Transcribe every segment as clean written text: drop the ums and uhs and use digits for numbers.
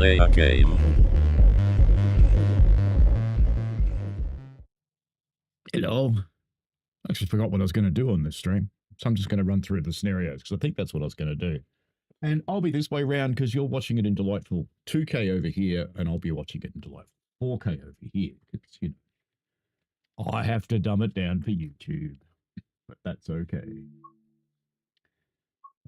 play a game. Hello. I actually forgot what I was going to do on this stream. So I'm just going to run through the scenarios because I think that's what I was going to do. And I'll be this way round because you're watching it in delightful 2K over here and I'll be watching it in delightful 4K over here. Because, you know, I have to dumb it down for YouTube. But that's okay.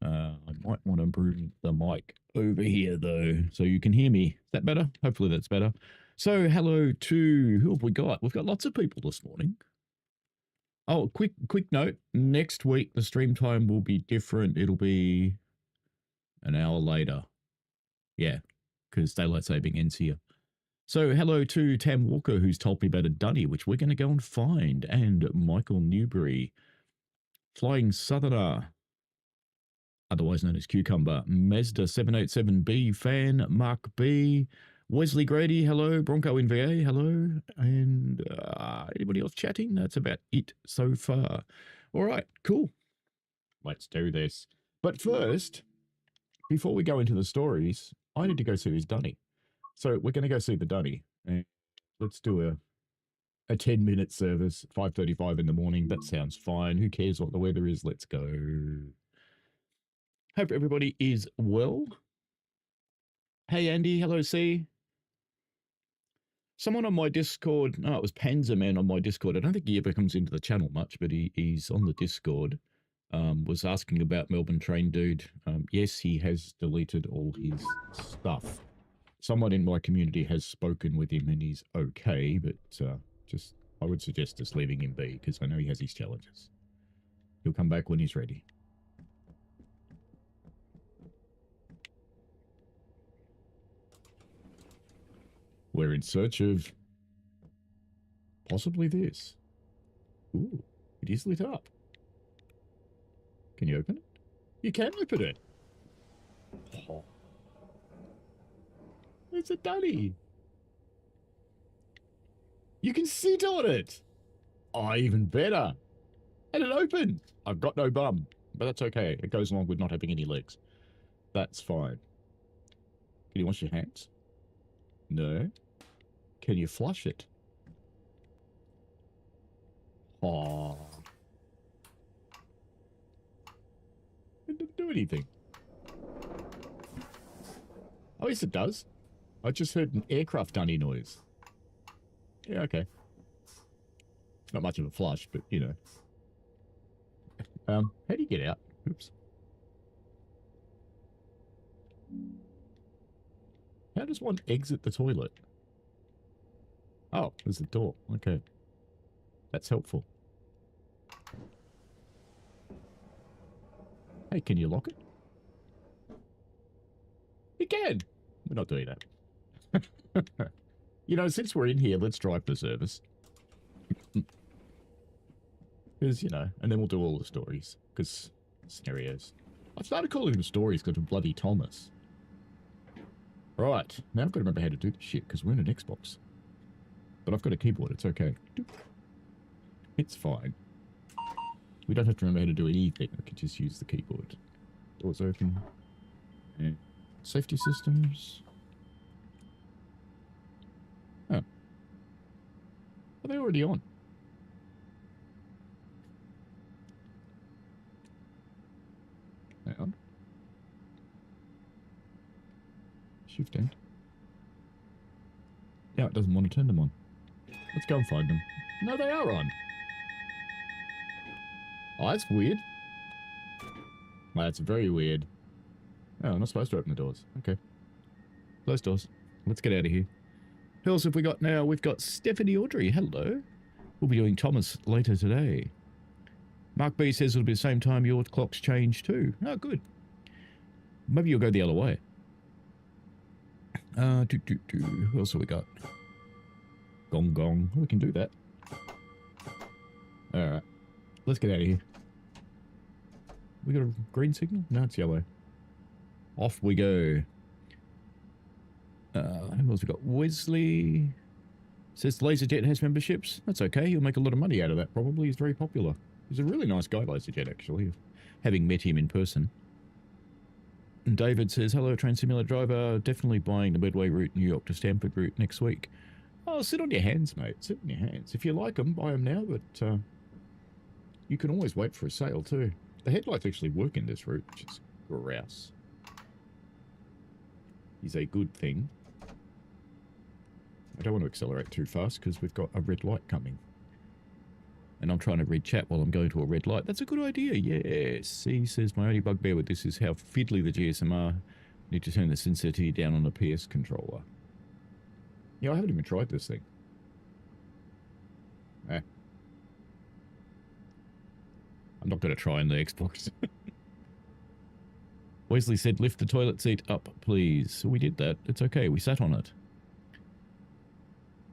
I might want to improve the mic over here, though, so you can hear me. Is that better? Hopefully that's better. So hello to, who have we got? We've got lots of people this morning. Oh, quick note. Next week, the stream time will be different. It'll be an hour later. Yeah, because daylight saving ends here. So hello to Tam Walker, who's told me about a dunny, which we're going to go and find, and Michael Newbury, Flying Southerner, otherwise known as Cucumber, Mazda 787B fan, Mark B, Wesley Grady, hello, Bronco in VA, hello, and anybody else chatting? That's about it so far. All right, cool. Let's do this. But first, before we go into the stories, I need to go see his dunny. So we're going to go see the dunny. And let's do a 10-minute service, 5:35 in the morning. That sounds fine. Who cares what the weather is? Let's go. Hope everybody is well. Hey, Andy. Hello, C. Someone on my Discord, no, it was Panzerman on my Discord. I don't think he ever comes into the channel much, but he's on the Discord. Was asking about Melbourne Train Dude. Yes, he has deleted all his stuff. Someone in my community has spoken with him and he's okay, but I would suggest just leaving him be because I know he has his challenges. He'll come back when he's ready. We're in search of possibly this. Ooh, it is lit up. Can you open it? You can open it. Oh. It's a dunny. You can sit on it. Oh, even better. And it opens. I've got no bum, but that's okay. It goes along with not having any legs. That's fine. Can you wash your hands? No. Can you flush it? Oh. It didn't do anything. Oh, yes, it does. I just heard an aircraft dunny noise. Yeah, okay. Not much of a flush, but, you know. How do you get out? Oops. How does one exit the toilet? Oh, there's the door. Okay. That's helpful. Hey, can you lock it? You can. We're not doing that. You know, since we're in here, let's drive the service. Because, you know, and then we'll do all the stories. Because scenarios. I've started calling them stories because of bloody Thomas. Right. Now I've got to remember how to do this shit because we're in an Xbox. But I've got a keyboard. It's okay. It's fine. We don't have to remember how to do anything. I can just use the keyboard. Doors open. And safety systems. Oh. Are they already on? Hang on. Shift end. Yeah, it doesn't want to turn them on. Let's go and find them. No, they are on. Oh, that's weird. Well, that's very weird. Oh, I'm not supposed to open the doors. Okay. Close doors. Let's get out of here. Who else have we got now? We've got Stephanie Audrey. Hello. We'll be doing Thomas later today. Mark B says it'll be the same time your clocks change too. Oh, good. Maybe you'll go the other way. Who else have we got? Gong gong. We can do that. Alright. Let's get out of here. We got a green signal? No, it's yellow. Off we go. Who else we got? Wesley says LaserJet has memberships. That's okay. He'll make a lot of money out of that probably. He's very popular. He's a really nice guy, LaserJet, actually, having met him in person. And David says, hello, Train Simulator driver. Definitely buying the Medway route, New York to Stamford route next week. Oh, sit on your hands, mate. Sit on your hands. If you like them, buy them now, but you can always wait for a sale too. The headlights actually work in this route, which is grouse. Is a good thing. I don't want to accelerate too fast because we've got a red light coming. And I'm trying to read chat while I'm going to a red light. That's a good idea, yes. He says, my only bugbear with this is how fiddly the GSM-R. Need to turn the sensitivity down on the PS controller. Yeah, I haven't even tried this thing. I'm not going to try in the Xbox. Wesley said, lift the toilet seat up, please. So we did that. It's okay. We sat on it.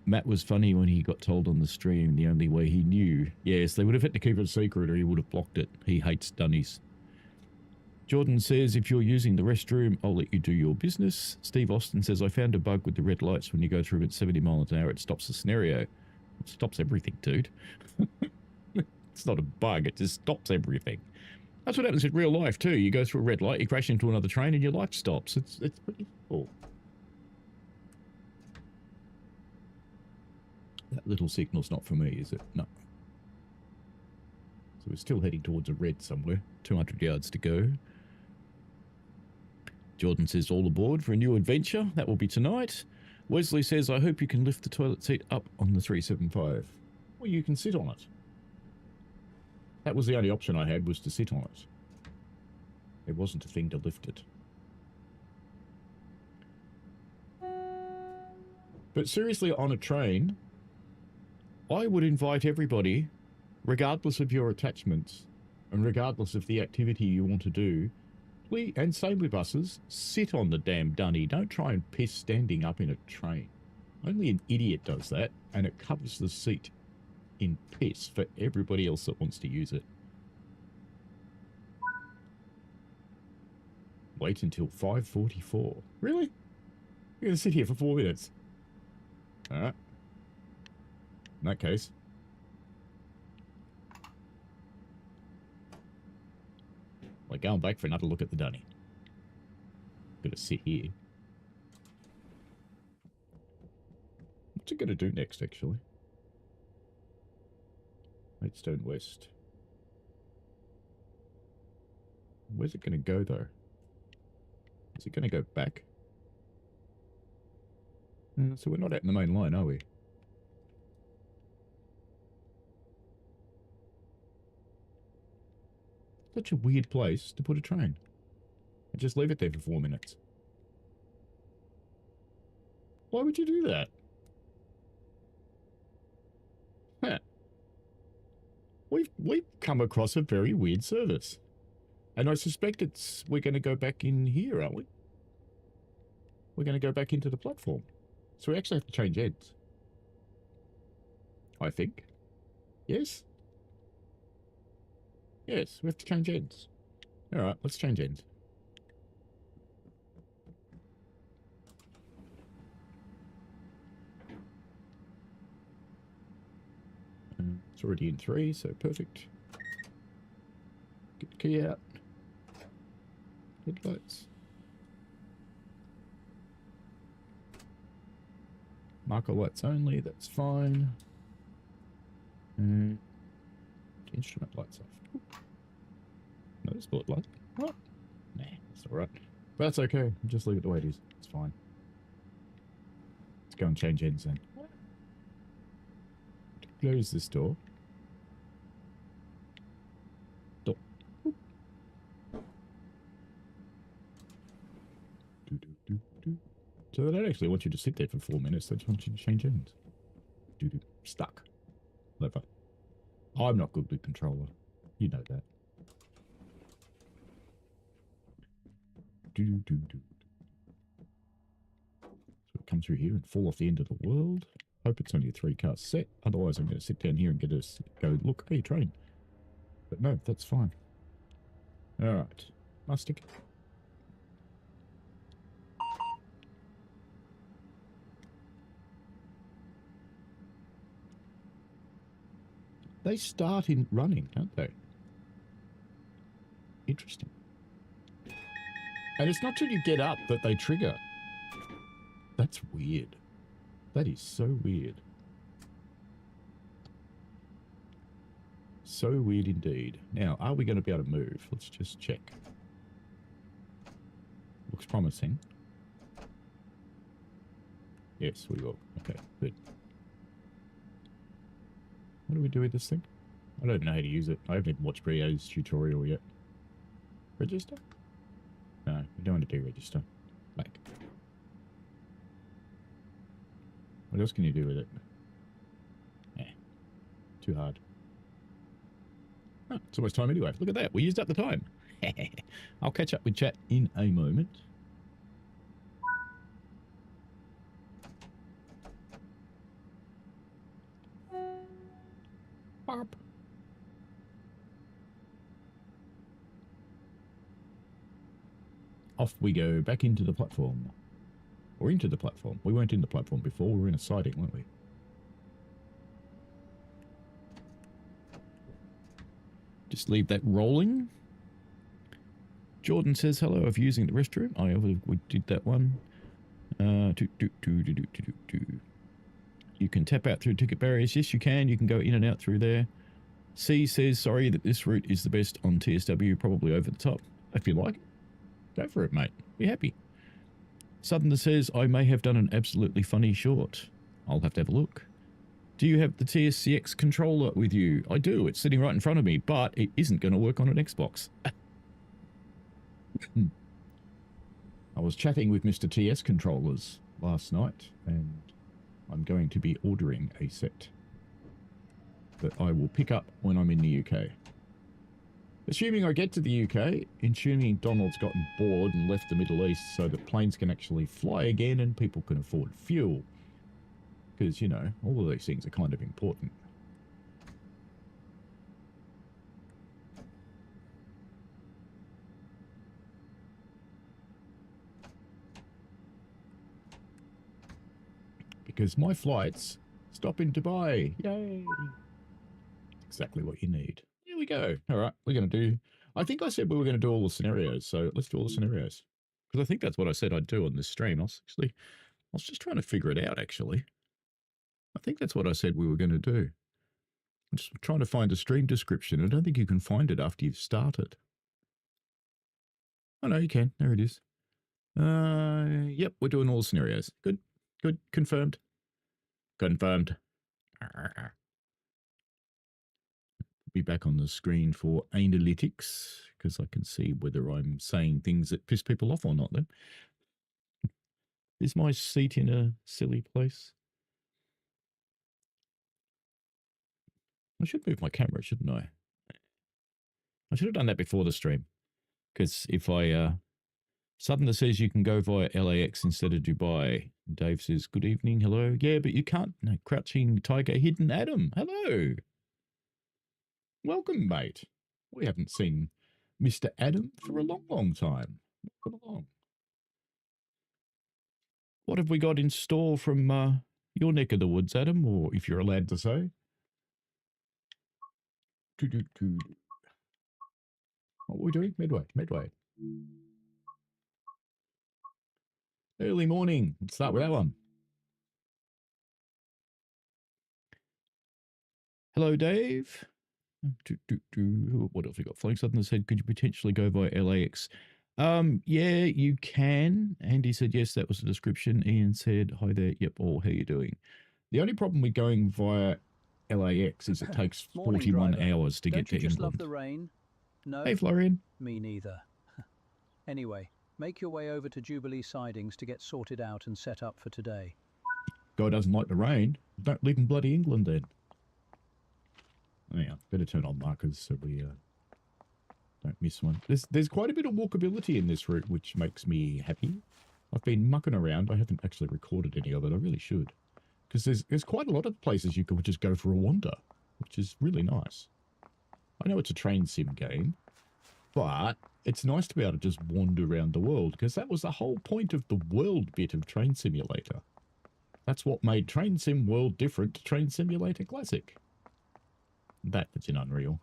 Matt was funny when he got told on the stream the only way he knew. Yes, they would have had to keep it a secret or he would have blocked it. He hates dunnies. Jordan says, if you're using the restroom, I'll let you do your business. Steve Austin says, I found a bug with the red lights. When you go through at 70 miles an hour, it stops the scenario. It stops everything, dude. It's not a bug. It just stops everything. That's what happens in real life, too. You go through a red light, you crash into another train, and your life stops. It's pretty cool. That little signal's not for me, is it? No. So we're still heading towards a red somewhere. 200 yards to go. Jordan says, all aboard for a new adventure. That will be tonight. Wesley says, I hope you can lift the toilet seat up on the 375. Well, you can sit on it. That was the only option I had, was to sit on it. It wasn't a thing to lift it. But seriously, on a train, I would invite everybody, regardless of your attachments and regardless of the activity you want to do, please, and same with buses, sit on the damn dunny. Don't try and piss standing up in a train. Only an idiot does that, and it covers the seat in piss for everybody else that wants to use it. Wait until 5:44. Really? You're going to sit here for 4 minutes? Alright. In that case. We're going back for another look at the dunny. Gonna sit here. What's it gonna do next, actually? Maidstone West. Where's it gonna go, though? Is it gonna go back? So we're not out in the main line, are we? Such a weird place to put a train. And just leave it there for 4 minutes. Why would you do that? Huh. We've come across a very weird service. And I suspect we're going to go back in here, aren't we? We're going to go back into the platform. So we actually have to change ends. I think. Yes? Yes, we have to change ends. Alright, let's change ends. It's already in 3, so perfect. Get the key out. Headlights. Marker lights only, that's fine. Instrument lights off. No sport light. What? Nah, that's alright. But that's okay. Just leave it the way it is. It's fine. Let's go and change ends then. Close this door. Door. So they don't actually want you to sit there for 4 minutes. They just want you to change ends. Stuck. Lever. I'm not good with controller. You know that. So it come through here and fall off the end of the world. Hope it's only a 3-car set. Otherwise, I'm going to sit down here and get us go, look, hey, train. But no, that's fine. Alright. Mastic. They start in running, don't they? Interesting. And it's not till you get up that they trigger. That's weird. That is so weird. So weird indeed. Now, are we going to be able to move? Let's just check. Looks promising. Yes, we will. Okay, good. What do we do with this thing? I don't know how to use it. I haven't even watched Brio's tutorial yet. Register? No, we don't want to deregister. Back. What else can you do with it? Eh, too hard. Oh, it's almost time anyway. Look at that. We used up the time. I'll catch up with chat in a moment. Barp. Off we go back into the platform. Or into the platform. We weren't in the platform before. We were in a siding, weren't we? Just leave that rolling. Jordan says, hello, I'm using the restroom. We did that one. You can tap out through ticket barriers. Yes, you can. You can go in and out through there. C says, sorry that this route is the best on TSW, probably over the top. If you like, go for it, mate. Be happy. Southerner says, I may have done an absolutely funny short. I'll have to have a look. Do you have the TSC6 controller with you? I do. It's sitting right in front of me, but it isn't going to work on an Xbox. I was chatting with Mr. TS Controllers last night, and I'm going to be ordering a set that I will pick up when I'm in the UK. Assuming I get to the UK, assuming Donald's gotten bored and left the Middle East so that planes can actually fly again and people can afford fuel. Because, you know, all of these things are kind of important. Because my flights stop in Dubai. Yay! Exactly what you need. Here we go. All right, we're going to do... I think I said we were going to do all the scenarios, so let's do all the scenarios. Because I think that's what I said I'd do on this stream. I was just trying to figure it out, actually. I think that's what I said we were going to do. I'm just trying to find a stream description. I don't think you can find it after you've started. Oh, no, you can. There it is. Yep, we're doing all the scenarios. Good. Good. Confirmed. Confirmed. Be back on the screen for analytics because I can see whether I'm saying things that piss people off or not then. Is my seat in a silly place? I should move my camera, shouldn't I? I should have done that before the stream. Because if I... Southerner says you can go via LAX instead of Dubai. Dave says, good evening, hello. Yeah, but you can't. No, Crouching Tiger, Hidden Adam. Hello. Welcome, mate. We haven't seen Mr. Adam for a long, long time. Welcome along. What have we got in store from your neck of the woods, Adam, or if you're allowed to say? What are we doing? Medway. Early morning. Let's start with that one. Hello, Dave. What else we got? Flying Southerner said, could you potentially go via LAX? Yeah, you can. Andy said, yes, that was the description. Ian said, hi there. Yep, all, how you doing? The only problem with going via LAX is it takes 41 hours to get to England. Don't you just love the rain? No. Hey, Florian. Me neither. Anyway, make your way over to Jubilee Sidings to get sorted out and set up for today. Guy doesn't like the rain. Don't live in bloody England then. Oh, yeah, better turn on markers so we don't miss one. There's quite a bit of walkability in this route, which makes me happy. I've been mucking around. I haven't actually recorded any of it. I really should. Because there's quite a lot of places you could just go for a wander, which is really nice. I know it's a train sim game, but it's nice to be able to just wander around the world, because that was the whole point of the world bit of Train Simulator. That's what made Train Sim World different to Train Simulator Classic. That's in Unreal.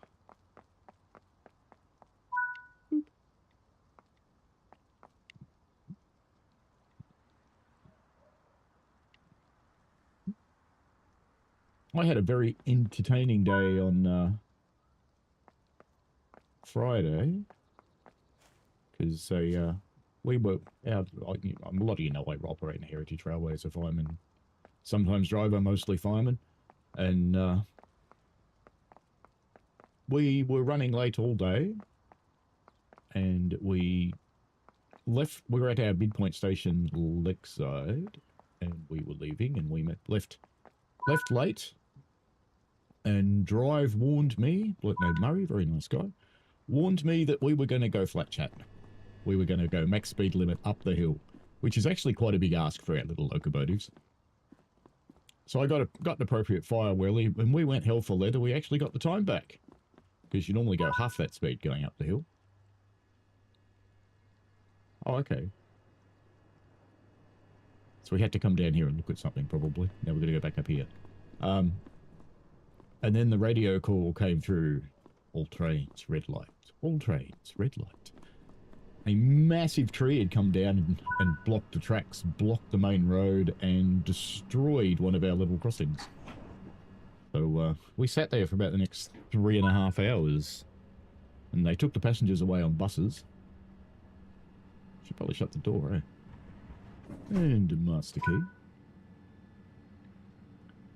I had a very entertaining day on Friday because we were out. A lot of you know I operate in Heritage Railway as a fireman, sometimes driver, mostly fireman, and we were running late all day, and we were at our midpoint station Lakeside, and we were leaving, and we left late, and Drive warned me, bloke named Murray, very nice guy, warned me that we were going to go flat chat. We were going to go max speed limit up the hill, which is actually quite a big ask for our little locomotives. So I got an appropriate fire welly, and we went hell for leather. We actually got the time back, because you normally go half that speed going up the hill. Oh, okay. So we had to come down here and look at something, probably. Now we're going to go back up here. And then the radio call came through. All trains, red light. All trains, red light. A massive tree had come down and blocked the tracks, blocked the main road, and destroyed one of our level crossings. So we sat there for about the next 3.5 hours. And they took the passengers away on buses. Should probably shut the door, eh? And a master key.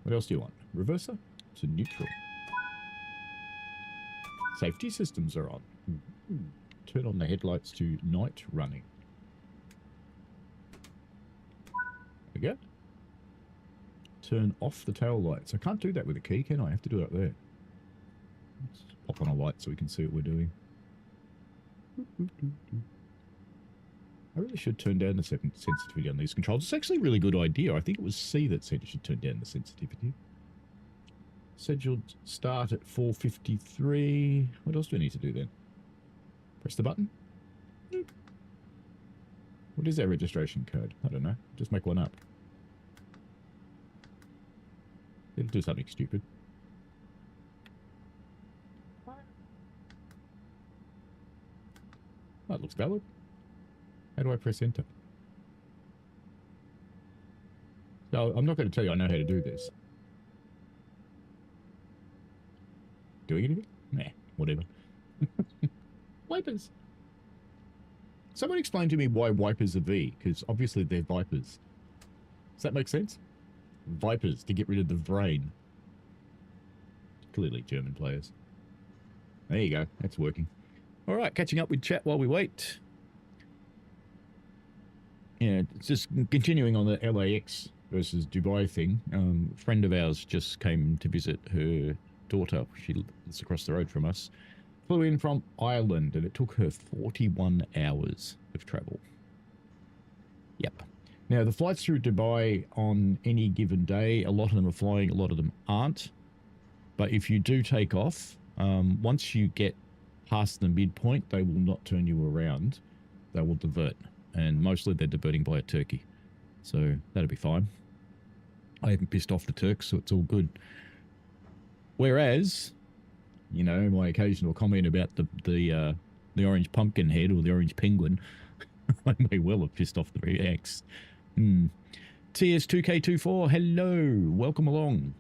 What else do you want? Reverser to neutral. Safety systems are on. Turn on the headlights to night running. There we go. Turn off the tail lights. I can't do that with a key, can I? I have to do it up there. Let's pop on a light so we can see what we're doing. I really should turn down the sensitivity on these controls. It's actually a really good idea. I think it was C that said you should turn down the sensitivity. Scheduled start at 4:53. What else do we need to do then? Press the button? What is our registration code? I don't know. Just make one up. It'll do something stupid. That looks valid. How do I press enter? No, I'm not going to tell you I know how to do this. Doing anything? Nah, whatever. Wipers. Someone explain to me why wipers are V, because obviously they're vipers. Does that make sense? Vipers, to get rid of the brain. Clearly German players. There you go, that's working. Alright, catching up with chat while we wait. Yeah, it's just continuing on the LAX versus Dubai thing. A friend of ours just came to visit her daughter. She lives across the road from us. Flew in from Ireland, and it took her 41 hours of travel. Yep. Now, the flights through Dubai on any given day, a lot of them are flying, a lot of them aren't. But if you do take off, once you get past the midpoint, they will not turn you around. They will divert. And mostly they're diverting via Turkey. So that'll be fine. I haven't pissed off the Turks, so it's all good. Whereas, you know, my occasional comment about the orange pumpkin head or the orange penguin, I may well have pissed off the X. TS2K24, hello, welcome along.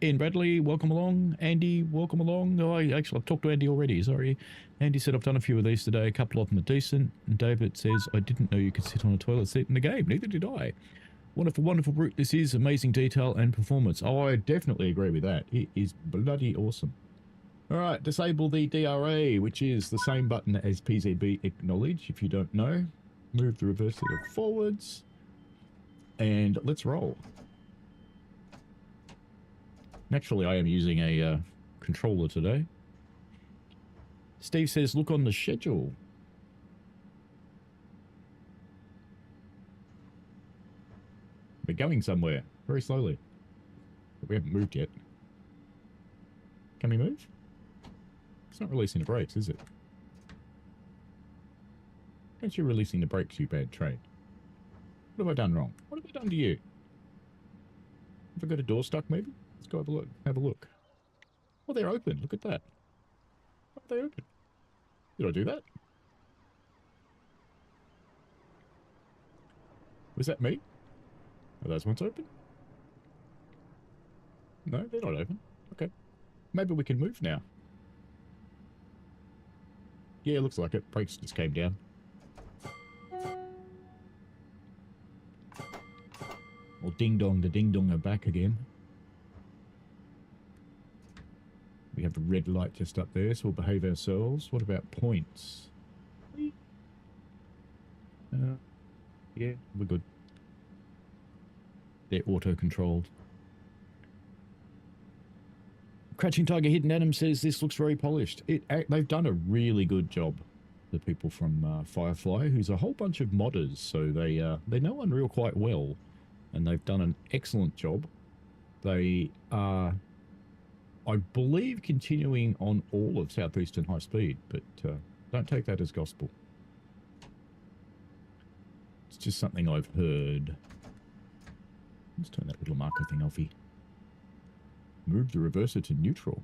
Ian Bradley, welcome along. Andy, welcome along. Oh, I've talked to Andy already, sorry. Andy said I've done a few of these today. A couple of them are decent. And David says, I didn't know you could sit on a toilet seat in the game. Neither did I. Wonderful, wonderful brute this is. Amazing detail and performance. Oh, I definitely agree with that. It is bloody awesome. All right, disable the DRA, which is the same button as PZB acknowledge, if you don't know. Move the reverse letter forwards. And let's roll. Naturally, I am using a controller today. Steve says, look on the schedule. We're going somewhere, very slowly. But we haven't moved yet. Can we move? It's not releasing the brakes, is it? Aren't you releasing the brakes, you bad train? What have I done wrong? What have I done to you? Have I got a door stuck, maybe? Let's go have a look. Have a look. Oh, they're open. Look at that. Why are they open? Did I do that? Was that me? Are those ones open? No, they're not open. Okay. Maybe we can move now. Yeah, looks like it. Brakes just came down. Well, ding dong, the ding dong are back again. We have the red light just up there, so we'll behave ourselves. What about points? Yeah, we're good. They're auto-controlled. Crouching Tiger Hidden Adam says this looks very polished. They've done a really good job. The people from Firefly, who's a whole bunch of modders, so they know Unreal quite well, and they've done an excellent job. They are, I believe, continuing on all of Southeastern High Speed, but don't take that as gospel. It's just something I've heard. Let's turn that little marker thing offy. Move the reverser to neutral.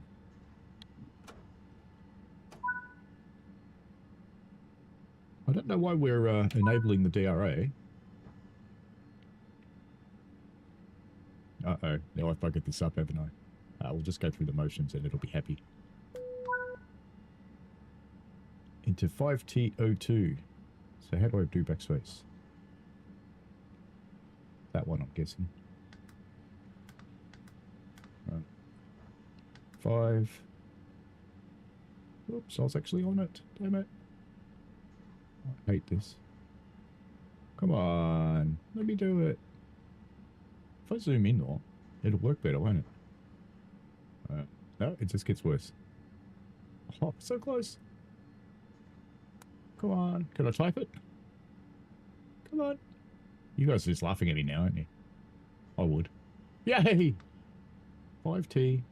I don't know why we're enabling the DRA. Uh-oh. Now I've bugged this up, haven't I? We'll just go through the motions and it'll be happy. Into 5T02. So how do I do backspace? That one, I'm guessing. 5. Oops, I was actually on it. Damn it. I hate this. Come on. Let me do it. If I zoom in more, it'll work better, won't it? No, it just gets worse. Oh, so close. Come on. Can I type it? Come on. You guys are just laughing at me now, aren't you? I would. Yay! 5T02.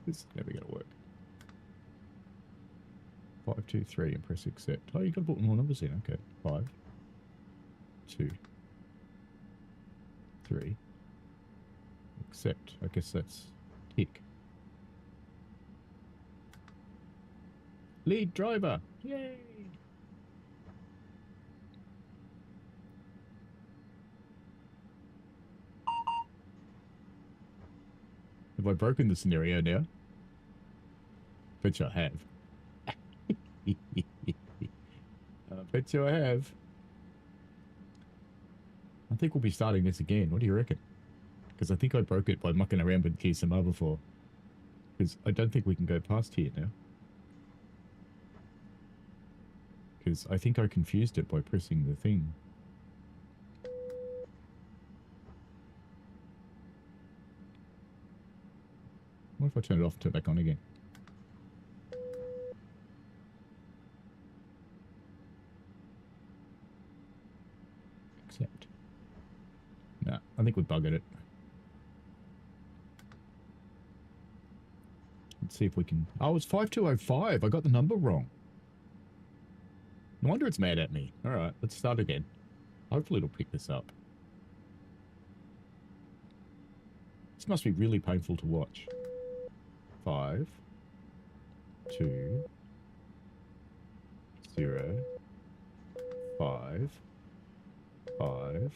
This is never going to work. 523 and press accept. Oh, you got to put more numbers in. Okay. 5, 2, 3. Accept. I guess that's tick. Lead driver. Yay! Have I broken the scenario now? Bet you I have. I bet you I have. I think we'll be starting this again. What do you reckon? Because I think I broke it by mucking around with GSM-R before. Because I don't think we can go past here now. Because I think I confused it by pressing the thing. What if I turn it off and turn it back on again? Accept. Nah, I think we buggered it. Let's see if we can... Oh, it's 5205. I got the number wrong. No wonder it's mad at me. Alright, let's start again. Hopefully it'll pick this up. This must be really painful to watch. 5, 2, 0, 5, 5,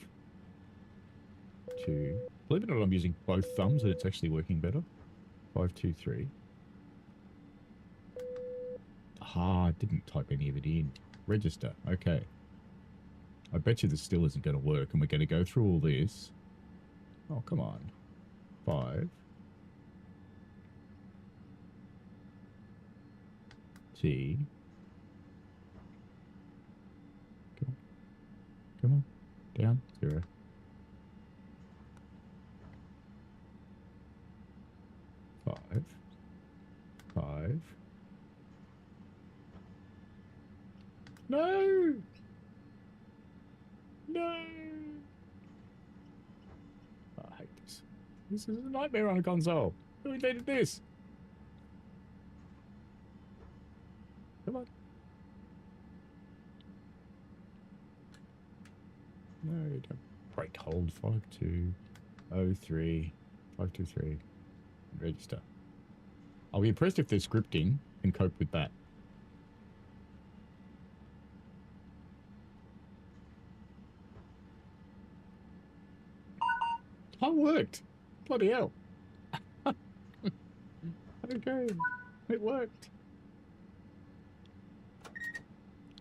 2. Believe it or not, I'm using both thumbs and it's actually working better. 5, 2, 3. Ah, I didn't type any of it in. Register. Okay. I bet you this still isn't going to work and we're going to go through all this. Oh, come on. 5. T. Come on. Come on. Down. 0. 5. 5. No! No! Oh, I hate this. This is a nightmare on a console. Who invented this? Come on. No, don't break hold. 5203 523 register. I'll be impressed if their scripting can cope with that. I worked. Bloody hell. Okay. It worked.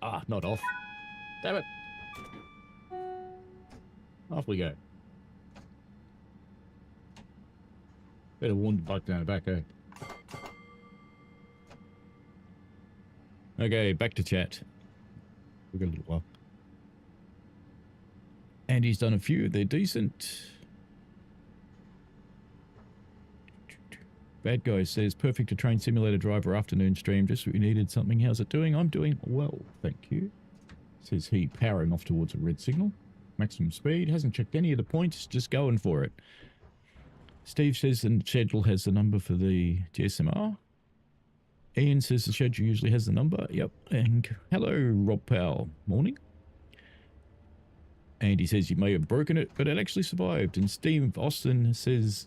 Ah, not off. Damn it. Off we go. Better warn the bike down the back, eh? Okay, back to chat. We've got a little while. And he's done a few. They're decent. Bad Guy says, perfect to train simulator driver afternoon stream. Just what we needed something. How's it doing? I'm doing well, thank you. Says he, powering off towards a red signal. Maximum speed. Hasn't checked any of the points. Just going for it. Steve says the schedule has the number for the GSM-R. Ian says the schedule usually has the number. Yep. And hello, Rob Powell. Morning. And he says you may have broken it, but it actually survived. And Steve Austin says,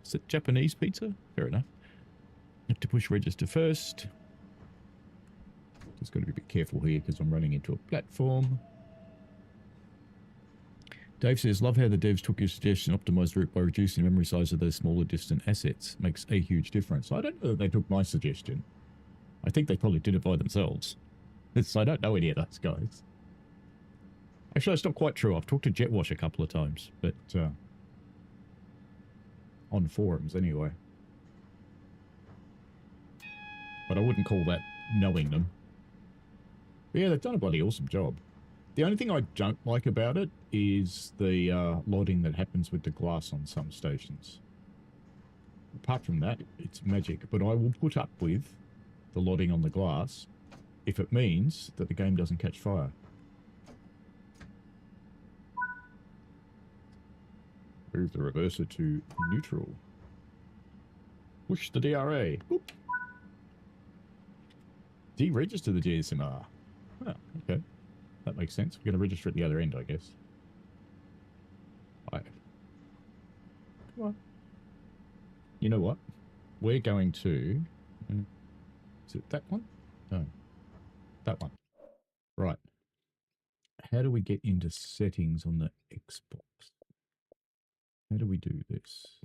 is it Japanese pizza? Fair enough. Have to push register first. Just got to be a bit careful here because I'm running into a platform. Dave says, love how the devs took your suggestion, optimized route by reducing the memory size of those smaller distant assets. Makes a huge difference. I don't know that they took my suggestion. I think they probably did it by themselves. I don't know any of those guys. Actually, that's not quite true. I've talked to Jetwash a couple of times, but on forums anyway. But I wouldn't call that knowing them. But yeah, they've done a bloody awesome job. The only thing I don't like about it is the loading that happens with the glass on some stations. Apart from that, it's magic. But I will put up with the loading on the glass if it means that the game doesn't catch fire. Move the reverser to neutral. Push the DRA. Boop. Deregister the GSM-R. Oh, okay. That makes sense. We're going to register at the other end, I guess. Right. Come on. You know what? We're going to... Is it that one? No. That one. Right. How do we get into settings on the Xbox? How do we do this?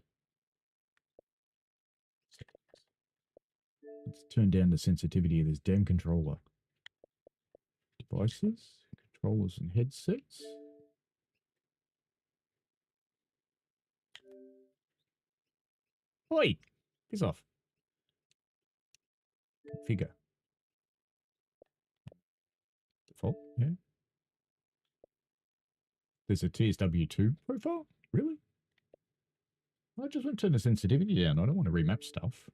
Let's turn down the sensitivity of this damn controller. Devices, controllers and headsets. Oi! Piss off. Configure. Default, yeah. There's a TSW6 profile? Really? I just want to turn the sensitivity down. I don't want to remap stuff.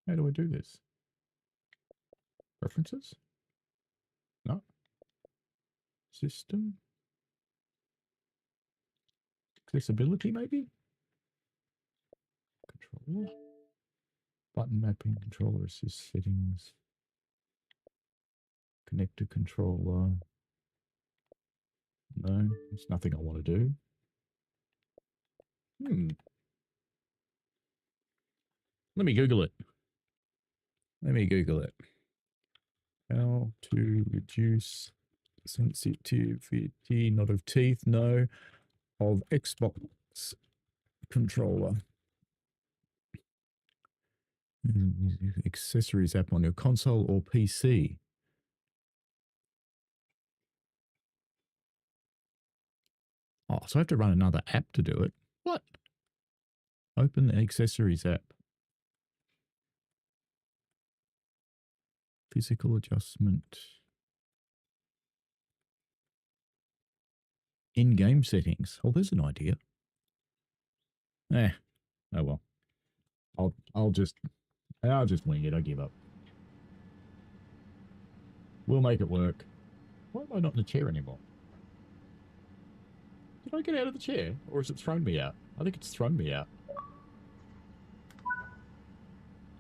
How do I do this? Preferences? No. System? Accessibility, maybe? Controller? Button mapping, controller assist settings. Connector controller. No, it's nothing I want to do. Let me Google it. How to reduce sensitivity, not of teeth, no, of Xbox controller. Accessories app on your console or PC. Oh, so I have to run another app to do it. What? Open the accessories app. Physical adjustment. In-game settings. Oh, there's an idea. Oh well. I'll just wing it. I give up. We'll make it work. Why am I not in the chair anymore? Did I get out of the chair? Or has it thrown me out? I think it's thrown me out.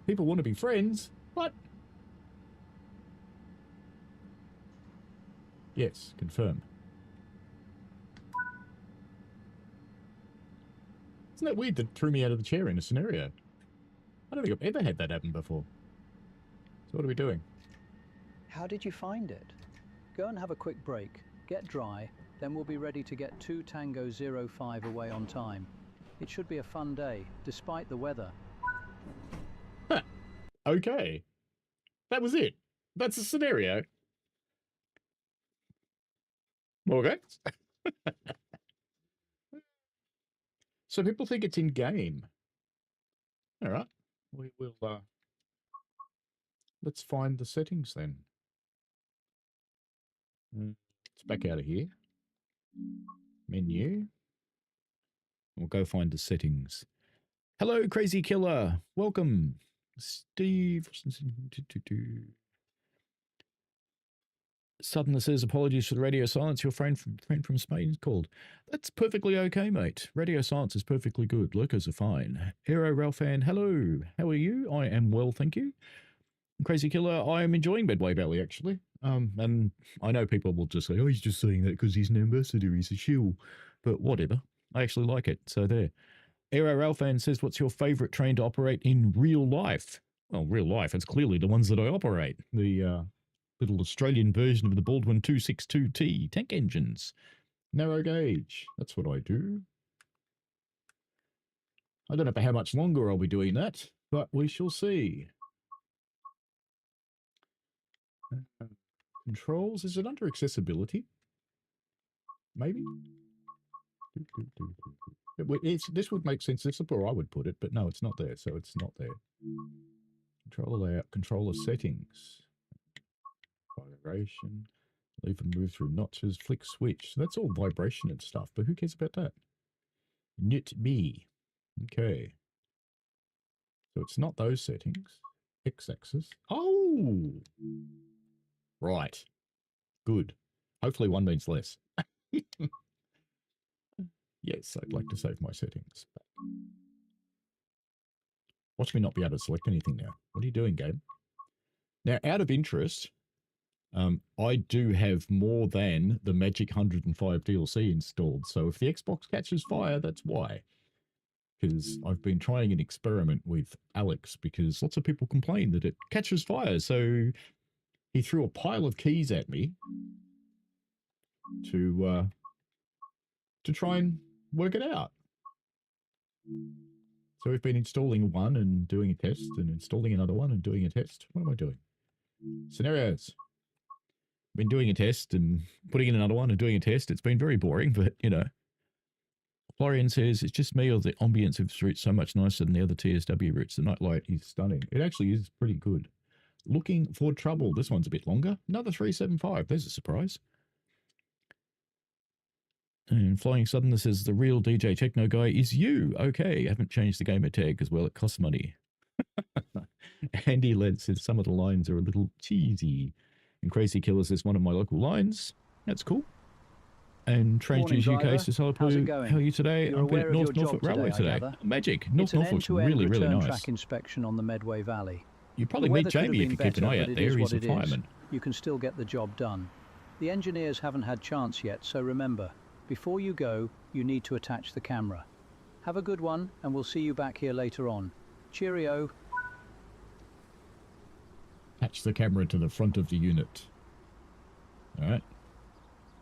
People want to be friends. What? Yes, confirm. Isn't that weird that it threw me out of the chair in a scenario? I don't think I've ever had that happen before. So what are we doing? How did you find it? Go and have a quick break, get dry, Then we'll be ready to get 2 Tango 05 away on time. It should be a fun day, despite the weather. Huh. Okay. That was it. That's the scenario. Okay. So people think it's in-game. All right. We will, let's find the settings then. Let's back out of here. Menu. We'll go find the settings. Hello, Crazy Killer. Welcome. Steve. Southerner says, apologies for the radio silence. Your friend from Spain called. That's perfectly okay, mate. Radio silence is perfectly good. Lurkers are fine. Aero Ralphan, hello. How are you? I am well, thank you. Crazy Killer, I am enjoying Medway Valley, actually. And I know people will just say, oh, he's just saying that because he's an ambassador, he's a shill. But whatever. I actually like it, so there. Aero Ralphan says, what's your favourite train to operate in real life? Well, real life, it's clearly the ones that I operate. The, little Australian version of the Baldwin 262T tank engines. Narrow gauge. That's what I do. I don't know for how much longer I'll be doing that, but we shall see. Controls. Is it under accessibility? Maybe? This would make sense. This is where I would put it, but no, it's not there, so it's not there. Controller layout. Controller settings. Vibration, leave and move through notches, flick switch. So that's all vibration and stuff, but who cares about that? Knit me. Okay. So it's not those settings. X-axis. Oh! Right. Good. Hopefully one means less. Yes, I'd like to save my settings. Watch me not be able to select anything now. What are you doing, game? Now, out of interest... I do have more than the Magic 105 DLC installed, so if the Xbox catches fire, that's why. Because I've been trying an experiment with Alex, because lots of people complain that it catches fire, so he threw a pile of keys at me to try and work it out. So we've been installing one and doing a test, and installing another one and doing a test. What am I doing? Scenarios. Been doing a test and putting in another one and doing a test. It's been very boring, but, you know. Florian says, it's just me or the ambience of this route so much nicer than the other TSW routes. The nightlight is stunning. It actually is pretty good. Looking for trouble. This one's a bit longer. Another 375. There's a surprise. And Flying Southerner says, the real DJ Techno guy is you. Okay, I haven't changed the gamer tag as well. It costs money. Andy Led says, some of the lines are a little cheesy. And Crazy Killer says, one of my local lines. That's cool. And Train News UK says, hello, Paul. How are you today? I'm at North Norfolk Railway today. Magic. North Norfolk's really, really nice. Track inspection on the Medway Valley. You probably meet Jamie if you keep an eye out there. He's a fireman. You can still get the job done. The engineers haven't had chance yet, so remember, before you go, you need to attach the camera. Have a good one, and we'll see you back here later on. Cheerio. Attach the camera to the front of the unit. All right.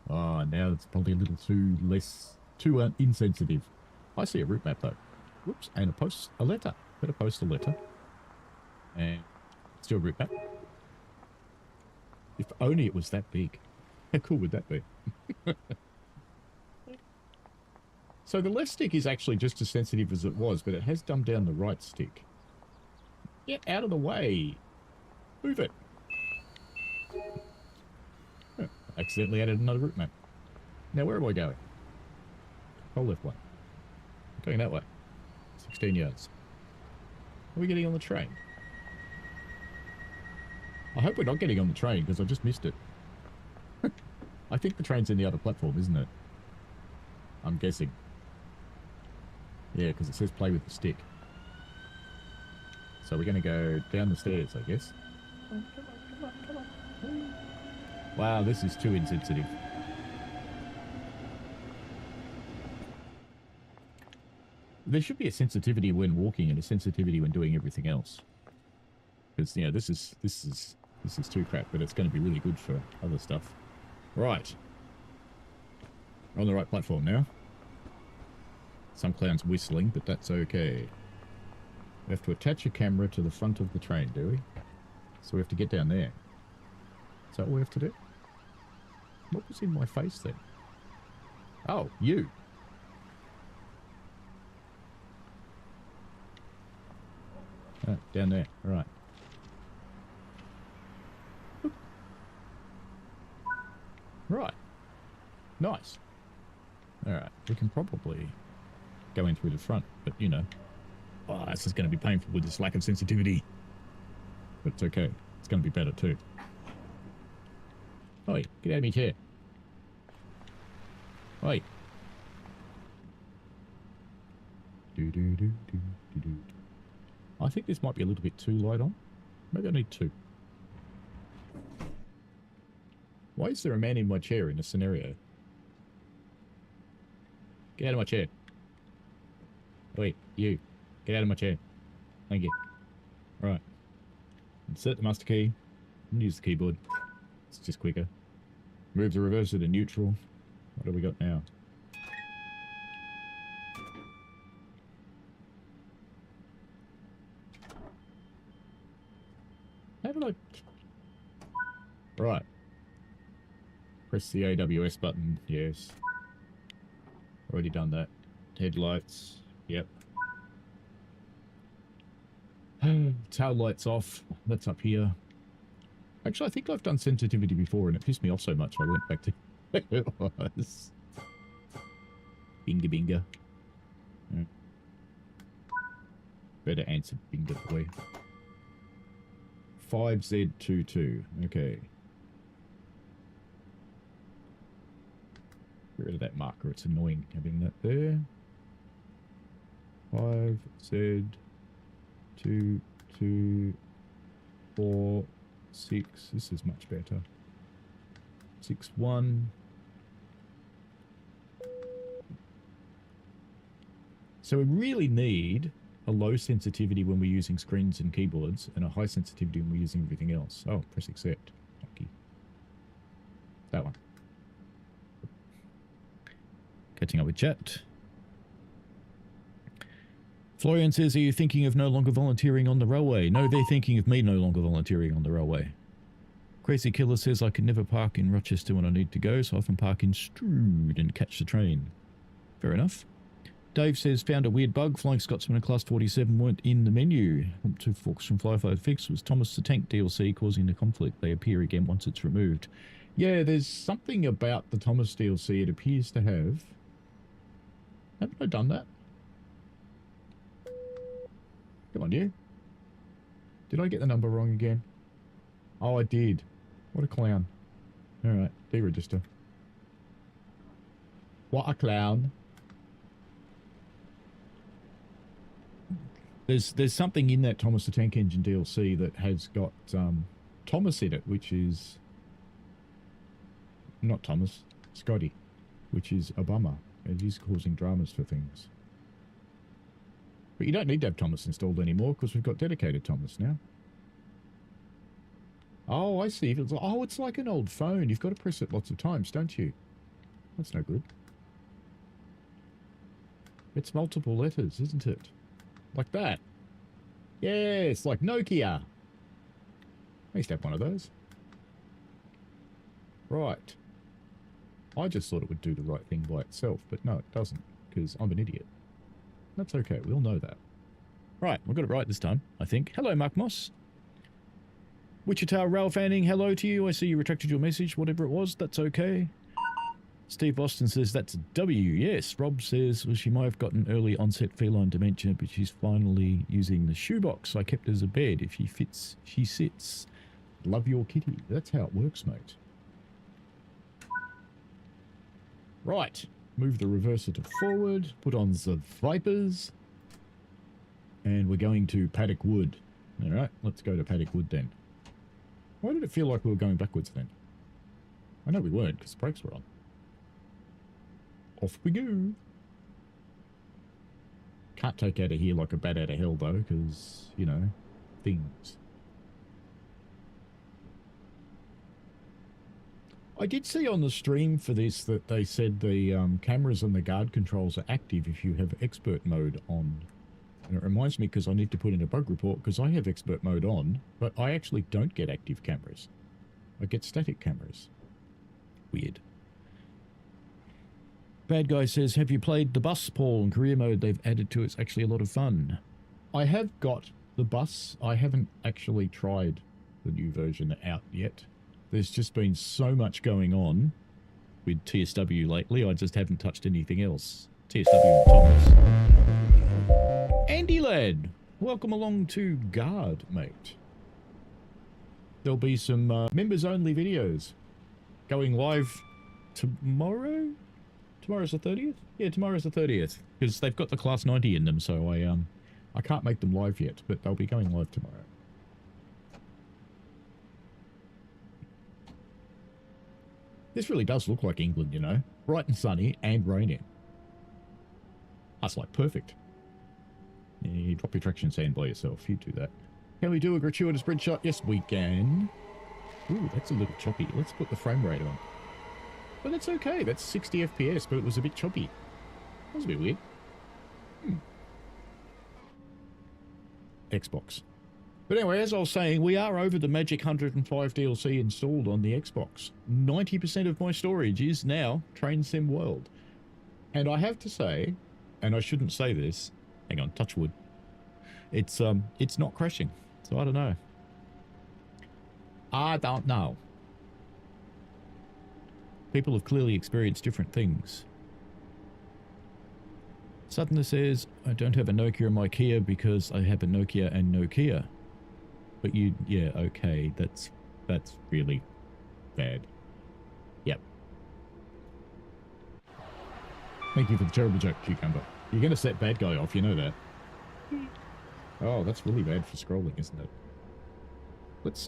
Oh, now it's probably a little too insensitive. I see a route map though. Whoops, and a letter. Better post a letter. And still route map. If only it was that big. How cool would that be? So the left stick is actually just as sensitive as it was, but it has dumbed down the right stick. Get out of the way. Move it. Oh, accidentally added another route map. Now where am I going? Whole left one. Going that way. 16 yards. Are we getting on the train? I hope we're not getting on the train because I just missed it. I think the train's in the other platform, isn't it? I'm guessing. Yeah, because it says play with the stick. So we're going to go down the stairs, I guess. Come on. Wow, this is too insensitive. There should be a sensitivity when walking and a sensitivity when doing everything else. Because, you know, this is too crap, but it's going to be really good for other stuff. Right. We're on the right platform now. Some clown's whistling, but that's okay. We have to attach a camera to the front of the train, do we? So we have to get down there. Is that what we have to do? What was in my face then? Oh, you. Oh, down there. All right. Right. Nice. All right. We can probably go in through the front, but you know. Oh, this is going to be painful with this lack of sensitivity. But it's okay. It's going to be better too. Oi, get out of my chair. Oi. I think this might be a little bit too light on. Maybe I need two. Why is there a man in my chair in this scenario? Get out of my chair. Wait, you. Get out of my chair. Thank you. Alright. Insert the master key. And use the keyboard. It's just quicker. Move the reverser to neutral. What have we got now? Haven't I... Right. Press the AWS button. Yes. Already done that. Headlights. Yep. Tail lights off. That's up here. Actually, I think I've done sensitivity before and it pissed me off so much I went back to where it was. Binga binga. Yeah. Better answer binga boy. 5Z22. Okay. Get rid of that marker. It's annoying having that there. 5Z22 4 6. This is much better. 61. So we really need a low sensitivity when we're using screens and keyboards and a high sensitivity when we're using everything else. Oh, press accept. Okay. That one. Catching up with chat. Florian says, are you thinking of no longer volunteering on the railway? No, they're thinking of me no longer volunteering on the railway. Crazy Killer says, I can never park in Rochester when I need to go, so I often park in Strood and catch the train. Fair enough. Dave says, found a weird bug. Flying Scotsman and Class 47 weren't in the menu. Two forks from Fly-Fi Fix was Thomas the Tank DLC causing the conflict. They appear again once it's removed. Yeah, there's something about the Thomas DLC it appears to have. Haven't I done that? Come on, you. Did I get the number wrong again? Oh, I did. What a clown. Alright, deregister. What a clown. There's something in that Thomas the Tank Engine DLC that has got Thomas in it, which is... Not Thomas, Scotty, which is a bummer. It is causing dramas for things. But you don't need to have Thomas installed anymore because we've got dedicated Thomas now. Oh, I see. It's like an old phone. You've got to press it lots of times, don't you? That's no good. It's multiple letters, isn't it? Like that. Yes, like Nokia. I used to have one of those. Right. I just thought it would do the right thing by itself, but no, it doesn't, because I'm an idiot. That's okay, we all know that. Right, I got it right this time, I think. Hello, Mark Moss. Wichita Rail Fanning, hello to you. I see you retracted your message, whatever it was, that's okay. Steve Boston says that's a W. Yes, Rob says well, she might have gotten early onset feline dementia, but she's finally using the shoebox I kept as a bed. If she fits, she sits. Love your kitty. That's how it works, mate. Right. Move the reverser to forward. Put on the Vipers. And we're going to Paddock Wood. Alright, let's go to Paddock Wood then. Why did it feel like we were going backwards then? I know we weren't, because the brakes were on. Off we go. Can't take out of here like a bat out of hell though, because, you know, things. I did see on the stream for this that they said the cameras and the guard controls are active if you have expert mode on. And it reminds me, because I need to put in a bug report, because I have expert mode on, but I actually don't get active cameras. I get static cameras. Weird. Bad Guy says, have you played the bus, Paul, in career mode they've added to? It's actually a lot of fun. I have got the bus. I haven't actually tried the new version out yet. There's just been so much going on with TSW lately, I just haven't touched anything else. TSW and Thomas. Andy Lad, welcome along to Guard, mate. There'll be some members-only videos going live tomorrow? Tomorrow's the 30th? Yeah, tomorrow's the 30th, because they've got the Class 90 in them, so I can't make them live yet, but they'll be going live tomorrow. This really does look like England, you know? Bright and sunny and raining. That's like perfect. Yeah, you drop your traction sand by yourself. You do that. Can we do a gratuitous bridge shot? Yes, we can. Ooh, that's a little choppy. Let's put the frame rate on. But that's okay. That's 60 FPS, but it was a bit choppy. That was a bit weird. Xbox. But anyway, as I was saying, we are over the magic 105 DLC installed on the Xbox. 90% of my storage is now Train Sim World. And I have to say, and I shouldn't say this, hang on, touch wood. It's not crashing, so I don't know. I don't know. People have clearly experienced different things. Southerner says, I don't have a Nokia in my Kia because I have a Nokia and Nokia. But you, yeah, okay, that's really bad. Yep. Thank you for the terrible joke, Cucumber. You're going to set Bad Guy off, you know that. Oh, that's really bad for scrolling, isn't it? Let's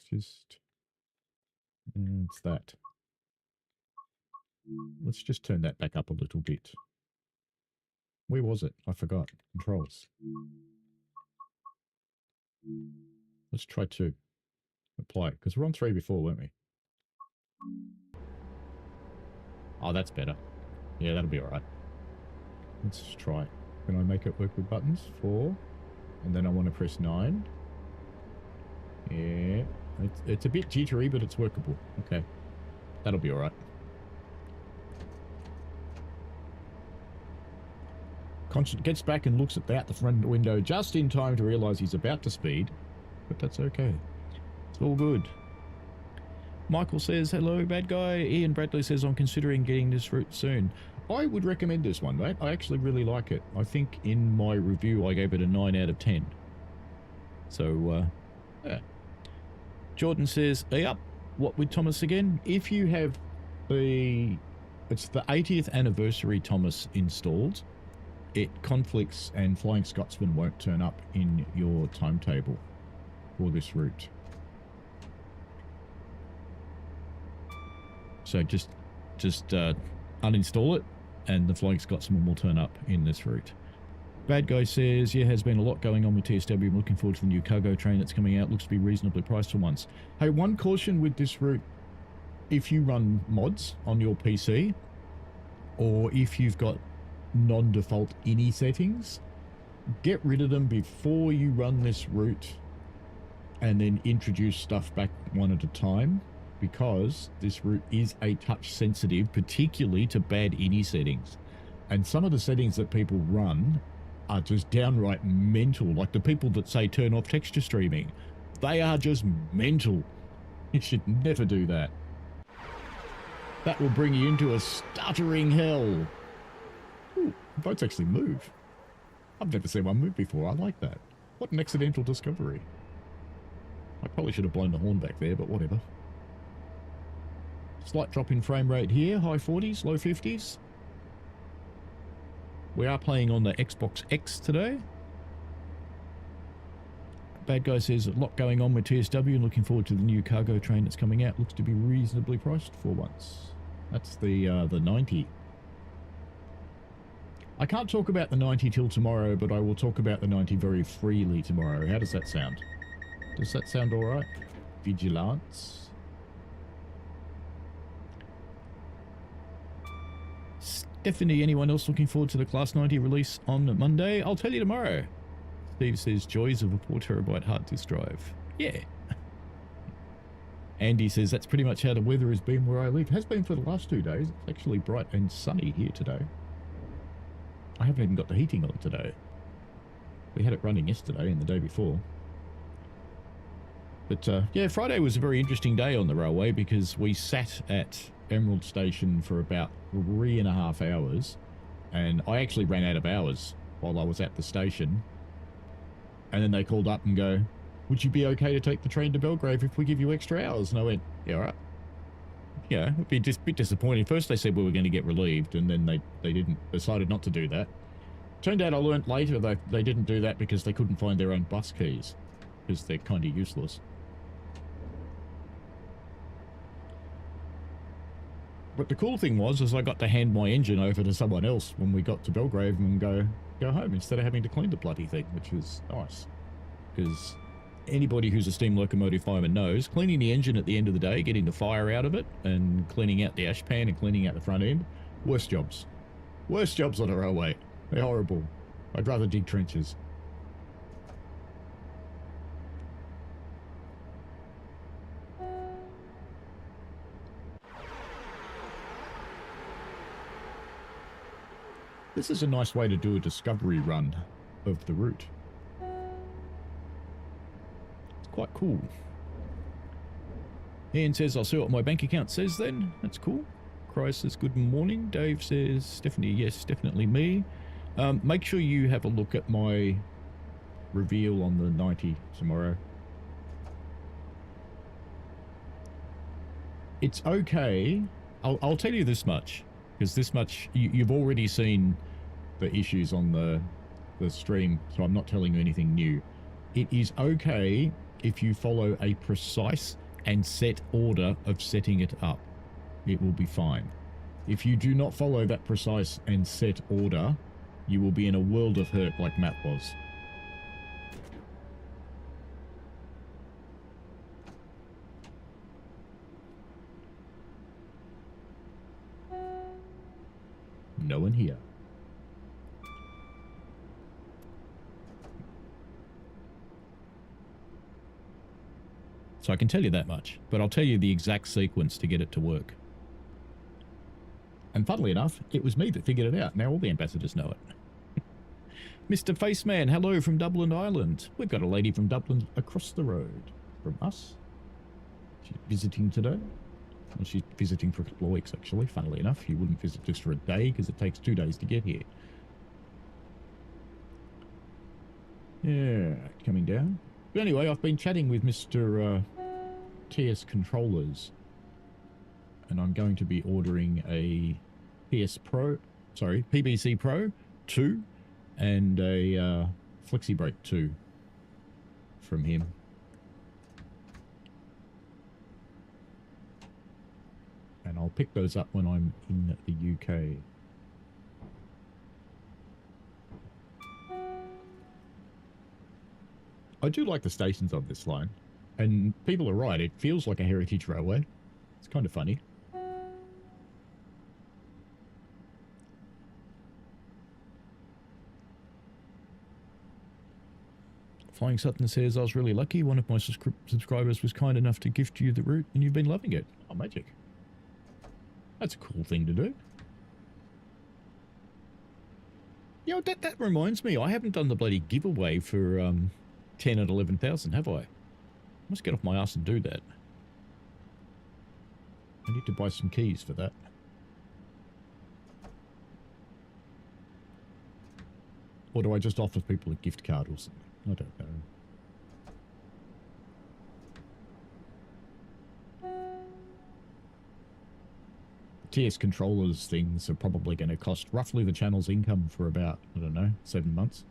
just... it's that. Let's just turn that back up a little bit. Where was it? I forgot. Controls. Let's try 2. Apply, because we're on 3 before, weren't we? Oh, that's better. Yeah, that'll be alright. Let's try. Can I make it work with buttons? 4. And then I want to press 9. Yeah. It's a bit jittery, but it's workable. Okay. That'll be alright. Constant gets back and looks at out the front window just in time to realise he's about to speed. But that's okay. It's all good. Michael says, hello, Bad Guy. Ian Bradley says, I'm considering getting this route soon. I would recommend this one, mate. I actually really like it. I think in my review I gave it a 9 out of 10. So, yeah. Jordan says, yep, what with Thomas again? If you have it's the 80th anniversary Thomas installed, it conflicts and Flying Scotsman won't turn up in your timetable for this route. So just uninstall it and the Flying Scotsman will turn up in this route. Bad Guy says, yeah, has been a lot going on with TSW. I'm looking forward to the new cargo train that's coming out. Looks to be reasonably priced for once. Hey, one caution with this route, if you run mods on your PC, or if you've got non-default INI settings, get rid of them before you run this route and then introduce stuff back one at a time, because this route is a touch sensitive, particularly to bad INI settings. And some of the settings that people run are just downright mental. Like the people that say turn off texture streaming, they are just mental. You should never do that. That will bring you into a stuttering hell. Ooh, boats actually move. I've never seen one move before. I like that. What an accidental discovery. I probably should have blown the horn back there, but whatever. Slight drop in frame rate here. High 40s, low 50s. We are playing on the Xbox X today. Bad Guy says, a lot going on with TSW. Looking forward to the new cargo train that's coming out. Looks to be reasonably priced for once. That's the 90. I can't talk about the 90 till tomorrow, but I will talk about the 90 very freely tomorrow. How does that sound? Does that sound alright? Vigilance. Definitely anyone else looking forward to the Class 90 release on Monday? I'll tell you tomorrow. Steve says, joys of a 4 terabyte hard disk drive. Yeah. Andy says, that's pretty much how the weather has been where I live. It has been for the last 2 days. It's actually bright and sunny here today. I haven't even got the heating on today. We had it running yesterday and the day before. But yeah, Friday was a very interesting day on the railway because we sat at Emerald Station for about 3.5 hours, and I actually ran out of hours while I was at the station. And then they called up and go, would you be okay to take the train to Belgrave if we give you extra hours? And I went, yeah, all right. Yeah, it'd be just a bit disappointing. First they said we were going to get relieved, and then they decided not to do that. Turned out I learnt later that they didn't do that because they couldn't find their own bus keys, because they're kind of useless. But the cool thing was, is I got to hand my engine over to someone else when we got to Belgrave and go home instead of having to clean the bloody thing, which was nice. Because anybody who's a steam locomotive fireman knows, cleaning the engine at the end of the day, getting the fire out of it, and cleaning out the ash pan and cleaning out the front end, worst jobs. Worst jobs on a railway. They're horrible. I'd rather dig trenches. This is a nice way to do a discovery run of the route. It's quite cool. Ian says, I'll see what my bank account says then. That's cool. Cry says, good morning. Dave says, Stephanie, yes, definitely me. Make sure you have a look at my reveal on the 90 tomorrow. It's okay. I'll tell you this much. Because this much, you've already seen the issues on the stream, so I'm not telling you anything new. It is okay if you follow a precise and set order of setting it up. It will be fine. If you do not follow that precise and set order, you will be in a world of hurt like Matt was. No one here. So I can tell you that much, but I'll tell you the exact sequence to get it to work. And funnily enough, it was me that figured it out. Now all the ambassadors know it. Mr. Faceman, hello from Dublin, Ireland. We've got a lady from Dublin across the road from us. She's visiting today. Well, she's visiting for a couple of weeks, actually. Funnily enough, you wouldn't visit just for a day because it takes 2 days to get here. Yeah, coming down. But anyway, I've been chatting with Mr. TS Controllers, and I'm going to be ordering a PBC Pro 2 and a FlexiBrake 2 from him. And I'll pick those up when I'm in the UK. I do like the stations on this line. And people are right, it feels like a heritage railway. It's kind of funny. Flying Sutton says, I was really lucky. One of my subscribers was kind enough to gift you the route and you've been loving it. Oh, magic. That's a cool thing to do. You know, that reminds me, I haven't done the bloody giveaway for 10 and 11,000, have I? Must get off my ass and do that. I need to buy some keys for that. Or do I just offer people a gift card or something? I don't know. TS Controllers things are probably going to cost roughly the channel's income for about, I don't know, 7 months.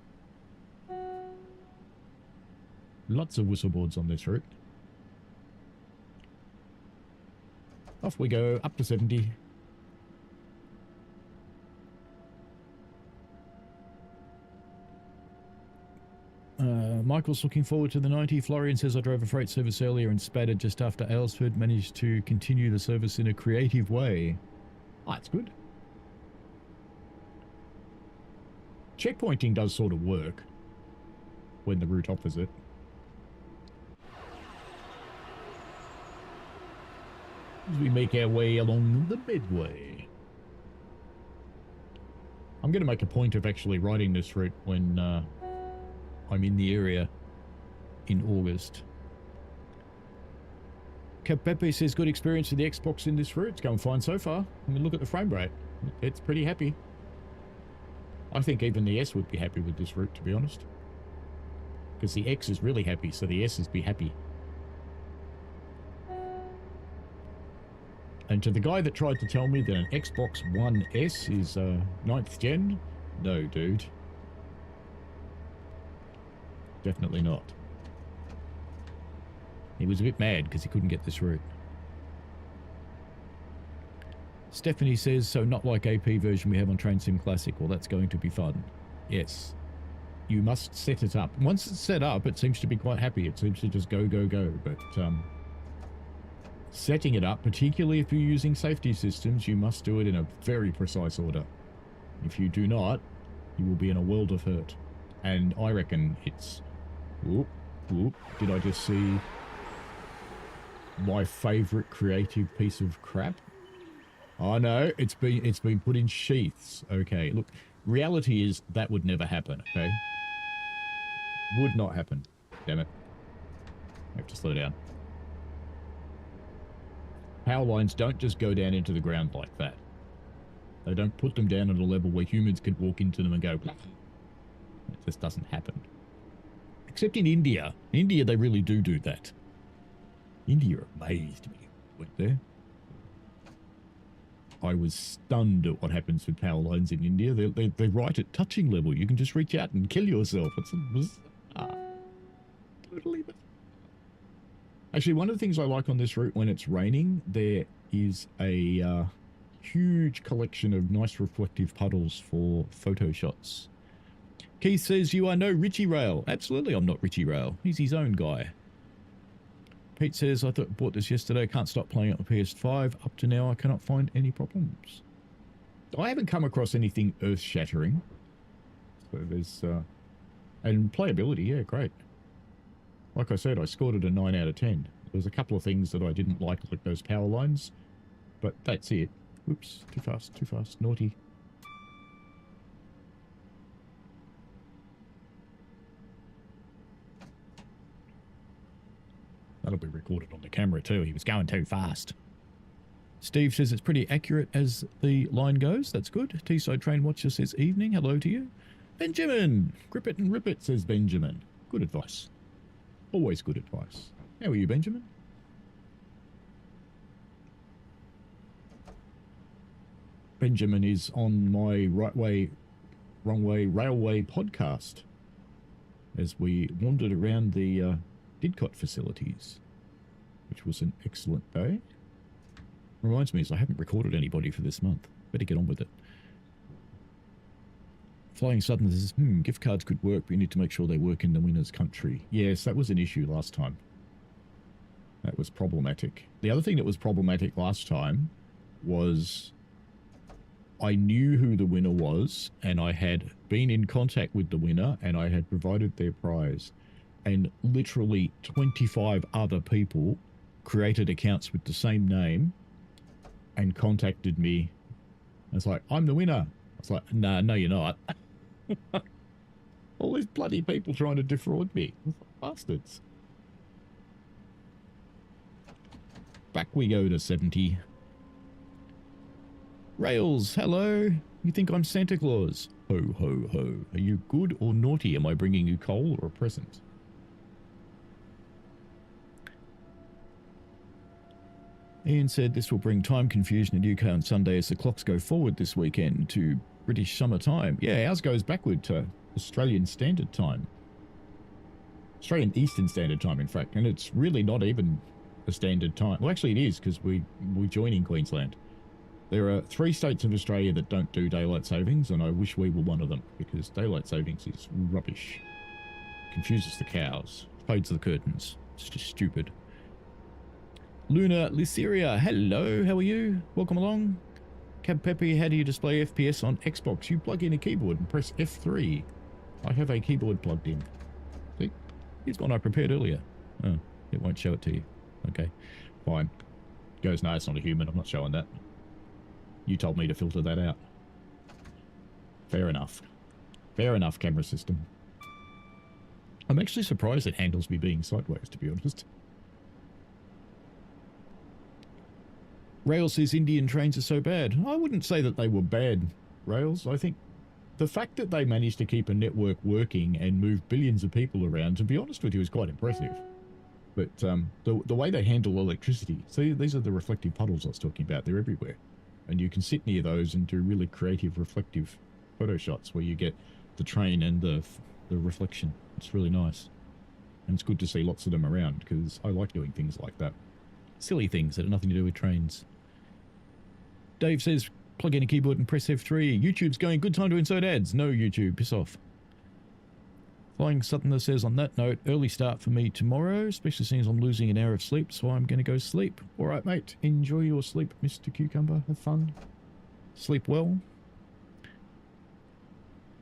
Lots of whistleboards on this route. Off we go, up to 70. Michael's looking forward to the 90. Florian says, I drove a freight service earlier and spattered just after Aylesford. Managed to continue the service in a creative way. Ah, that's good. checkpointing does sort of work when the route offers it. As we make our way along the Medway. I'm going to make a point of actually riding this route when I'm in the area in August. Pepe says good experience with the Xbox in this route. It's going fine so far. I mean, look at the frame rate. It's pretty happy. I think even the S would be happy with this route, to be honest. Because the X is really happy, so the S is be happy. And to the guy that tried to tell me that an Xbox One S is 9th gen, no, dude. Definitely not. He was a bit mad because he couldn't get this route. Stephanie says, so not like AP version we have on Train Sim Classic. Well, that's going to be fun. Yes. You must set it up. Once it's set up, it seems to be quite happy. It seems to just go, go, go. But setting it up, particularly if you're using safety systems, you must do it in a very precise order. If you do not, you will be in a world of hurt. And I reckon it's... Whoop, whoop. Did I just see my favourite creative piece of crap? Oh no, it's been put in sheaths. Okay, look, reality is that would never happen, okay? Would not happen. Damn it. I have to slow down. Power lines don't just go down into the ground like that. They don't put them down at a level where humans could walk into them and go, blah. It just doesn't happen. Except in India. In India, they really do that. India amazed me. Went there. I was stunned at what happens with power lines in India. They're right at touching level. You can just reach out and kill yourself. It's totally. Actually, one of the things I like on this route when it's raining, there is a huge collection of nice reflective puddles for photo shots. Keith says, you are no Richie Rail. Absolutely, I'm not Richie Rail. He's his own guy. Pete says, I bought this yesterday. Can't stop playing it on PS5. Up to now, I cannot find any problems. I haven't come across anything earth-shattering. So there's... and playability, yeah, great. Like I said, I scored it a 9 out of 10. There's a couple of things that I didn't like those power lines. But that's it. Oops, too fast, naughty. That'll be recorded on the camera too. He was going too fast. Steve says it's pretty accurate as the line goes. That's good. Teesside Train Watcher says evening. Hello to you. Benjamin! Grip it and rip it, says Benjamin. Good advice. Always good advice. How are you, Benjamin? Benjamin is on my Right Way, Wrong Way Railway podcast as we wandered around the Didcot facilities, which was an excellent day. Reminds me, I haven't recorded anybody for this month. Better get on with it. Flying Southern says, gift cards could work, but you need to make sure they work in the winner's country. Yes, that was an issue last time. That was problematic. The other thing that was problematic last time was I knew who the winner was, and I had been in contact with the winner, and I had provided their prize. And literally 25 other people created accounts with the same name and contacted me. I was like, I'm the winner. I was like, nah, no, you're not. All these bloody people trying to defraud me. Bastards. Back we go to 70. Rails, hello. You think I'm Santa Claus? Ho, ho, ho. Are you good or naughty? Am I bringing you coal or a present? Ian said this will bring time confusion in UK on Sunday as the clocks go forward this weekend to British summer time. Yeah, ours goes backward to Australian Standard Time. Australian Eastern Standard Time, in fact. And it's really not even a standard time. Well, actually it is, because we're joining Queensland. There are 3 states of Australia that don't do daylight savings, and I wish we were one of them, because daylight savings is rubbish. Confuses the cows. Fades the curtains. It's just stupid. Luna Lyceria, hello, how are you? Welcome along. Cab Peppy, how do you display FPS on Xbox? You plug in a keyboard and press F3. I have a keyboard plugged in. See? Here's one I prepared earlier. Oh, it won't show it to you. Okay, fine. Goes, no, it's not a human. I'm not showing that. You told me to filter that out. Fair enough. Fair enough, camera system. I'm actually surprised it handles me being sideways, to be honest. Rails says Indian trains are so bad. I wouldn't say that they were bad, Rails. I think the fact that they managed to keep a network working and move billions of people around, to be honest with you, is quite impressive. But the way they handle electricity, see, these are the reflective puddles I was talking about. They're everywhere. And you can sit near those and do really creative reflective photo shots where you get the train and the reflection. It's really nice. And it's good to see lots of them around because I like doing things like that. Silly things that have nothing to do with trains. Dave says, plug in a keyboard and press F3. YouTube's going, good time to insert ads. No, YouTube, piss off. Flying Southerner says, on that note, early start for me tomorrow, especially since I'm losing an hour of sleep, so I'm going to go sleep. All right, mate. Enjoy your sleep, Mr. Cucumber. Have fun. Sleep well.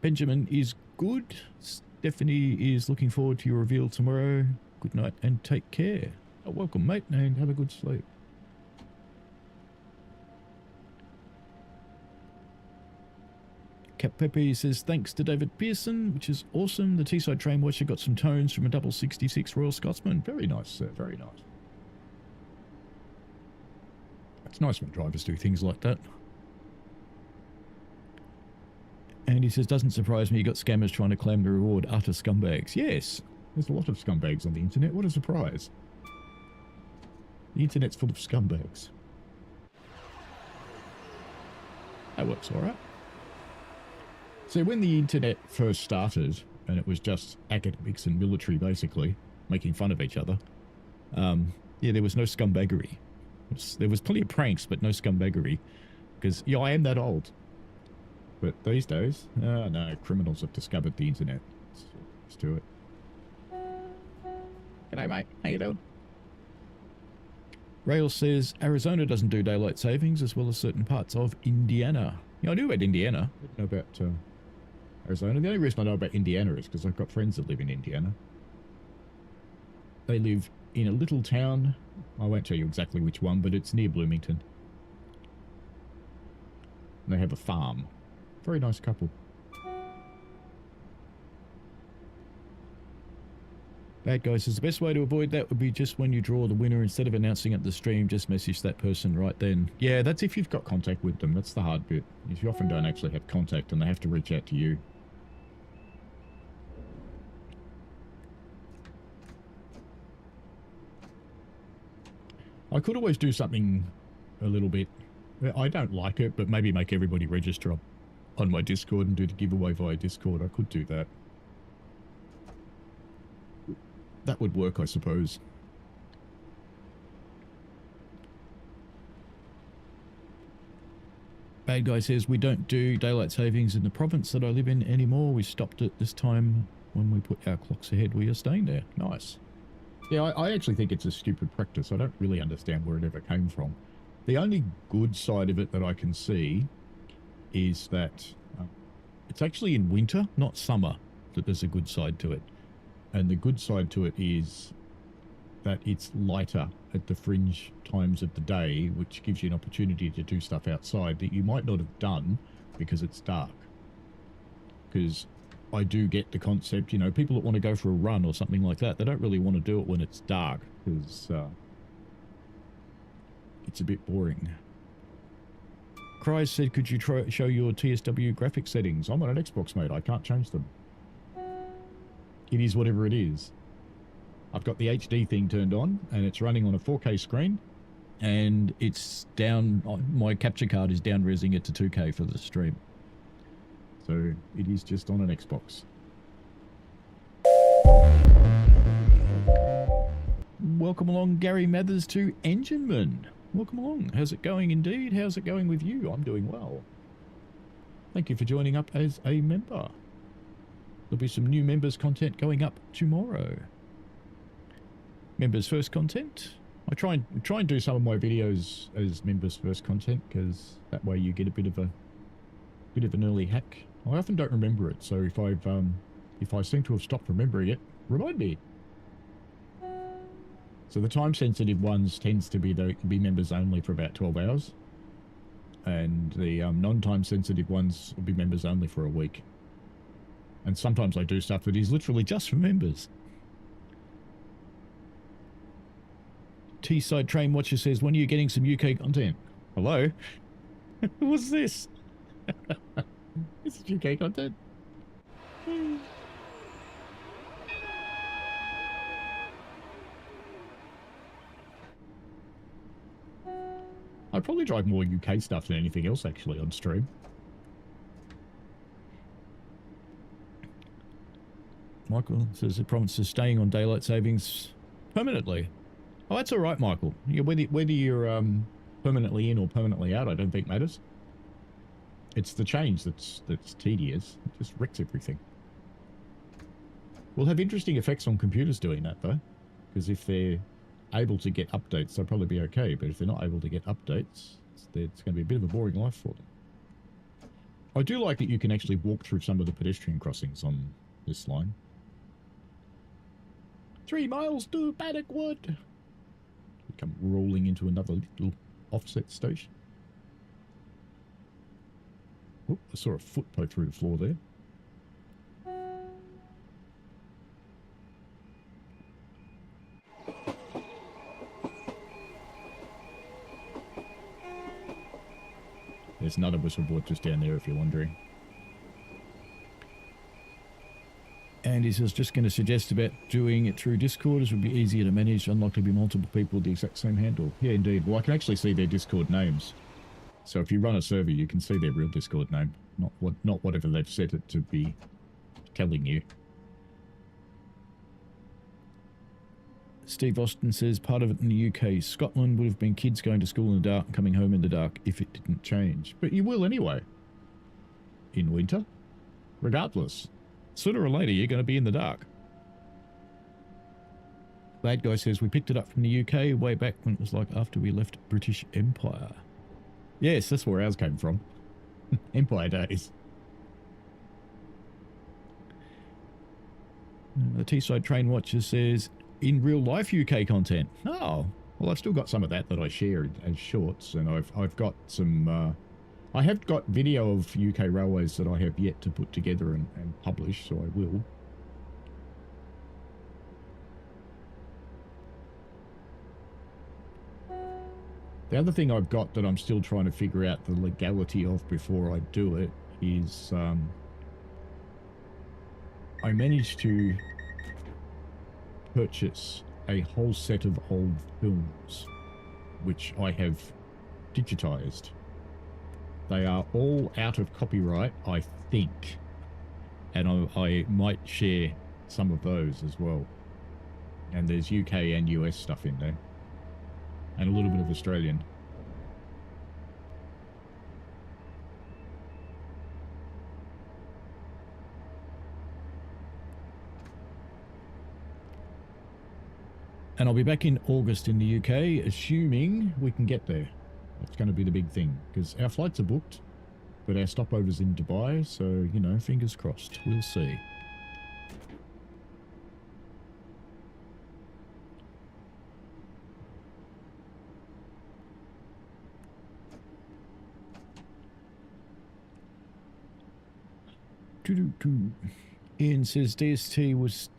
Benjamin is good. Stephanie is looking forward to your reveal tomorrow. Good night and take care. Oh, welcome, mate, and have a good sleep. Cap Pepe says, thanks to David Pearson, which is awesome. The Teesside train watcher got some tones from a double 66 Royal Scotsman. Very nice, sir. Very nice. It's nice when drivers do things like that. And he says, doesn't surprise me you got scammers trying to claim the reward. Utter scumbags. Yes, there's a lot of scumbags on the internet. What a surprise. The internet's full of scumbags. That works all right. So when the internet first started, and it was just academics and military basically making fun of each other, yeah, there was no scumbaggery. There was plenty of pranks, but no scumbaggery. Because, yeah, I am that old. But these days, no, criminals have discovered the internet. Let's do it. G'day, mate. How you doing? Rail says, Arizona doesn't do daylight savings, as well as certain parts of Indiana. Yeah, I knew about Indiana. I didn't know about Arizona. The only reason I know about Indiana is because I've got friends that live in Indiana. They live in a little town. I won't tell you exactly which one, but it's near Bloomington. And they have a farm. Very nice couple. Bad guy says, the best way to avoid that would be just when you draw the winner, instead of announcing at the stream, just message that person right then. Yeah, that's if you've got contact with them. That's the hard bit. If you often don't actually have contact and they have to reach out to you. I could always do something a little bit. I don't like it, but maybe make everybody register on my Discord and do the giveaway via Discord. I could do that. That would work, I suppose. Bad guy says, we don't do daylight savings in the province that I live in anymore. We stopped it this time when we put our clocks ahead. We are staying there. Nice. Yeah, I actually think it's a stupid practice. I don't really understand where it ever came from. The only good side of it that I can see is that it's actually in winter, not summer, that there's a good side to it. And the good side to it is that it's lighter at the fringe times of the day, which gives you an opportunity to do stuff outside that you might not have done because it's dark. Because I do get the concept, you know, people that want to go for a run or something like that, they don't really want to do it when it's dark because it's a bit boring. Cries said, could you show your TSW graphic settings? I'm on an Xbox, mate. I can't change them. It is whatever it is. I've got the HD thing turned on and it's running on a 4K screen and it's down, my capture card is down resing it to 2K for the stream. So it is just on an Xbox. Welcome along, Gary Mathers to Engineman. Welcome along. How's it going indeed? How's it going with you? I'm doing well. Thank you for joining up as a member. There'll be some new members content going up tomorrow. Members first content. I try and do some of my videos as members first content, because that way you get a bit of an early hack. I often don't remember it, so if I seem to have stopped remembering it, remind me. So the time sensitive ones tends to be members only for about 12 hours. And the non-time sensitive ones will be members only for a week. And sometimes I do stuff that is literally just for members. T-Side Train Watcher says, when are you getting some UK content? Hello? What's this? This is UK content? I probably drive more UK stuff than anything else actually on stream. Michael says it promises staying on daylight savings permanently. Oh, that's all right, Michael. Yeah, whether you're permanently in or permanently out, I don't think matters. It's the change that's tedious. It just wrecks everything. We'll have interesting effects on computers doing that though, because if they're able to get updates, they'll probably be okay. But if they're not able to get updates, it's going to be a bit of a boring life for them. I do like that you can actually walk through some of the pedestrian crossings on this line. 3 miles to Paddock Wood. We come rolling into another little offset station. Oh, I saw a foot poke through the floor there. There's another whistle board just down there if you're wondering. And he says, just going to suggest about doing it through Discord, as would be easier to manage, unlikely to be multiple people with the exact same handle. Yeah, indeed. Well, I can actually see their Discord names. So if you run a server, you can see their real Discord name, not whatever they've set it to be telling you. Steve Austin says, part of it in the UK, Scotland would have been kids going to school in the dark and coming home in the dark if it didn't change. But you will anyway. In winter. Regardless. Sooner or later, you're going to be in the dark. Bad Guy says, we picked it up from the UK way back when it was like after we left British Empire. Yes, that's where ours came from. Empire days. The T-Side Train Watcher says, in real life UK content. Oh, well, I've still got some of that I shared as shorts, and I've got some, I have got video of UK railways that I have yet to put together and publish, so I will. The other thing I've got that I'm still trying to figure out the legality of before I do it is, I managed to purchase a whole set of old films, which I have digitized. They are all out of copyright, I think, and I might share some of those as well. And there's UK and US stuff in there, and a little bit of Australian. And I'll be back in August in the UK, assuming we can get there. That's going to be the big thing, because our flights are booked, but our stopover's in Dubai, so, you know, fingers crossed. We'll see. Ian says DST was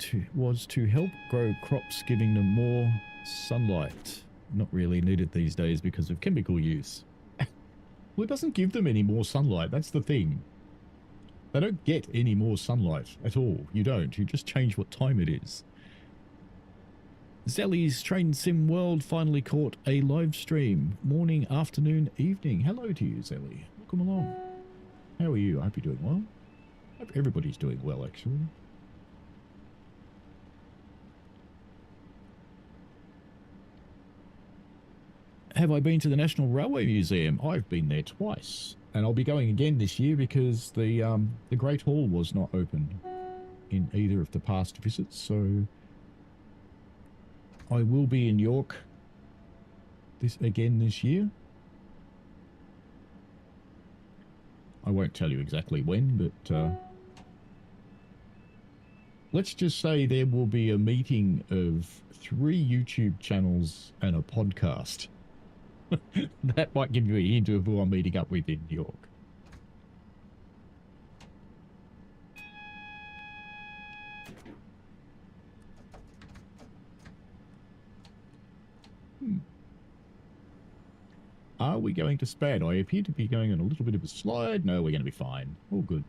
to help grow crops, giving them more sunlight. Not really needed these days because of chemical use. Well, it doesn't give them any more sunlight. That's the thing. They don't get any more sunlight at all. You don't. You just change what time it is. Zelly's Train Sim World finally caught a live stream. Morning, afternoon, evening. Hello to you, Zelly. Welcome along. How are you? I hope you're doing well. I hope everybody's doing well, actually. Have I been to the National Railway Museum? I've been there twice, and I'll be going again this year because the Great Hall was not open in either of the past visits. So I will be in York this again this year. I won't tell you exactly when, but let's just say there will be a meeting of 3 YouTube channels and a podcast. That might give you a hint of who I'm meeting up with in New York. Are we going to Spad? I appear to be going on a little bit of a slide. No, we're going to be fine. All good.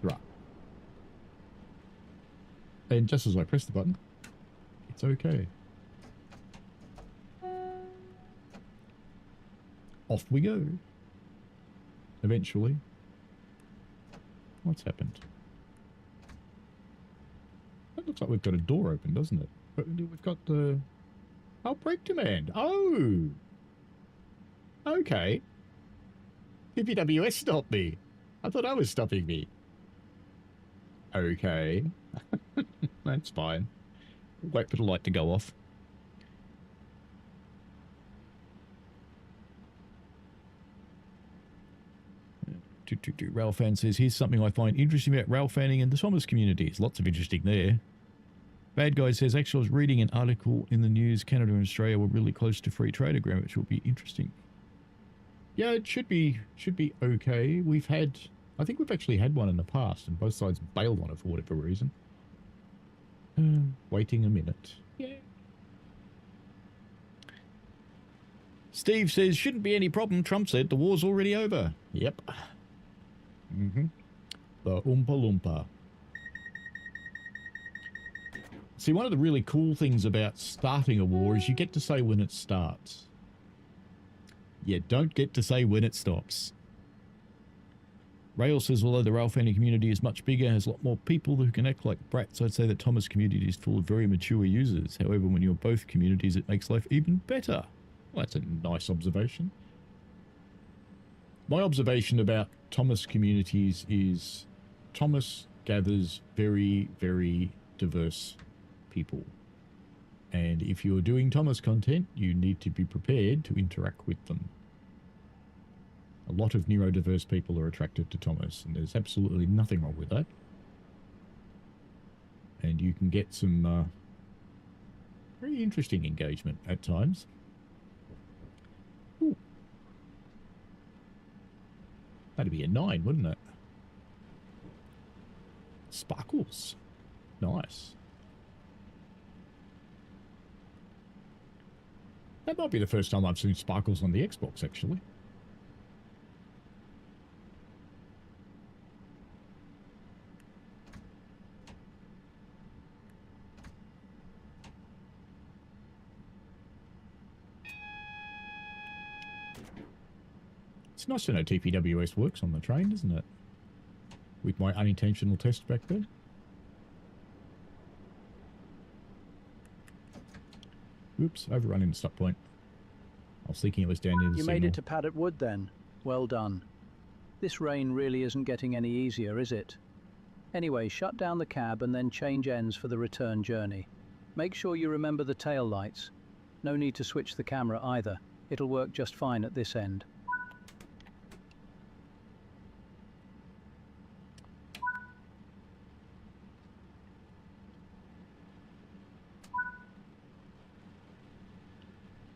Right. And just as I press the button, it's okay. Off we go. Eventually. What's happened? That looks like we've got a door open, doesn't it? But we've got the... Oh, brake demand. Oh! Okay. TPWS stopped me. I thought I was stopping me. Okay. That's fine. Wait for the light to go off. Railfan says, here's something I find interesting about rail fanning in the Thomas communities. Lots of interesting there. Bad Guy says, actually, I was reading an article in the news. Canada and Australia were really close to free trade agreement, which will be interesting. Yeah, it should be okay. We've had, I think we've actually had one in the past, and both sides bailed on it for whatever reason. Waiting a minute. Yeah. Steve says, shouldn't be any problem. Trump said the war's already over. Yep. The Oompa Loompa. See, one of the really cool things about starting a war is you get to say when it starts. You don't get to say when it stops. Rail says, although the rail fanning community is much bigger, has a lot more people who can act like brats, I'd say that Thomas community is full of very mature users. However, when you're both communities, it makes life even better. Well, that's a nice observation. My observation about Thomas communities is Thomas gathers very, very diverse people. And if you're doing Thomas content, you need to be prepared to interact with them. A lot of neurodiverse people are attracted to Thomas, and there's absolutely nothing wrong with that. And you can get some very interesting engagement at times. Ooh. That'd be a 9, wouldn't it? Sparkles. Nice. That might be the first time I've seen sparkles on the Xbox, actually. It's nice to know TPWS works on the train, isn't it? With my unintentional test back there. Oops, overrun into stop point. I was thinking it was down near the signal. You made it to Paddock Wood then. Well done. This rain really isn't getting any easier, is it? Anyway, shut down the cab and then change ends for the return journey. Make sure you remember the tail lights. No need to switch the camera either. It'll work just fine at this end.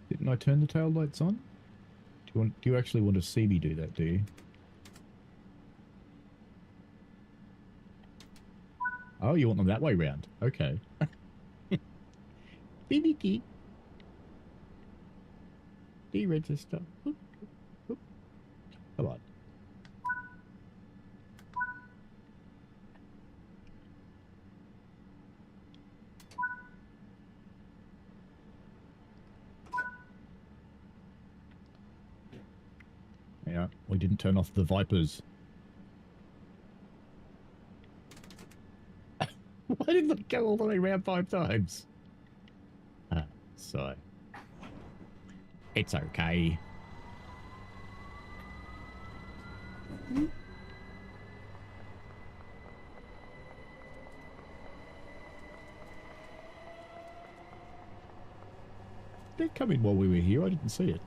Didn't I turn the tail lights on? Do you actually want to see me do that, do you? Oh, you want them that way round. Okay. Bibiki. Deregister. Come on. Yeah, we didn't turn off the Vipers. Why did they go all the way around 5 times? So. It's okay. that come in while we were here? I didn't see it.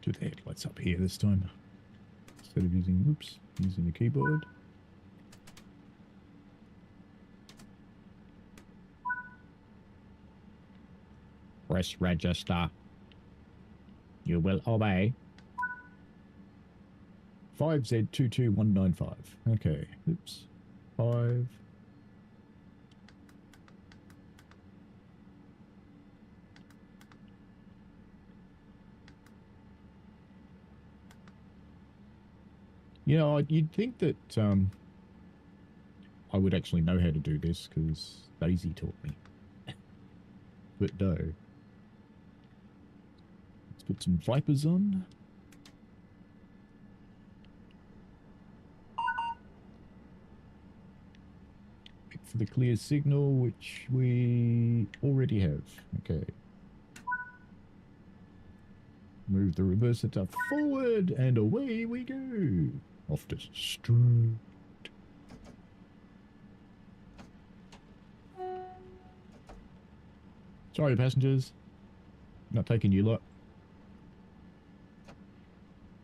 Do the headlights up here this time instead of using the keyboard. Press register. You will obey. 5Z22195. Okay. Oops. 5. You know, you'd think that I would actually know how to do this because Daisy taught me. But no. Let's put some Vipers on. Wait for the clear signal, which we already have. Okay. Move the reverser to forward, and away we go. Off to Strood. Sorry, passengers. Not taking you lot.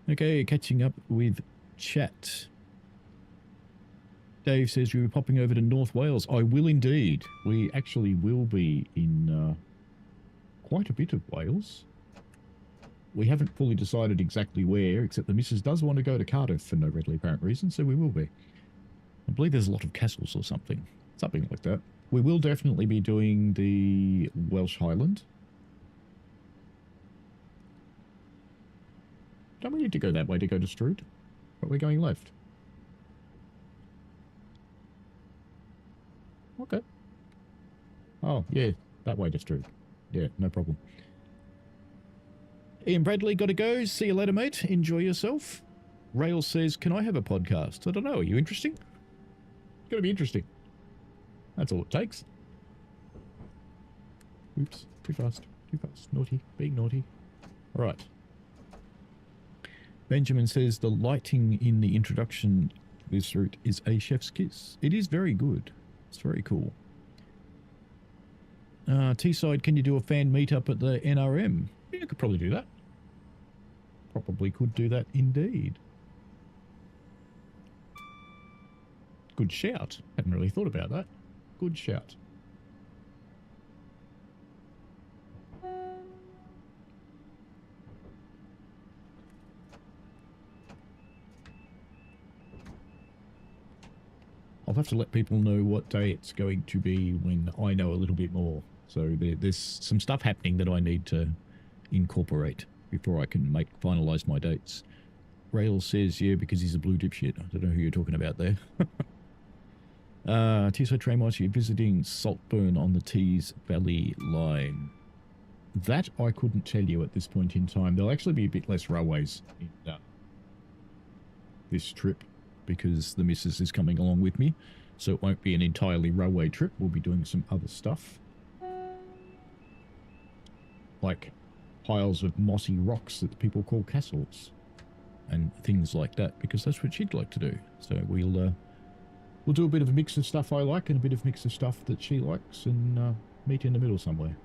Okay, catching up with chat. Dave says you were popping over to North Wales. I will indeed. We actually will be in quite a bit of Wales. We haven't fully decided exactly where, except the missus does want to go to Cardiff for no readily apparent reason, so we will be. I believe there's a lot of castles or something. Something like that. We will definitely be doing the Welsh Highland. Don't we need to go that way to go to Strood? But we're going left. Okay. Oh, yeah, that way to Strood. Yeah, no problem. Ian Bradley, got to go. See you later, mate. Enjoy yourself. Rail says, can I have a podcast? I don't know. Are you interesting? It's going to be interesting. That's all it takes. Oops. Too fast. Too fast. Naughty. Being naughty. All right. Benjamin says, the lighting in the introduction to this route is a chef's kiss. It is very good. It's very cool. Teesside, can you do a fan meetup at the NRM? Yeah, I could probably do that. Probably could do that indeed. Good shout. Hadn't really thought about that. Good shout. I'll have to let people know what day it's going to be when I know a little bit more. So there's some stuff happening that I need to incorporate before I can finalise my dates. Rail says, yeah, because he's a blue dipshit. I don't know who you're talking about there. Teesside Trainwise, you're visiting Saltburn on the Tees Valley Line. That I couldn't tell you at this point in time. There'll actually be a bit less railways in this trip because the missus is coming along with me. So it won't be an entirely railway trip. We'll be doing some other stuff. Like piles of mossy rocks that people call castles and things like that, because that's what she'd like to do. So we'll do a bit of a mix of stuff I like and a bit of mix of stuff that she likes, and meet in the middle somewhere.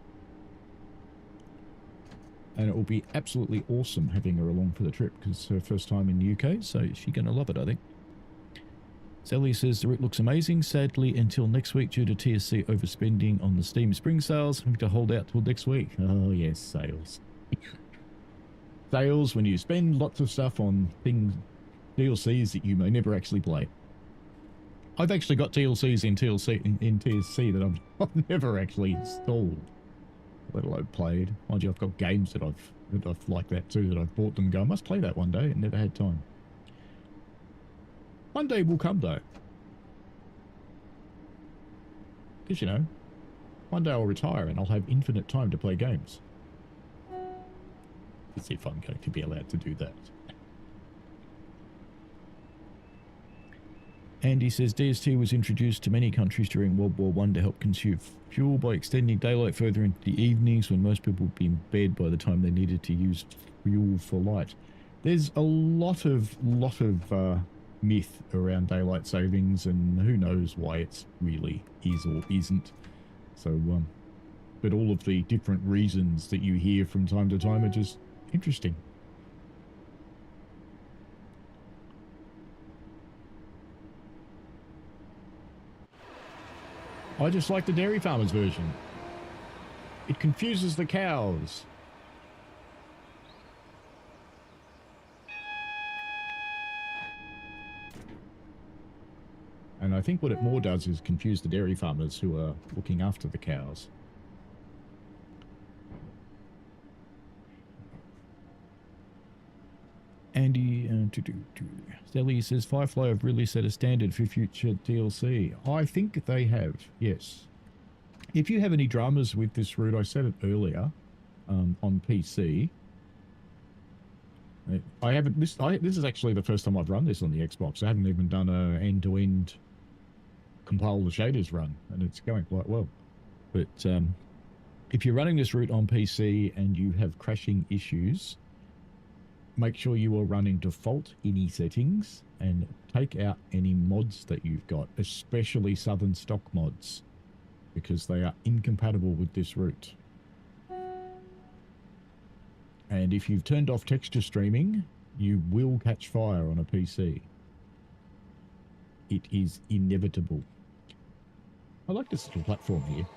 And it will be absolutely awesome having her along for the trip because it's her first time in the UK, so she's going to love it, I think. Sally says the route looks amazing. Sadly, until next week, due to TSC overspending on the Steam Spring sales, I'm going to hold out till next week. Oh, yes, sales. Sales when you spend lots of stuff on things, DLCs that you may never actually play. I've actually got DLCs in TSC that I've never actually installed, let alone played. Mind you, I've got games that I've like that too, that I've bought them and go, I must play that one day, and never had time. One day will come though. Because, you know, one day I'll retire and I'll have infinite time to play games. Let's see if I'm going to be allowed to do that. Andy says DST was introduced to many countries during World War I to help consume fuel by extending daylight further into the evenings when most people would be in bed by the time they needed to use fuel for light. There's a lot of myth around daylight savings, and who knows why it's really is or isn't. So, but all of the different reasons that you hear from time to time are just interesting. I just like the dairy farmers version. It confuses the cows. And I think what it more does is confuse the dairy farmers who are looking after the cows. Andy, Sally says Firefly have really set a standard for future DLC. I think they have, yes. If you have any dramas with this route, I said it earlier on PC. I haven't. This is actually the first time I've run this on the Xbox. I haven't even done a end-to-end compile the shaders run, and it's going quite well. But if you're running this route on PC and you have crashing issues, make sure you are running default INI settings and take out any mods that you've got, especially Southern stock mods, because they are incompatible with this route. And if you've turned off texture streaming, you will catch fire on a PC. It is inevitable. I like this little platform here.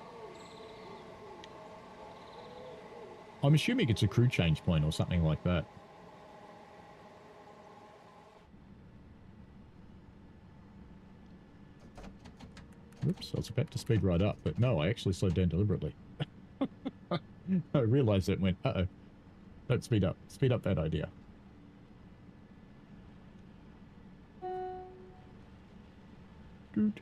I'm assuming it's a crew change point or something like that. Oops, I was about to speed right up, but no, I actually slowed down deliberately. I realized it and went, uh-oh. Don't speed up. Speed up that idea. Good.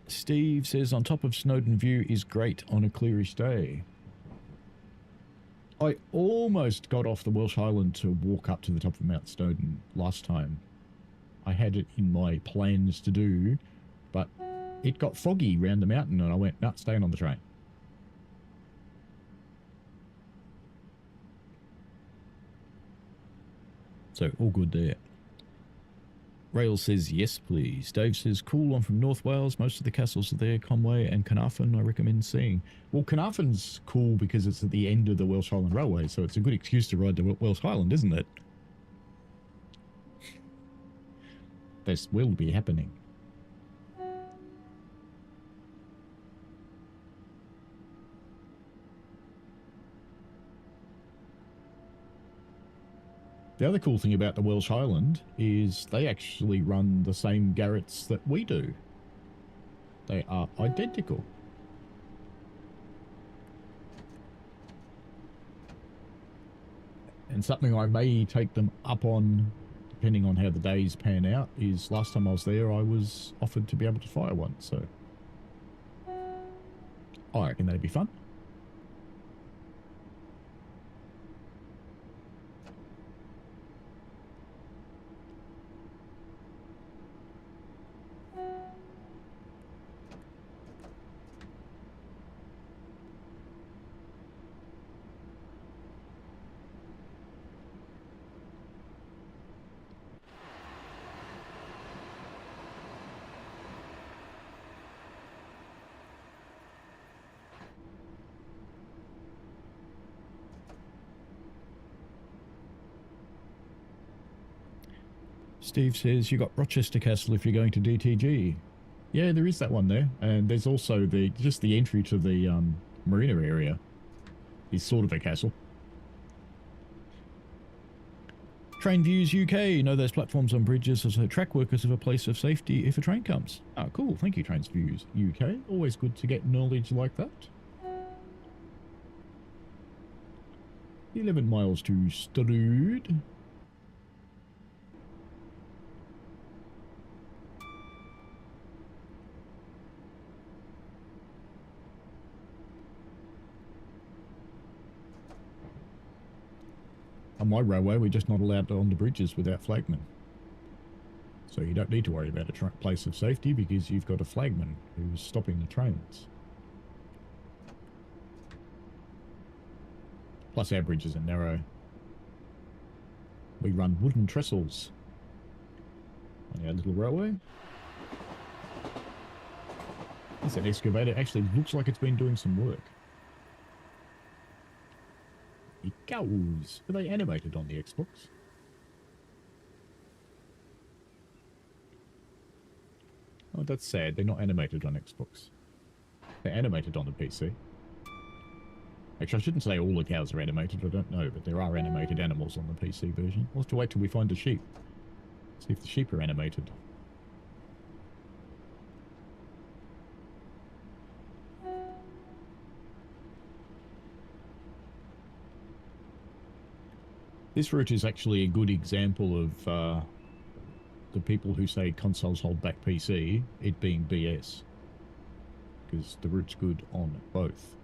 Steve says, on top of Snowdon View is great on a clearish day. I almost got off the Welsh Highland to walk up to the top of Mount Snowdon last time. I had it in my plans to do, but it got foggy round the mountain and I went, nah, staying on the train. So, all good there. Rail says, yes, please. Dave says, cool, I'm from North Wales. Most of the castles are there. Conway and Carnarvon I recommend seeing. Well, Carnarvon's cool because it's at the end of the Welsh Highland Railway, so it's a good excuse to ride to Welsh Highland, isn't it? This will be happening. The other cool thing about the Welsh Highland is they actually run the same garrets that we do. They are identical. And something I may take them up on, depending on how the days pan out, is last time I was there, I was offered to be able to fire one, so I reckon that'd be fun. Steve says, you got Rochester Castle if you're going to DTG. Yeah, there is that one there. And there's also just the entry to the marina area is sort of a castle. Train Views UK. Know those platforms on bridges as track workers of a place of safety if a train comes. Oh, cool. Thank you, Trains Views UK. Always good to get knowledge like that. 11 miles to Strood. On my railway, we're just not allowed on the bridges without flagmen. So you don't need to worry about a place of safety because you've got a flagman who's stopping the trains. Plus our bridges are narrow. We run wooden trestles on our little railway. It's an excavator. It actually looks like it's been doing some work. It goes. Are they animated on the Xbox? Oh, that's sad. They're not animated on Xbox. They're animated on the PC. Actually, I shouldn't say all the cows are animated. I don't know, but there are animated animals on the PC version. We'll have to wait till we find the sheep. See if the sheep are animated. This route is actually a good example of the people who say consoles hold back PC, it being BS. Because the route's good on both.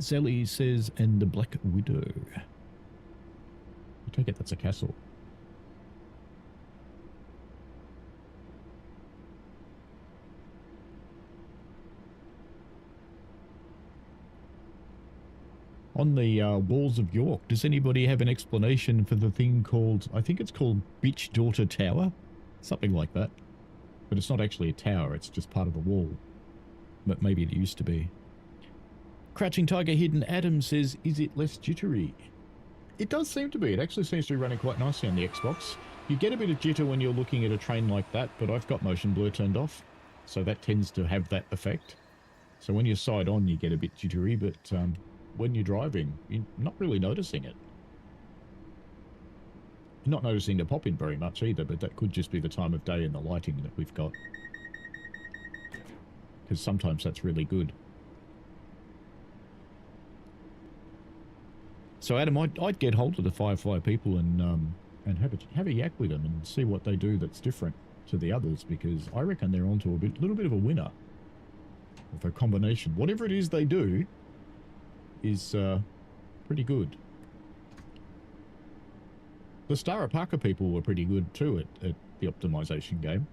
Zelly says, and the Black Widow. I take it that's a castle. On the walls of York, does anybody have an explanation for the thing called, I think it's called Bitch Daughter Tower? Something like that. But it's not actually a tower, it's just part of a wall. But maybe it used to be. Crouching Tiger Hidden Adam says, is it less jittery? It does seem to be. It actually seems to be running quite nicely on the Xbox. You get a bit of jitter when you're looking at a train like that, but I've got motion blur turned off. So that tends to have that effect. So when you're side on, you get a bit jittery, but when you're driving, you're not really noticing it. You're not noticing the pop-in very much either, but that could just be the time of day and the lighting that we've got. Because sometimes that's really good. So Adam, I'd get hold of the Firefly people and have a yak with them and see what they do that's different to the others, because I reckon they're onto a little bit of a winner with a combination. Whatever it is they do is pretty good. The Star Parker people were pretty good too at the optimization game.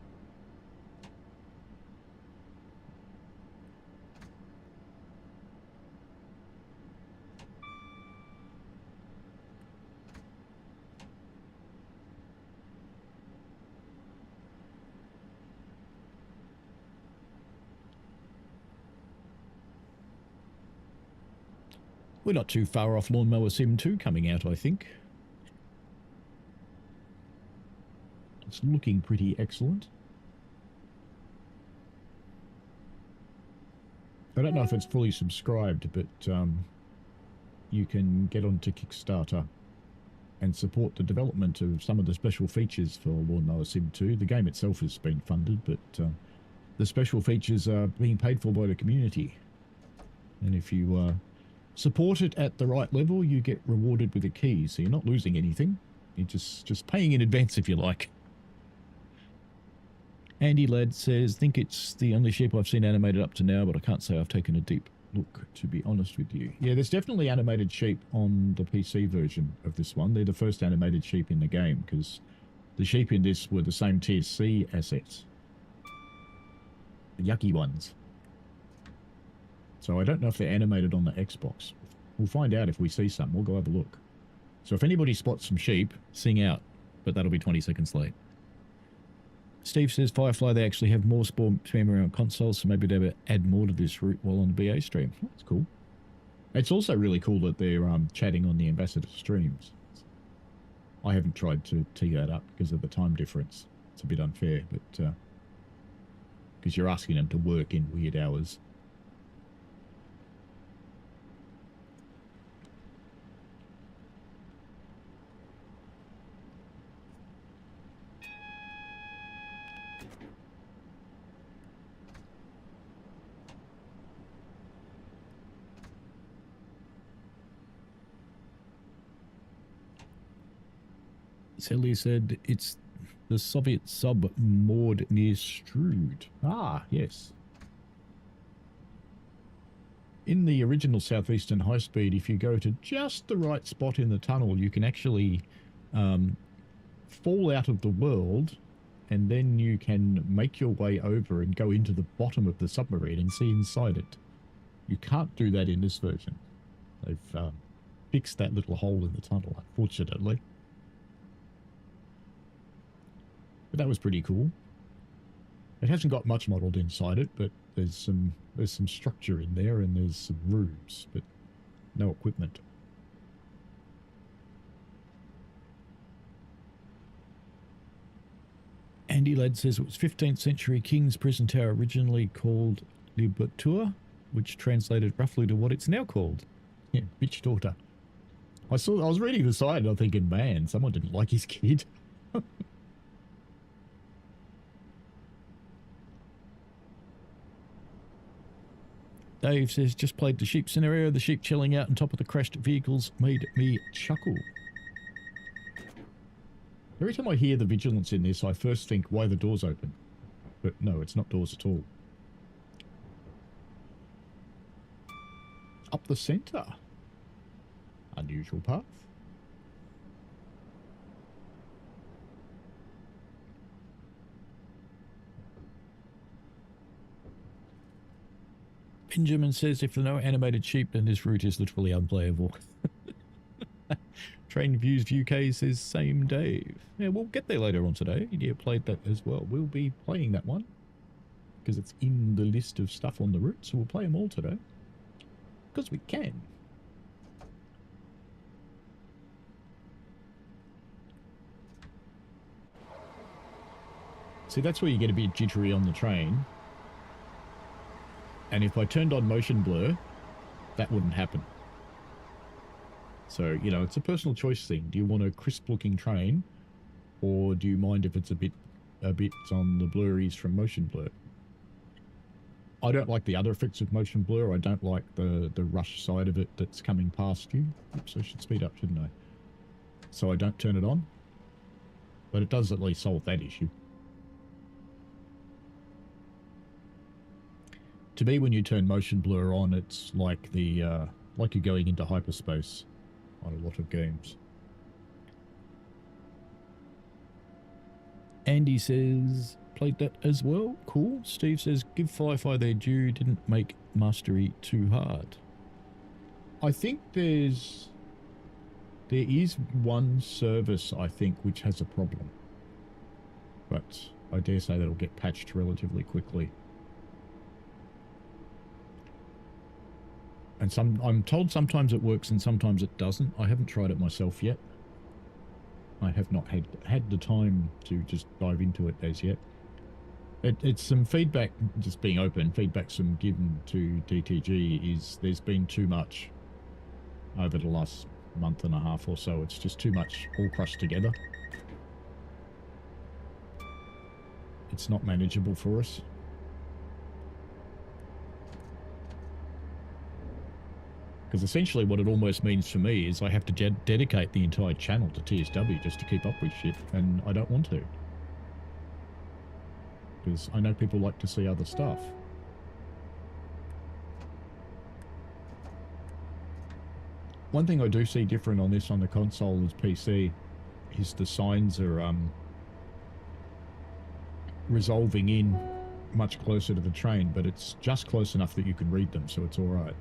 We're not too far off Lawnmower Sim 2 coming out, I think. It's looking pretty excellent. I don't know if it's fully subscribed, but you can get onto Kickstarter and support the development of some of the special features for Lawnmower Sim 2. The game itself has been funded, but the special features are being paid for by the community. And if you support it at the right level, you get rewarded with a key, so you're not losing anything. You're just paying in advance if you like. Andy Ladd says, think it's the only sheep I've seen animated up to now, but I can't say I've taken a deep look, to be honest with you. Yeah, there's definitely animated sheep on the PC version of this one. They're the first animated sheep in the game, because the sheep in this were the same TSC assets. The yucky ones. So I don't know if they're animated on the Xbox. We'll find out if we see some. We'll go have a look. So if anybody spots some sheep, sing out. But that'll be 20 seconds late. Steve says, Firefly, they actually have more spam around consoles, so maybe they'll add more to this route while on the BA stream. That's cool. It's also really cool that they're chatting on the ambassador streams. I haven't tried to tee that up because of the time difference. It's a bit unfair, but because you're asking them to work in weird hours. Sally said, it's The Soviet sub moored near Strood. Ah, yes. In the original Southeastern High Speed, if you go to just the right spot in the tunnel, you can actually fall out of the world, and then you can make your way over and go into the bottom of the submarine and see inside it. You can't do that in this version. They've fixed that little hole in the tunnel, unfortunately. But that was pretty cool. It hasn't got much modelled inside it, but there's some structure in there, and there's some rooms, but no equipment. Andy Ladd says it was 15th century King's Prison Tower, originally called Libertour, which translated roughly to what it's now called. Yeah, bitch daughter. I was reading the side and I'm thinking, man, someone didn't like his kid. Dave says, just played the sheep scenario. The sheep chilling out on top of the crashed vehicles made me chuckle. Every time I hear the vigilance in this, I first think, why the doors open? But no, it's not doors at all. Up the centre. Unusual path. Benjamin says, if there are no animated sheep, then this route is literally unplayable. Train Views UK says, same Dave. Yeah, we'll get there later on today. Yeah, played that as well. We'll be playing that one because it's in the list of stuff on the route, so we'll play them all today because we can. See, that's where you get a bit jittery on the train. And if I turned on motion blur, that wouldn't happen. So, you know, it's a personal choice thing. Do you want a crisp looking train, or do you mind if it's a bit on the blurries from motion blur? I don't like the other effects of motion blur. I don't like the rush side of it that's coming past you. Oops, I should speed up, shouldn't I? So I don't turn it on. But it does at least solve that issue. To me, when you turn motion blur on, it's like like you're going into hyperspace on a lot of games. Andy says, played that as well. Cool. Steve says, give Fi-Fi their due, didn't make mastery too hard. I think there is one service, I think, which has a problem. But I dare say that'll get patched relatively quickly. And I'm told sometimes it works and sometimes it doesn't. I haven't tried it myself yet. I have not had the time to just dive into it as yet. It's some feedback, just being open, feedback some given to DTG is there's been too much over the last month and a half or so. It's just too much all crushed together. It's not manageable for us. Because essentially what it almost means for me is I have to dedicate the entire channel to TSW just to keep up with shit, and I don't want to. Because I know people like to see other stuff. One thing I do see different on this on the console as PC is the signs are resolving in much closer to the train, but it's just close enough that you can read them, so it's alright.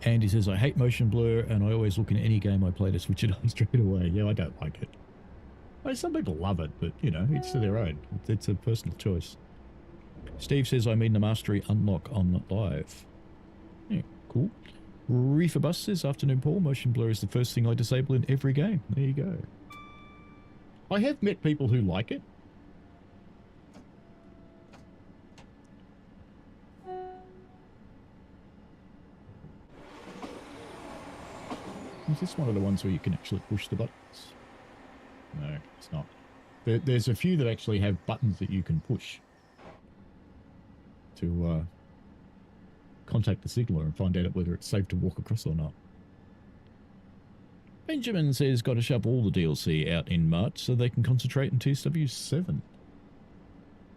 Andy says, I hate motion blur, and I always look in any game I play to switch it on straight away. Yeah, I don't like it. I mean, some people love it, but, you know, it's to their own. It's a personal choice. Steve says, I mean the mastery unlock on live. Yeah, cool. Reefer Bus says, afternoon Paul, motion blur is the first thing I disable in every game. There you go. I have met people who like it. Is this one of the ones where you can actually push the buttons? No, it's not. There's a few that actually have buttons that you can push to contact the signaller and find out whether it's safe to walk across or not. Benjamin says got to shove all the DLC out in March so they can concentrate in TSW6.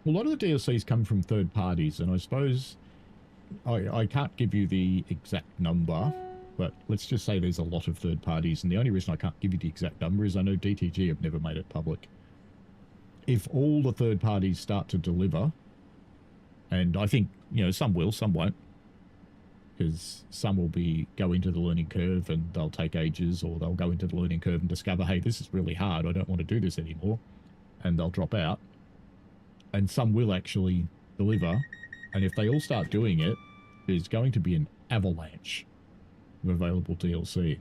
A lot of the DLCs come from third parties, and I suppose I can't give you the exact number, but let's just say there's a lot of third parties, and the only reason I can't give you the exact number is I know DTG have never made it public. If all the third parties start to deliver, and I think, you know, some will, some won't, because some will go into the learning curve and they'll take ages, or they'll go into the learning curve and discover, hey, this is really hard, I don't want to do this anymore, and they'll drop out. And some will actually deliver, and if they all start doing it, there's going to be an avalanche of available DLC. A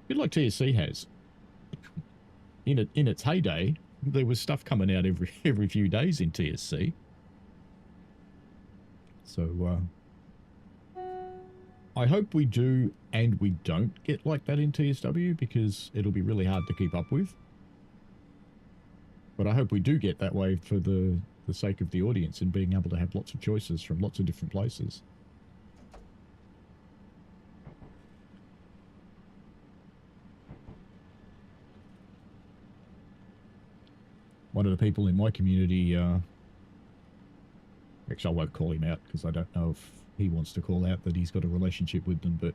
bit like TSC has. In its heyday, there was stuff coming out every few days in TSC. So, I hope we do and we don't get like that in TSW, because it'll be really hard to keep up with. But I hope we do get that way for the sake of the audience and being able to have lots of choices from lots of different places. One of the people in my community, actually I won't call him out because I don't know if he wants to call out that he's got a relationship with them, but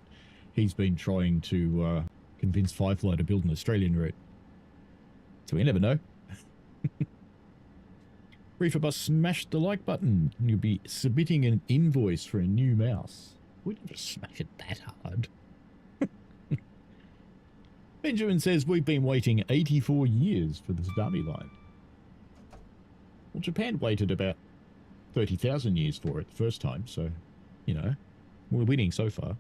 he's been trying to convince Firefly to build an Australian route. So we never know. Reefer Bus smashed the like button and you'll be submitting an invoice for a new mouse. We never smash it that hard. Benjamin says we've been waiting 84 years for this dummy line. Well, Japan waited about 30,000 years for it the first time, so, you know, we're winning so far.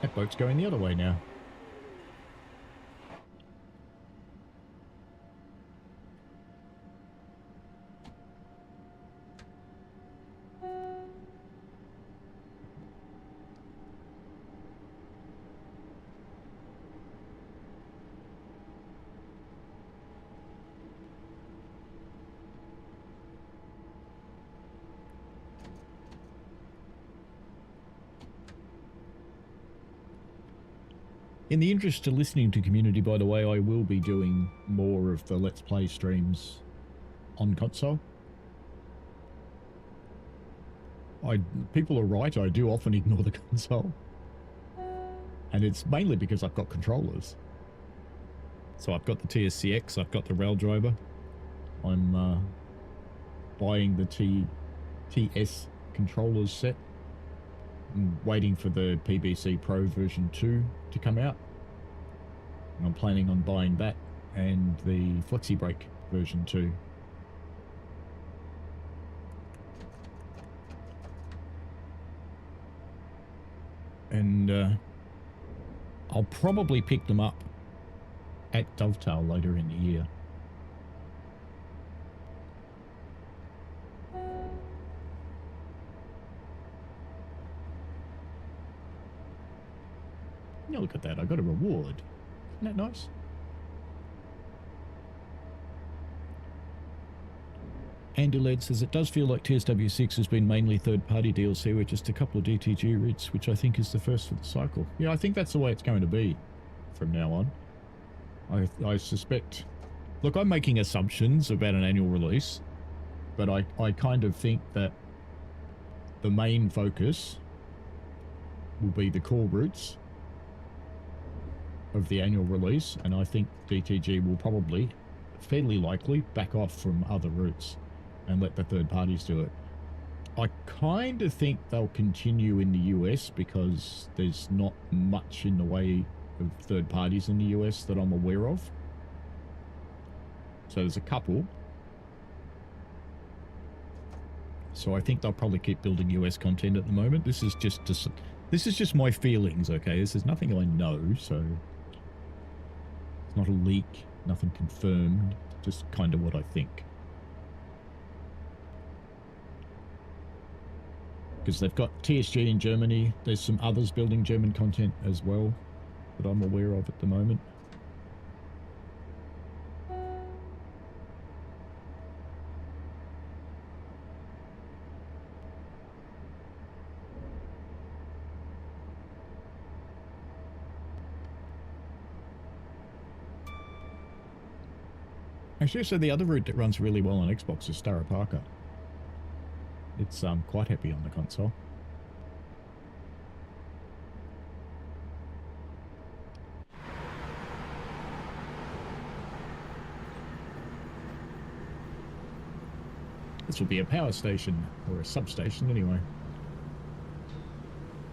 That boat's going the other way now. In the interest of listening to community, by the way, I will be doing more of the Let's Play streams on console. People are right, I do often ignore the console. And it's mainly because I've got controllers. So I've got the TSCX, I've got the rail driver. I'm buying the TS controllers set. I'm waiting for the PBC Pro version 2 to come out. And I'm planning on buying that and the FlexiBrake version 2. And I'll probably pick them up at Dovetail later in the year. Yeah, look at that, I got a reward. Isn't that nice? Andy Led says it does feel like TSW6 has been mainly third-party DLC with just a couple of DTG routes, which I think is the first for the cycle. Yeah, I think that's the way it's going to be from now on. I suspect... Look, I'm making assumptions about an annual release, but I kind of think that the main focus will be the core routes of the annual release, and I think DTG will probably, fairly likely, back off from other routes and let the third parties do it. I kind of think they'll continue in the US because there's not much in the way of third parties in the US that I'm aware of. So there's a couple. So I think they'll probably keep building US content at the moment. This is just my feelings, okay? This is nothing I know, so it's not a leak, nothing confirmed, just kind of what I think. Because they've got TSG in Germany, there's some others building German content as well. that I'm aware of at the moment. Actually, so the other route that runs really well on Xbox is Star Parker. It's quite happy on the console. This will be a power station, or a substation anyway.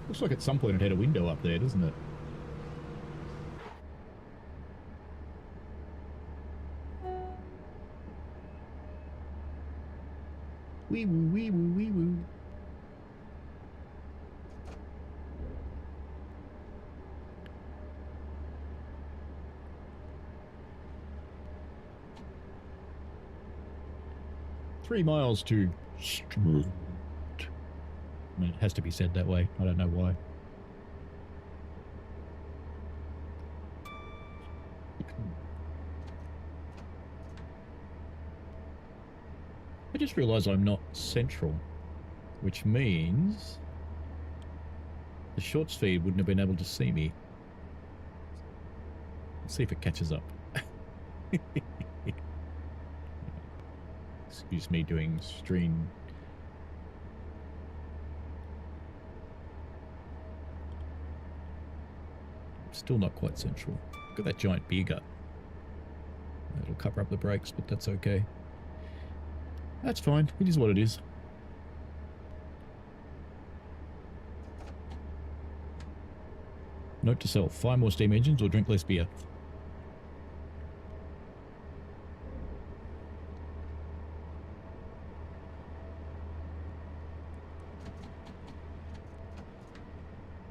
Looks like at some point it had a window up there, doesn't it? Wee woo, wee woo, wee woo. Three miles to Strood. I mean, it has to be said that way. I don't know why. I just realised I'm not central, which means the shorts feed wouldn't have been able to see me. Let's see if it catches up. Excuse me doing stream. Still not quite central. Look at that giant beer gut. It'll cover up the brakes, but that's okay. That's fine. It is what it is. Note to self, fire more steam engines or drink less beer.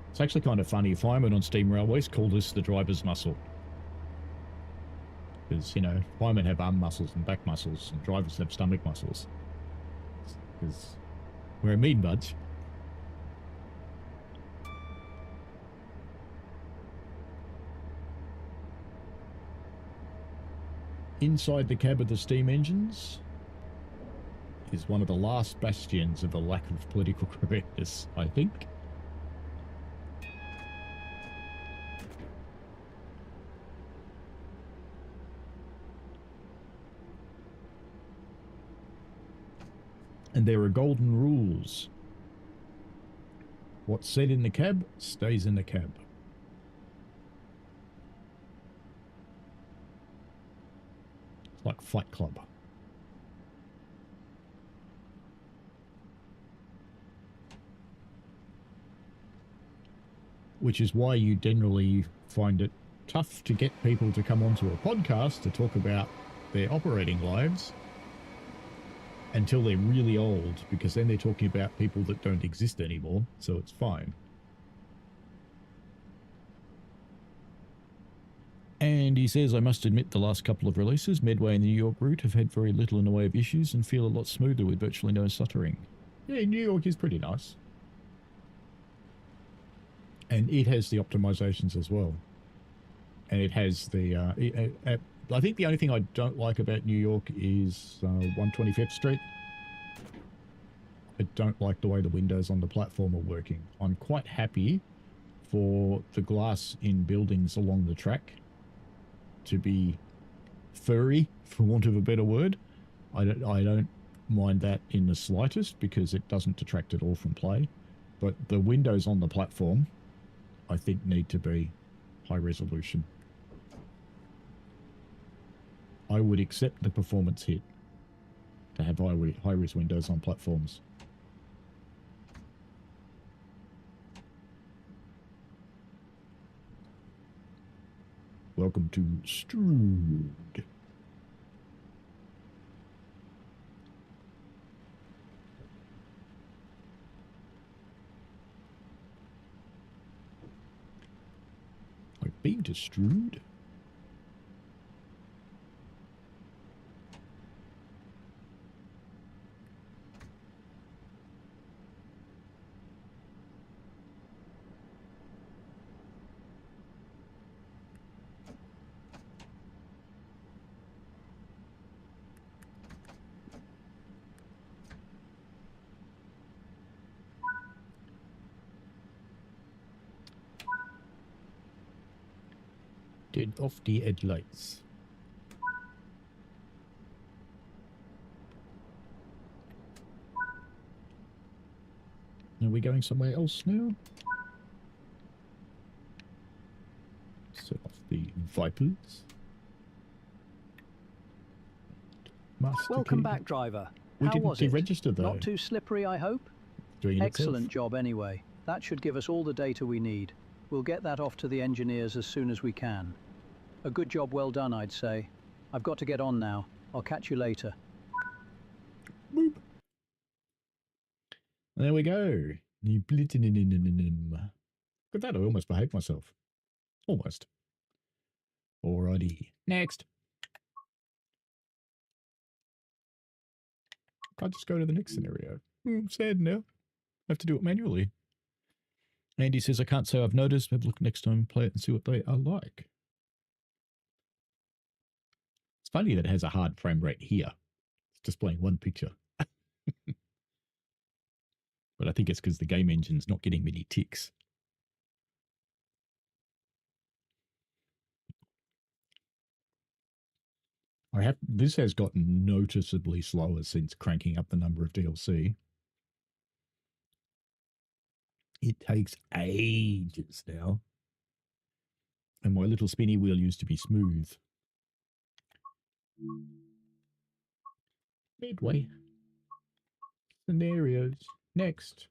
It's actually kind of funny. Firemen on steam railways call this the driver's muscle. Because, you know, firemen have arm muscles and back muscles, and drivers have stomach muscles. Because we're a mean bunch. Inside the cab of the steam engines is one of the last bastions of a lack of political correctness, I think. And there are golden rules. What's said in the cab stays in the cab. It's like Fight Club. Which is why you generally find it tough to get people to come onto a podcast to talk about their operating lives until they're really old, because then they're talking about people that don't exist anymore, so it's fine. And he says, I must admit the last couple of releases, Medway and the New York route, have had very little in the way of issues and feel a lot smoother with virtually no stuttering. Yeah, New York is pretty nice. And it has the optimizations as well. And it has the... I think the only thing I don't like about New York is 125th Street. I don't like the way the windows on the platform are working. I'm quite happy for the glass in buildings along the track to be furry, for want of a better word. I don't mind that in the slightest, because it doesn't detract at all from play. But the windows on the platform, I think, need to be high resolution. I would accept the performance hit to have high-res windows on platforms. Welcome to Strood. I've been to Strood. Turn off the headlights. Are we going somewhere else now? Set off the Vipers. Master Welcome key. back, driver. We How didn't was it? deregister though. Not too slippery, I hope? Doing it Excellent itself. job anyway. That should give us all the data we need. We'll get that off to the engineers as soon as we can. A good job well done, I'd say. I've got to get on now. I'll catch you later. Boop. There we go. Look at that, I almost behaved myself. Almost. Alrighty. Next. Can't just go to the next scenario. Sad now. I have to do it manually. Andy says, I can't say I've noticed. Maybe look next time and play it and see what they are like. It's funny that it has a hard frame rate here. It's displaying one picture. But I think it's because the game engine's not getting many ticks. This has gotten noticeably slower since cranking up the number of DLC. It takes ages now. And my little spinny wheel used to be smooth. Medway. Scenarios. Next.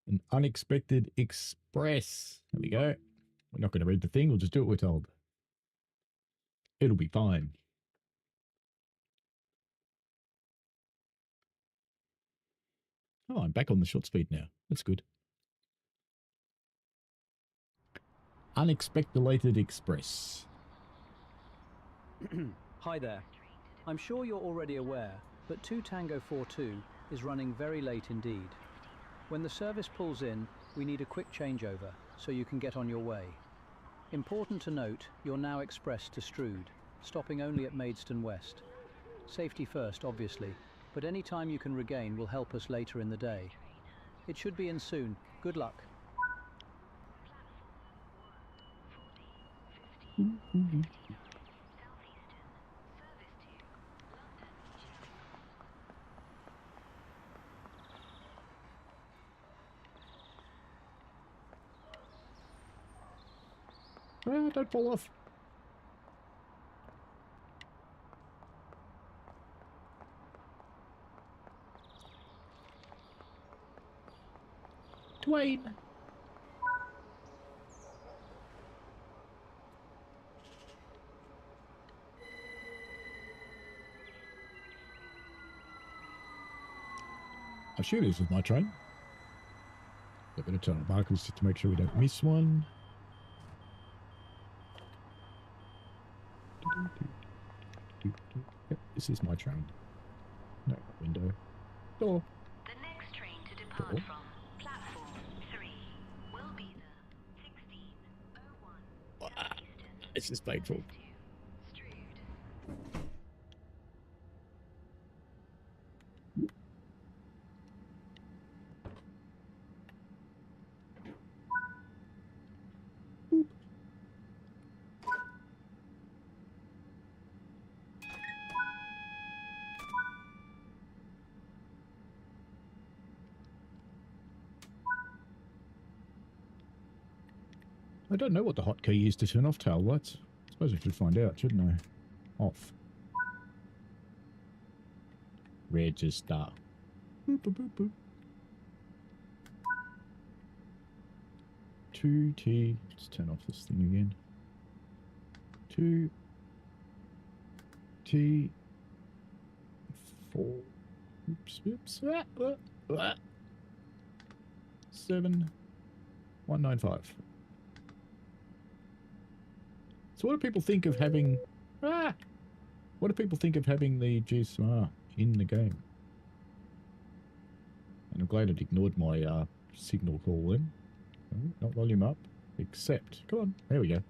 An unexpected express. There we go. We're not going to read the thing. We'll just do what we're told. It'll be fine. Oh, I'm back on the short speed now. That's good. Unexpected express. Hi there. I'm sure you're already aware, but 2 Tango 42 is running very late indeed. When the service pulls in, we need a quick changeover so you can get on your way. Important to note, you're now expressed to Strood, stopping only at Maidstone West. Safety first, obviously, but any time you can regain will help us later in the day. It should be in soon. Good luck. Ah, don't fall off. Dwayne. I sure this is my train. A bit of turn on markers just to make sure we don't miss one. Yep, this is my train. No, window. Door. The next train to depart Door. from platform 3 will be the 1601 Southeastern This is painful. to Strood. I don't know what the hotkey is to turn off tail lights. I suppose I should find out, shouldn't I? Off. Register. Boop, boop, boop, boop. 2T. Let's turn off this thing again. 2T. 4. Oops, oops. 7. 195. So what do people think of having... What do people think of having the GSM-R in the game? And I'm glad it ignored my signal call then. Oh, not volume up. Accept. Come on. There we go.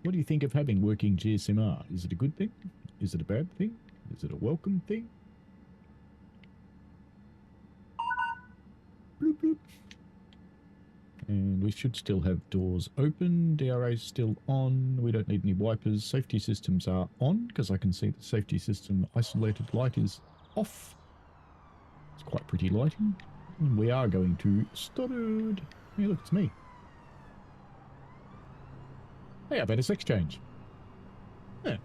What do you think of having working GSM-R? Is it a good thing? Is it a bad thing? Is it a welcome thing? Bloop, bloop. And we should still have doors open. DRA's still on. We don't need any wipers. Safety systems are on because I can see the safety system isolated light is off. It's quite pretty lighting. And we are going to Strood. Hey, look, it's me. Hey, I've had a sex change. Yeah.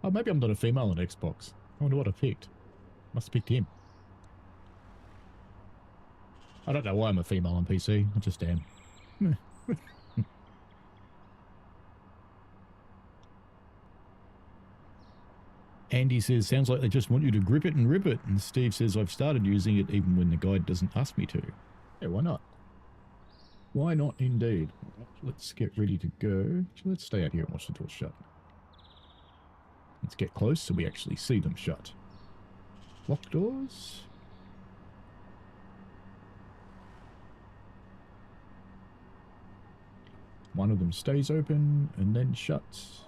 Oh, maybe I'm not a female on Xbox. I wonder what I picked. Must have picked him. I don't know why I'm a female on PC. I just am. Andy says, sounds like they just want you to grip it and rip it. And Steve says, I've started using it even when the guide doesn't ask me to. Yeah, why not? Why not indeed? Let's get ready to go. Let's stay out here and watch the doors shut. Let's get close so we actually see them shut. Lock doors. One of them stays open and then shuts.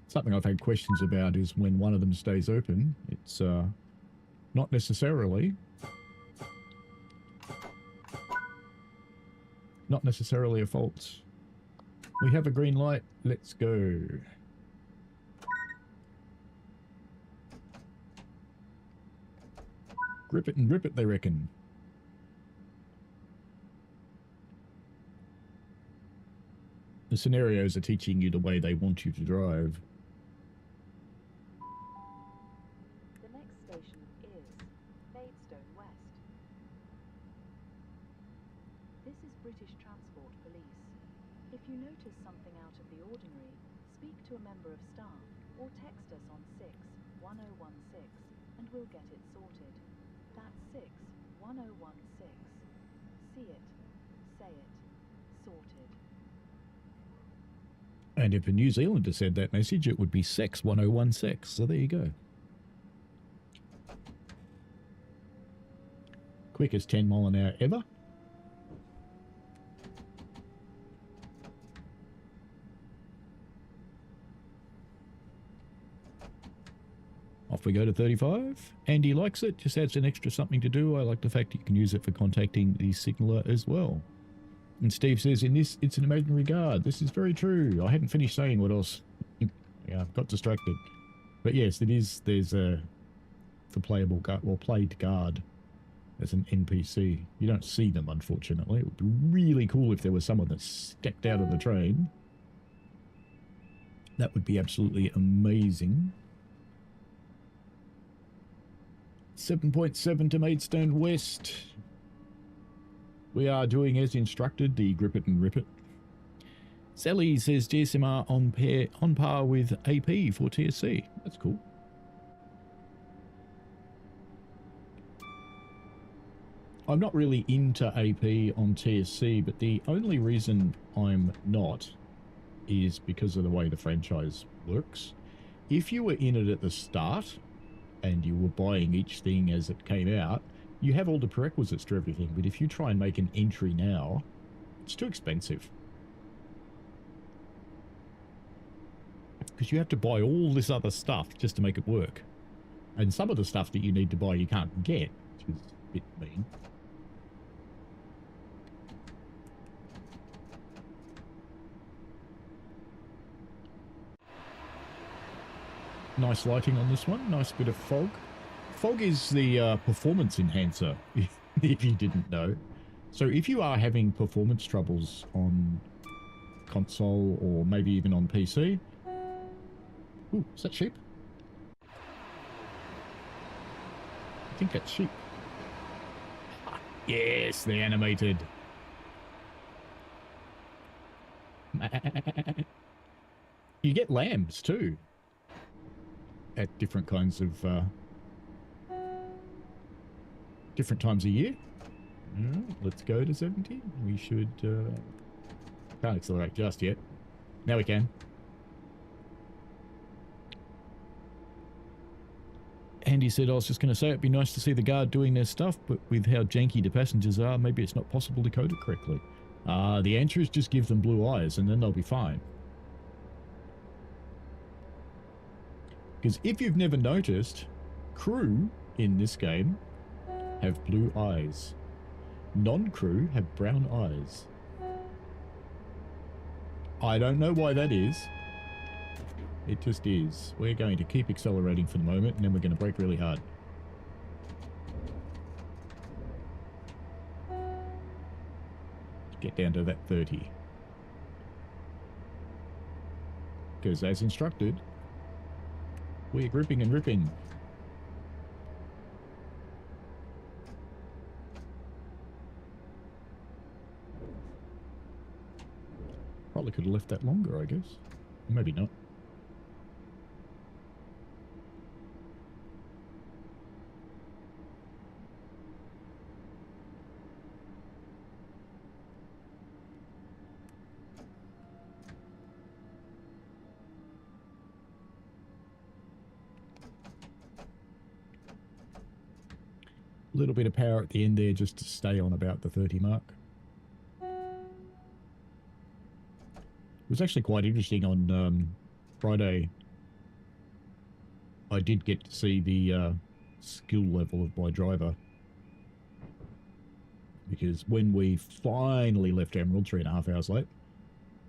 Something I've had questions about is when one of them stays open, it's not necessarily a fault. We have a green light. Let's go. Grip it and rip it, they reckon. The scenarios are teaching you the way they want you to drive. The next station is Maidstone West. This is British Transport Police. If you notice something out of the ordinary, speak to a member of staff or text us on 61016 and we'll get it sorted. That's 61016. See it, say it, sorted. And if a New Zealander said that message, it would be Sex 1016. So there you go. Quickest 10 mile an hour ever. Off we go to 35. Andy likes it, just adds an extra something to do. I like the fact you can use it for contacting the signaller as well. And Steve says, in this, it's an imaginary guard. This is very true. I hadn't finished saying what else. Yeah, I've got distracted. But yes, it is, there's the playable guard, or played guard as an NPC. You don't see them, unfortunately. It would be really cool if there was someone that stepped out of the train. That would be absolutely amazing. 7.7 to Maidstone West. We are doing as instructed, the grip it and rip it. Sally says GSM-R on par with AP for TSC. That's cool. I'm not really into AP on TSC, but the only reason I'm not is because of the way the franchise works. If you were in it at the start and you were buying each thing as it came out, you have all the prerequisites to everything, but if you try and make an entry now, it's too expensive. Because you have to buy all this other stuff just to make it work. And some of the stuff that you need to buy you can't get, which is a bit mean. Nice lighting on this one, nice bit of fog. Fog is the performance enhancer, if you didn't know. So if you are having performance troubles on console or maybe even on PC... Ooh, is that sheep? I think that's sheep. Yes, they're animated. You get lambs too. At different kinds of... different times a year. Let's go to 70. We should... can't accelerate just yet. Now we can. Andy said, I was just going to say it'd be nice to see the guard doing their stuff, but with how janky the passengers are, maybe it's not possible to code it correctly. The answer is just give them blue eyes and then they'll be fine. Because if you've never noticed, crew in this game have blue eyes. Non-crew have brown eyes. I don't know why that is. It just is. We're going to keep accelerating for the moment, and then we're going to brake really hard. Get down to that 30. Because as instructed, we're gripping and ripping. Probably could have left that longer, I guess. Maybe not. A little bit of power at the end there just to stay on about the 30 mark. It was actually quite interesting on Friday. I did get to see the skill level of my driver. Because when we finally left Emerald 3.5 hours late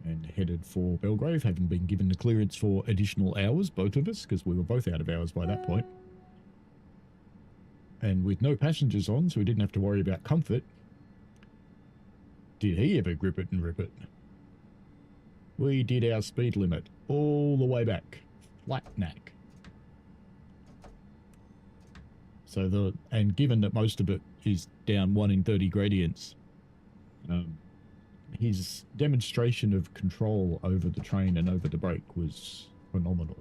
and headed for Belgrave, having been given the clearance for additional hours, both of us, because we were both out of hours by that point, and with no passengers on, so we didn't have to worry about comfort, did he ever grip it and rip it? We did our speed limit all the way back, flat knack. So and given that most of it is down 1 in 30 gradients, his demonstration of control over the train and over the brake was phenomenal.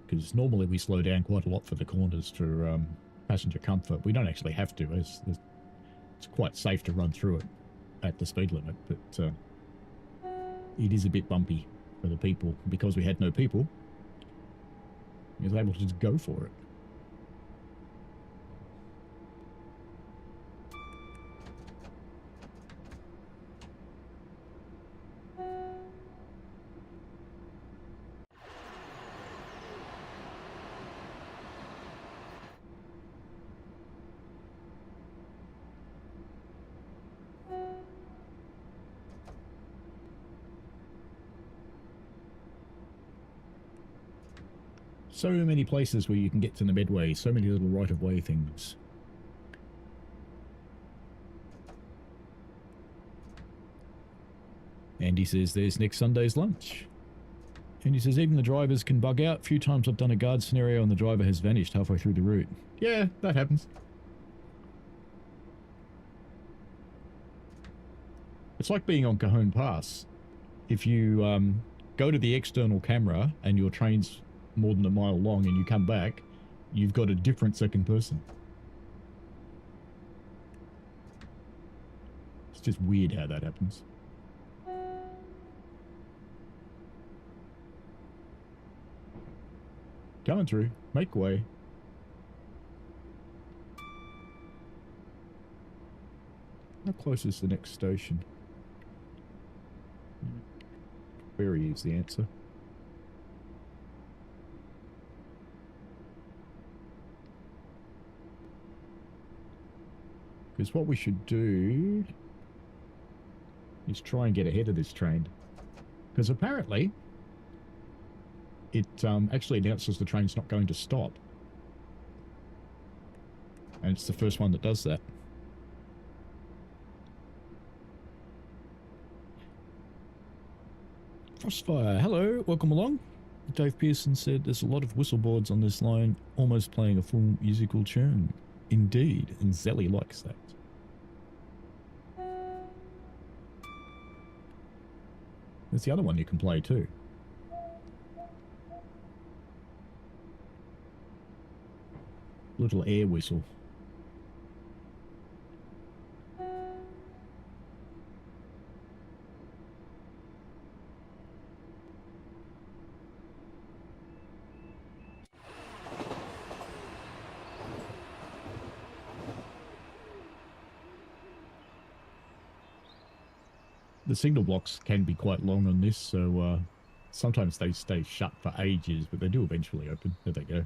Because normally we slow down quite a lot for the corners for passenger comfort. We don't actually have to. It's quite safe to run through it at the speed limit, but it is a bit bumpy for the people. Because we had no people, he was able to just go for it. So many places where you can get to the Medway, so many little right-of-way things. Andy says there's next Sunday's lunch. And he says even the drivers can bug out. A few times I've done a guard scenario and the driver has vanished halfway through the route. Yeah, that happens. It's like being on Cajon Pass. If you go to the external camera and your train's more than a mile long and you come back, you've got a different second person. It's just weird how that happens. Coming through. Make way. How close is the next station? Very is the answer. Because what we should do is try and get ahead of this train. Because apparently it actually announces the train's not going to stop. And it's the first one that does that. Frostfire, hello, welcome along. Dave Pearson said there's a lot of whistleboards on this line, almost playing a full musical tune. Indeed, and Zelly likes that. There's the other one you can play too. Little air whistle. the signal blocks can be quite long on this, so sometimes they stay shut for ages, but they do eventually open. There they go.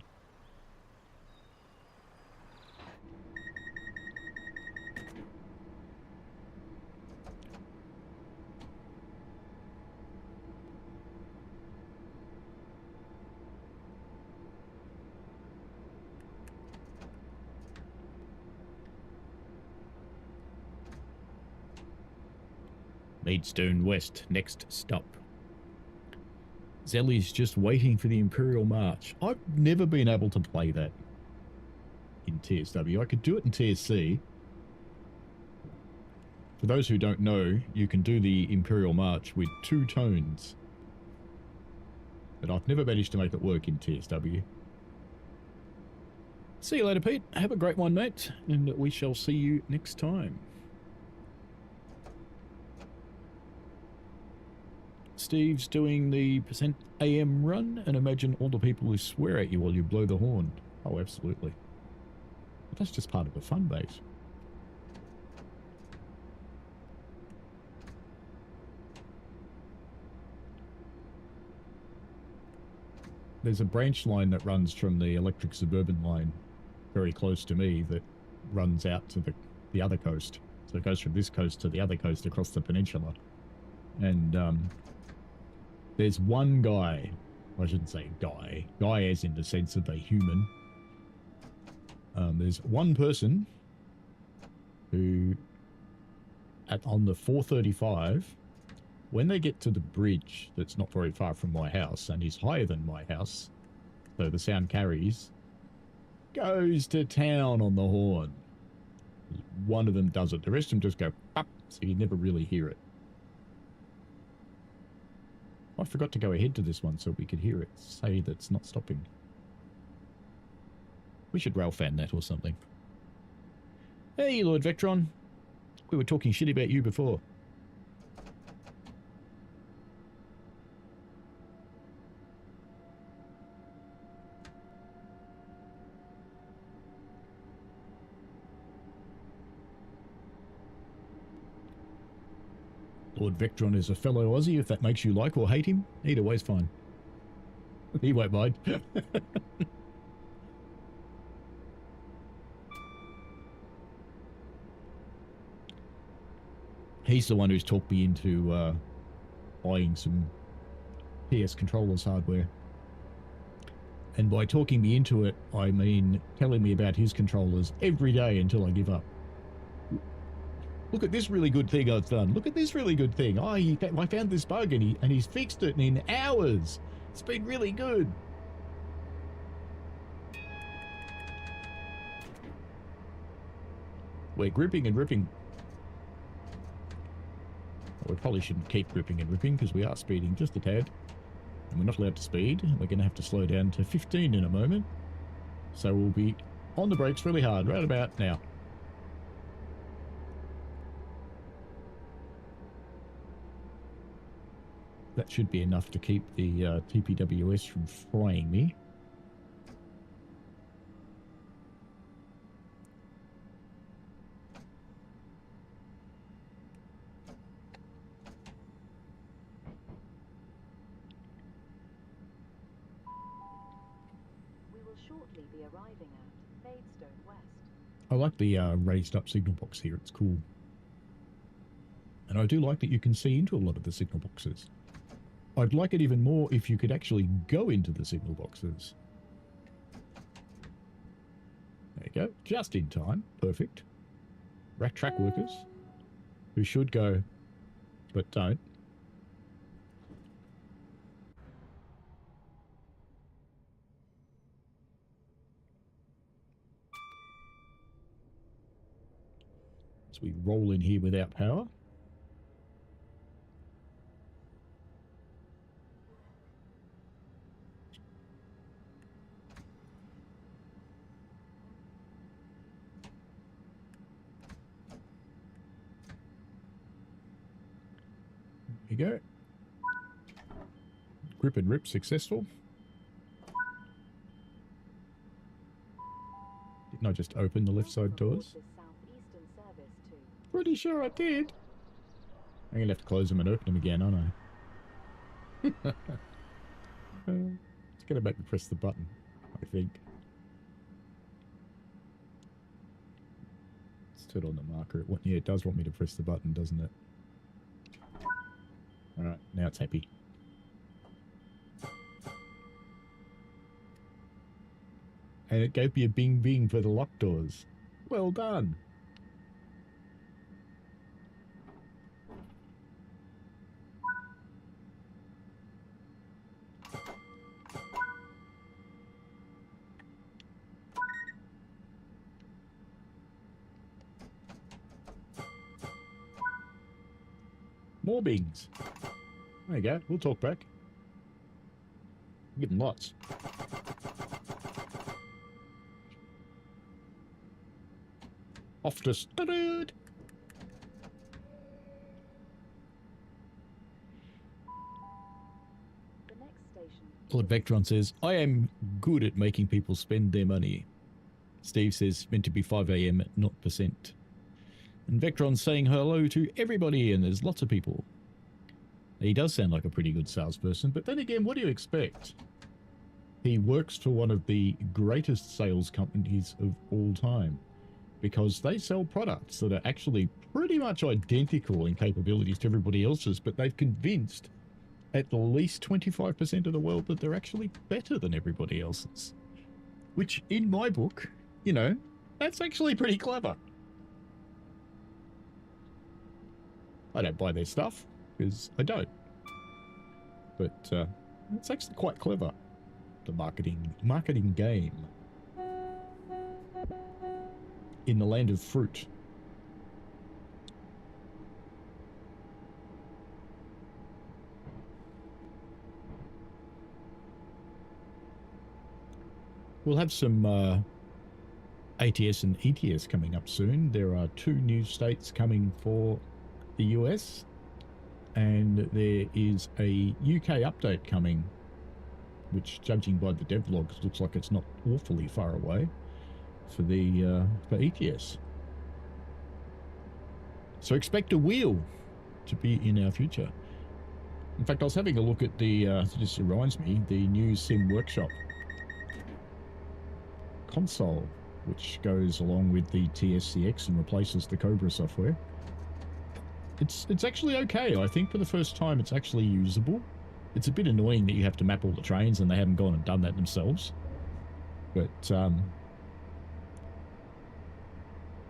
Maidstone West, next stop. Zelly's just waiting for the Imperial March. I've never been able to play that in TSW. I could do it in TSC. For those who don't know, you can do the Imperial March with 2 tones. But I've never managed to make it work in TSW. See you later, Pete. Have a great one, mate. And we shall see you next time. Steve's doing the %AM run, and imagine all the people who swear at you while you blow the horn. Oh, absolutely. But that's just part of the fun base. There's a branch line that runs from the electric suburban line very close to me that runs out to the other coast. So it goes from this coast to the other coast across the peninsula. And there's one guy, I shouldn't say guy as in the sense of a human. There's one person who, on the 435, when they get to the bridge that's not very far from my house and is higher than my house, so the sound carries, goes to town on the horn. One of them does it. The rest of them just go, up, so you never really hear it. I forgot to go ahead to this one so we could hear it say that it's not stopping. We should rail fan that or something. Hey, Lord Vectron. We were talking shit about you before. Lord Vectron is a fellow Aussie, if that makes you like or hate him. Either way's fine. He won't mind. He's the one who's talked me into buying some PS controllers hardware. And by talking me into it, I mean telling me about his controllers every day until I give up. Look at this really good thing I've done. Look at this really good thing. Oh, I found this bug and he's fixed it in hours. It's been really good. We're gripping and ripping. We probably shouldn't keep gripping and ripping because we are speeding just a tad. And we're not allowed to speed. We're going to have to slow down to 15 in a moment. So we'll be on the brakes really hard right about now. That should be enough to keep the TPWS from frying me. We will shortly be arriving at Maidstone West. I like the raised up signal box here. It's cool. And I do like that you can see into a lot of the signal boxes. I'd like it even more if you could actually go into the signal boxes. There you go. Just in time. Perfect. Rack track workers who should go but don't. As we roll in here without power. There you go. Grip and rip successful. Didn't I just open the left side doors? Pretty sure I did. I'm going to have to close them and open them again, aren't I? It's going to make me press the button, I think. Let's turn on the marker. Yeah, it does want me to press the button, doesn't it? Alright, now it's happy. And it gave me a bing bing for the lock doors. Well done. More bings. There you go. We'll talk back. Getting lots. Off to Strood. The next station. Lord Vectron says, I am good at making people spend their money. Steve says, meant to be 5 AM, not percent. And Vectron's saying hello to everybody, and there's lots of people. He does sound like a pretty good salesperson, but then again, what do you expect? He works for one of the greatest sales companies of all time, because they sell products that are actually pretty much identical in capabilities to everybody else's, but they've convinced at least 25% of the world that they're actually better than everybody else's. Which, in my book, you know, that's actually pretty clever. I don't buy their stuff, because I don't. But it's actually quite clever, the marketing game. In the land of fruit. We'll have some ATS and ETS coming up soon. There are 2 new states coming for the US, and there is a UK update coming, which, judging by the devlogs, looks like it's not awfully far away for the for ETS. So expect a wheel to be in our future. In fact, I was having a look at the this reminds me, the new Sim Workshop console, which goes along with the TSC6 and replaces the Cobra software. It's actually okay. I think for the first time it's actually usable. It's a bit annoying that you have to map all the trains and they haven't gone and done that themselves. But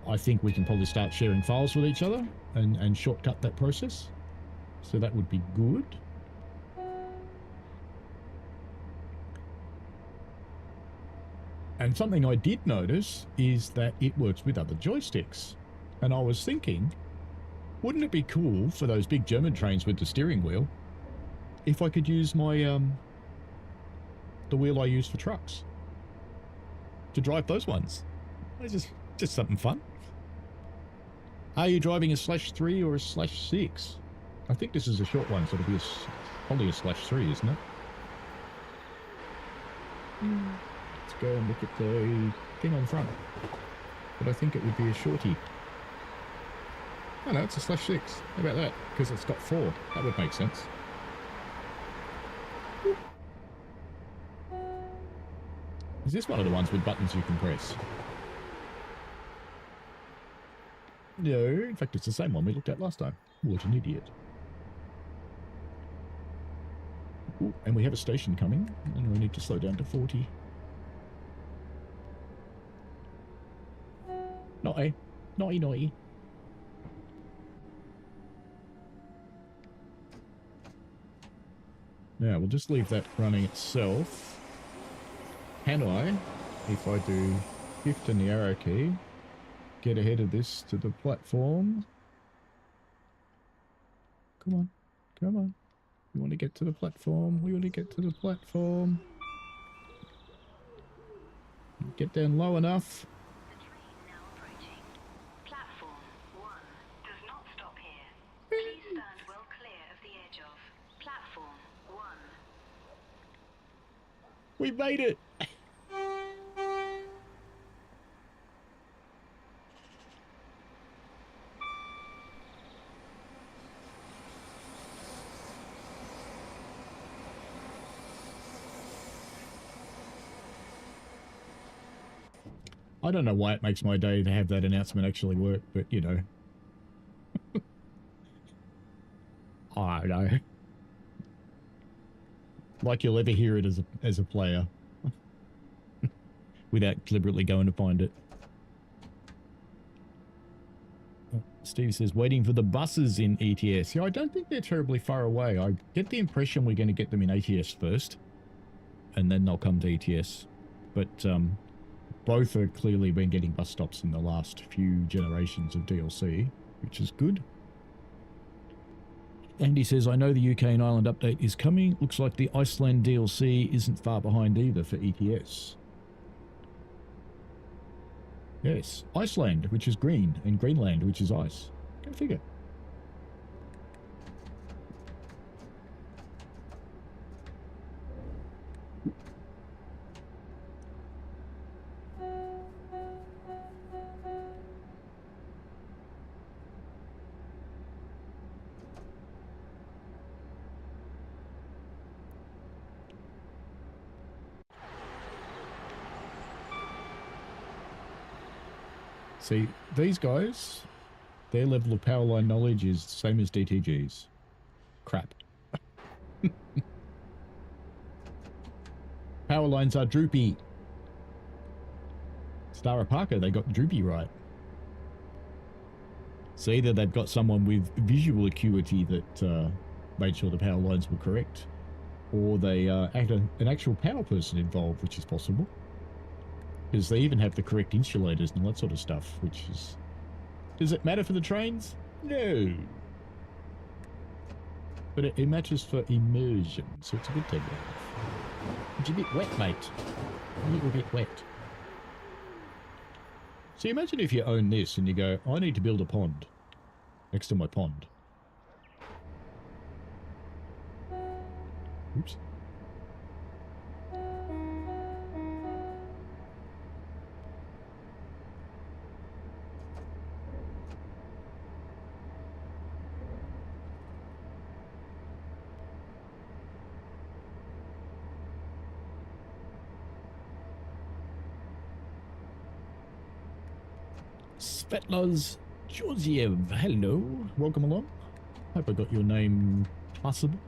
I think we can probably start sharing files with each other and shortcut that process. So that would be good. And something I did notice is that it works with other joysticks. And I was thinking, wouldn't it be cool for those big German trains with the steering wheel if I could use my the wheel I use for trucks to drive those ones? It's just something fun. Are you driving a /3 or a /6? I think this is a short one, so it'll be probably a /3, isn't it? Let's go and look at the thing on front. But I think it would be a shorty. Oh no, it's a /6. How about that? Because it's got 4. That would make sense. Is this one of the ones with buttons you can press? No, in fact it's the same one we looked at last time. What an idiot. Ooh, and we have a station coming, and we need to slow down to 40. Naughty. Naughty, naughty. Now, we'll just leave that running itself. Can I, if I do shift and the arrow key, get ahead of this to the platform? Come on, come on. We want to get to the platform. We want to get to the platform. Get down low enough. The train now approaching. Platform 1 does not stop here. Please stand well clear of the edge of platform 1. We made it! I don't know why it makes my day to have that announcement actually work, but you know. I don't know. Like you'll ever hear it as a player. Without deliberately going to find it. Steve says, waiting for the buses in ETS. Yeah, I don't think they're terribly far away. I get the impression we're going to get them in ATS first. And then they'll come to ETS. But both have clearly been getting bus stops in the last few generations of DLC, which is good. Andy says, I know the UK and Ireland update is coming. Looks like the Iceland DLC isn't far behind either for ETS. Yes, Iceland, which is green, and Greenland, which is ice. Go figure. See, these guys, their level of power line knowledge is the same as DTG's. Crap. Power lines are droopy. Stara Parker, they got droopy right. So either they've got someone with visual acuity that made sure the power lines were correct, or they had an actual power person involved, which is possible. Because they even have the correct insulators and all that sort of stuff, which is... Does it matter for the trains? No. But it matters for immersion, so it's a good thing. It's a bit wet, mate. A little bit wet. So imagine if you own this and you go, I need to build a pond next to my pond. Oops. Svetlaz Georgiev, hello. Welcome along. Hope I got your name possible.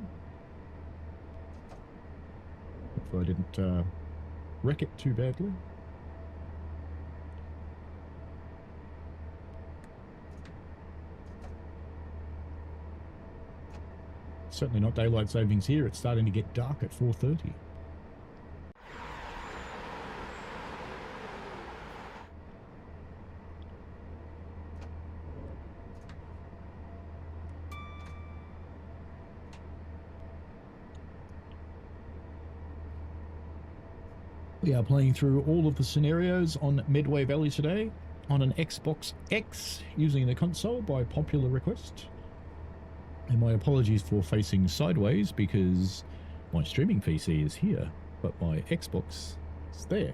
Hopefully I didn't wreck it too badly. Certainly not daylight savings here. It's starting to get dark at 4:30. We are playing through all of the scenarios on Medway Valley today on an Xbox X using the console by popular request. And my apologies for facing sideways because my streaming PC is here, but my Xbox is there,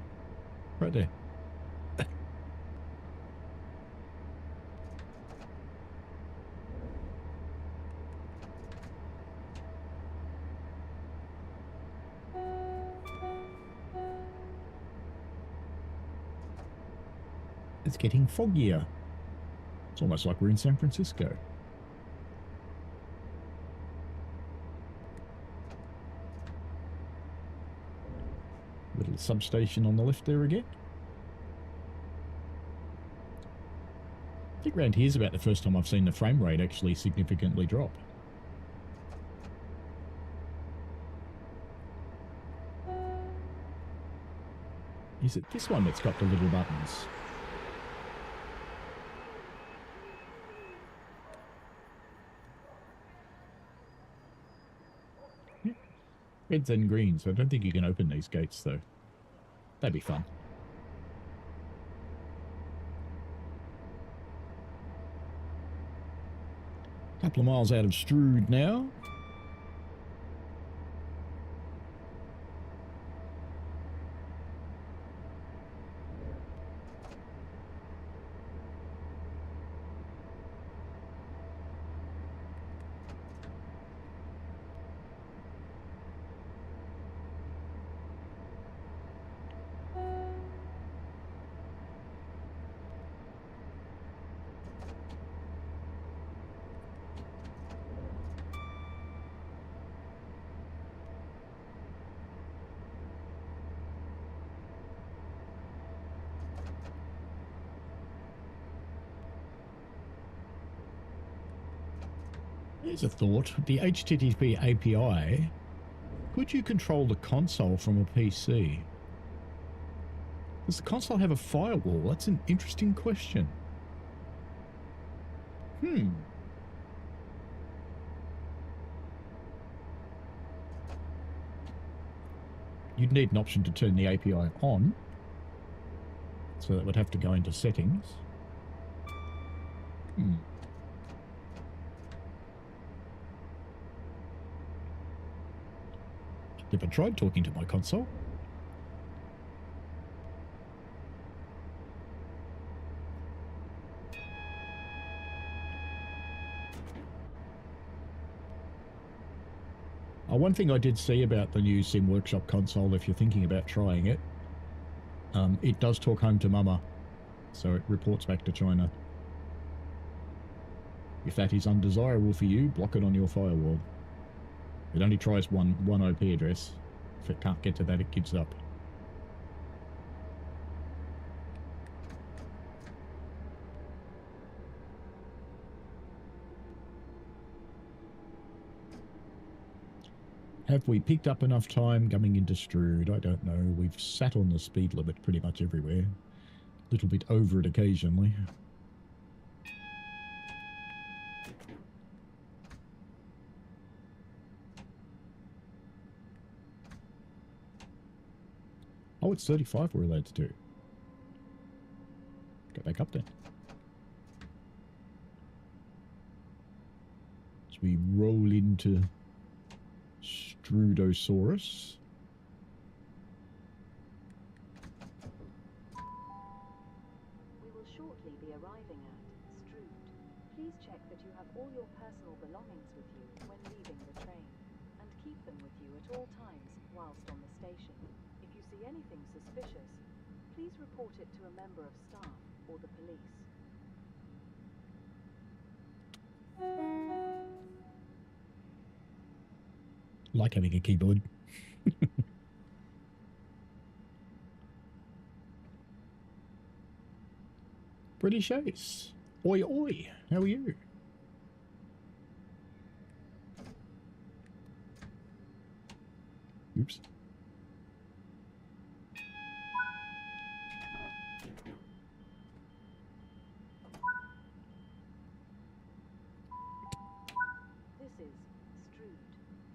right there. It's getting foggier. It's almost like we're in San Francisco. Little substation on the left there again. I think around here's about the first time I've seen the frame rate actually significantly drop. Is it this one that's got the little buttons? Reds and greens. I don't think you can open these gates, though. That'd be fun. Couple of miles out of Strood now. Here's a thought. The HTTP API, could you control the console from a PC? Does the console have a firewall? That's an interesting question. You'd need an option to turn the API on. So that would have to go into settings. Never tried talking to my console. One thing I did see about the new Sim Workshop console, if you're thinking about trying it, it does talk home to Mama, so it reports back to China. If that is undesirable for you, block it on your firewall. It only tries one IP address. If it can't get to that, it gives up. Have we picked up enough time coming into Strood? I don't know. We've sat on the speed limit pretty much everywhere. A little bit over it occasionally. Oh, it's 35 we're allowed to do. Go back up there. As we roll into Stroodosaurus. We will shortly be arriving at Strood. Please check that you have all your personal belongings with you when leaving the train, and keep them with you at all times whilst on the station. If you see anything suspicious, please report it to a member of staff or the police. Like having a keyboard. British Ace. Oi, oi. How are you? Oops. This is Strood.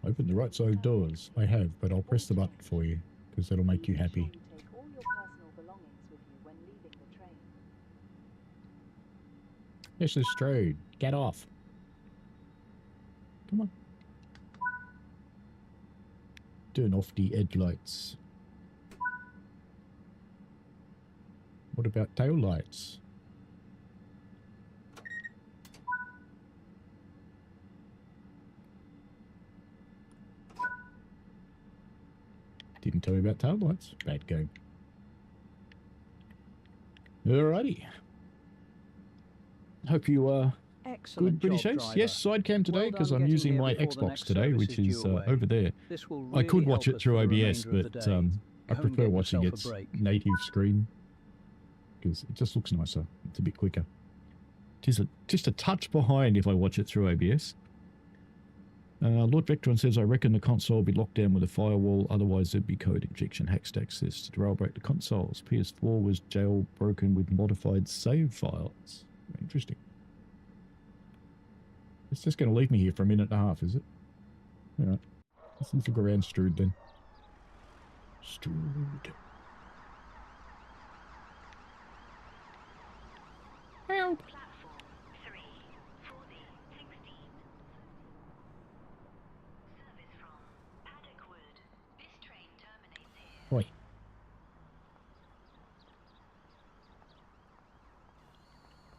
Open the right side doors. I have, but I'll press the button for you, because that'll make you happy. Please ensure you take all your personal belongings with you when leaving the train. This is Strood. Get off. Come on. Turn off the headlights. What about tail lights? Didn't tell you about tail lights. Bad game. Alrighty. Hope you are good, British Ace. Yes, sidecam today because I'm using my Xbox today, which is over there. I could watch it through OBS, but I prefer watching its native screen because it just looks nicer. It's a bit quicker. It is just a touch behind if I watch it through OBS. Lord Vectron says, I reckon the console will be locked down with a firewall, otherwise there'd be code injection hacks to access to railbreak the consoles. PS4 was jailbroken with modified save files. Interesting. It's just going to leave me here for a minute and a half, is it? Alright. Let's look around Strood then. Strood. Help! Platform 3 for the 16. Service from Paddock Wood. This train terminates here. Oi.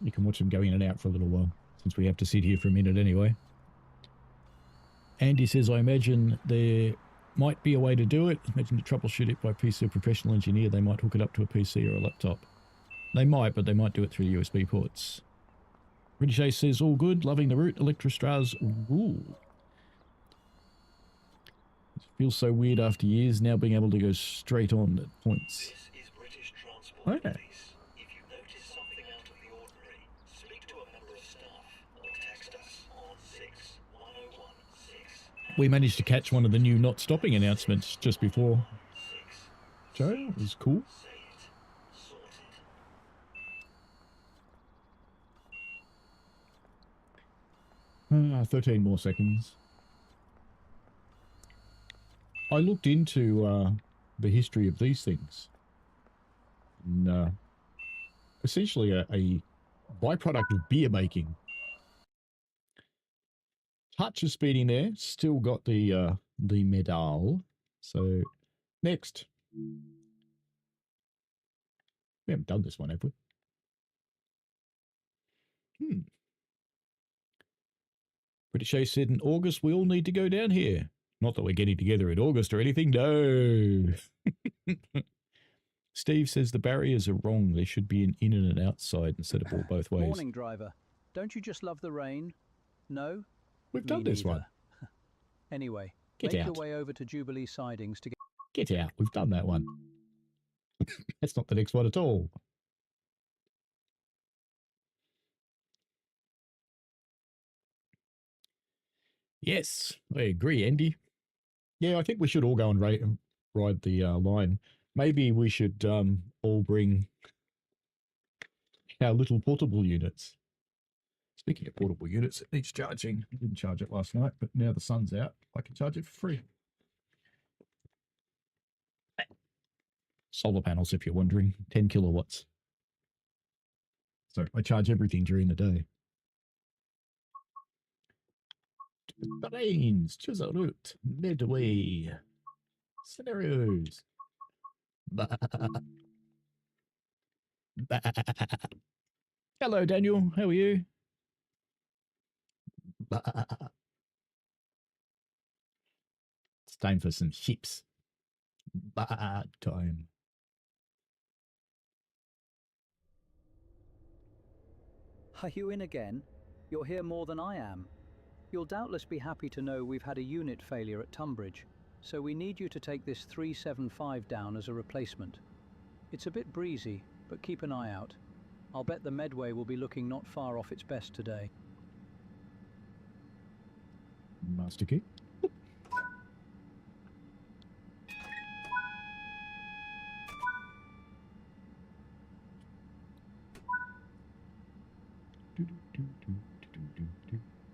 You can watch them go in and out for a little while, since we have to sit here for a minute anyway. Andy says, I imagine there might be a way to do it. Imagine to troubleshoot it by PC or professional engineer. They might hook it up to a PC or a laptop. They might, but they might do it through USB ports. British Ace says, all good. Loving the route. Electrostars. Ooh. It feels so weird after years now being able to go straight on at points. This is British Transport Okay. Police. If you notice something out of the ordinary, speak to a member of staff or text us on 61006. We managed to catch one of the new not stopping announcements just before Joe. It was cool. Say it. Sorted. 13 more seconds. I looked into the history of these things. And, essentially a byproduct of beer making. Touch of speeding there. Still got the medal. So next. We haven't done this one, have we? British Ace said in August we all need to go down here. Not that we're getting together in August or anything. No. Steve says the barriers are wrong. They should be an in and an outside instead of all both ways. Morning, driver. Don't you just love the rain? No? We've done this one. Anyway, Get make out. your way over to Jubilee Sidings to Get out. We've done that one. That's not the next one at all. Yes, I agree, Andy. Yeah, I think we should all go and ride the line. Maybe we should all bring our little portable units. Speaking of portable units, it needs charging. I didn't charge it last night, but now the sun's out, I can charge it for free. Solar panels, if you're wondering, 10 kilowatts. So I charge everything during the day. Brains, choose a route, Medway. Scenarios. Hello, Daniel. How are you? It's time for some chips. Time. Are you in again? You're here more than I am. You'll doubtless be happy to know we've had a unit failure at Tunbridge, so we need you to take this 375 down as a replacement. It's a bit breezy, but keep an eye out. I'll bet the Medway will be looking not far off its best today. Master key.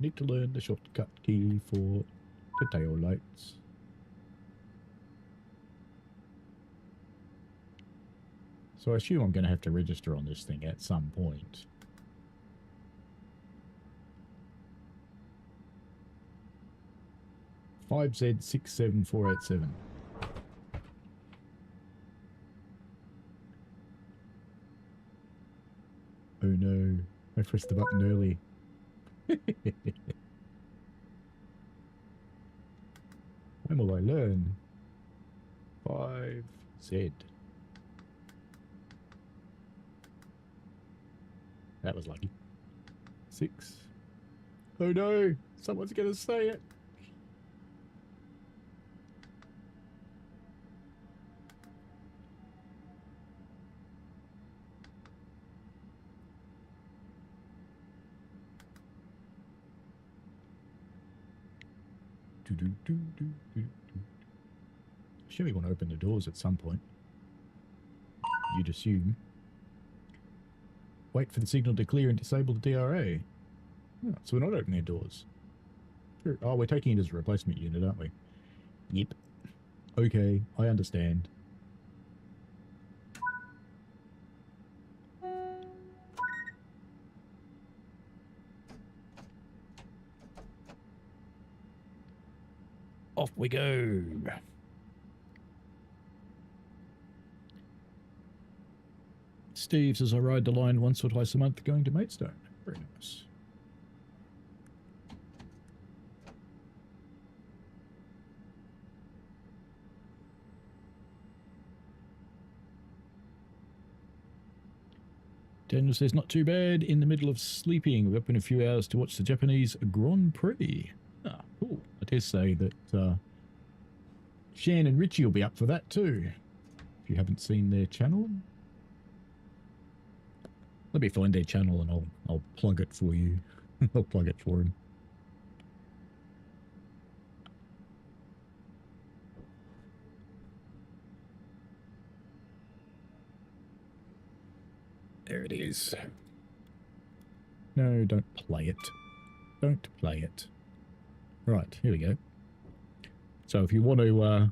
Need to learn the shortcut key for the tail lights. So I assume I'm going to have to register on this thing at some point. $5Z67487. Oh no, I pressed the button early. When will I learn? 5Z. That was lucky. 6. Oh no, someone's gonna say it. Sure, we want to open the doors at some point. You'd assume. Wait for the signal to clear and disable the DRA. Oh, so we're not opening the doors. Sure. Oh, we're taking it as a replacement unit, aren't we? Yep. Okay, I understand. Off we go. Steve says I ride the line once or twice a month going to Maidstone. Very nice. Daniel says not too bad. In the middle of sleeping. We're up in a few hours to watch the Japanese Grand Prix. Ah, cool. I dare say that Shan and Richie will be up for that too. If you haven't seen their channel. Let me find their channel and I'll plug it for you. I'll plug it for him. There it is. No, don't play it. Don't play it. Right, here we go. So if you want to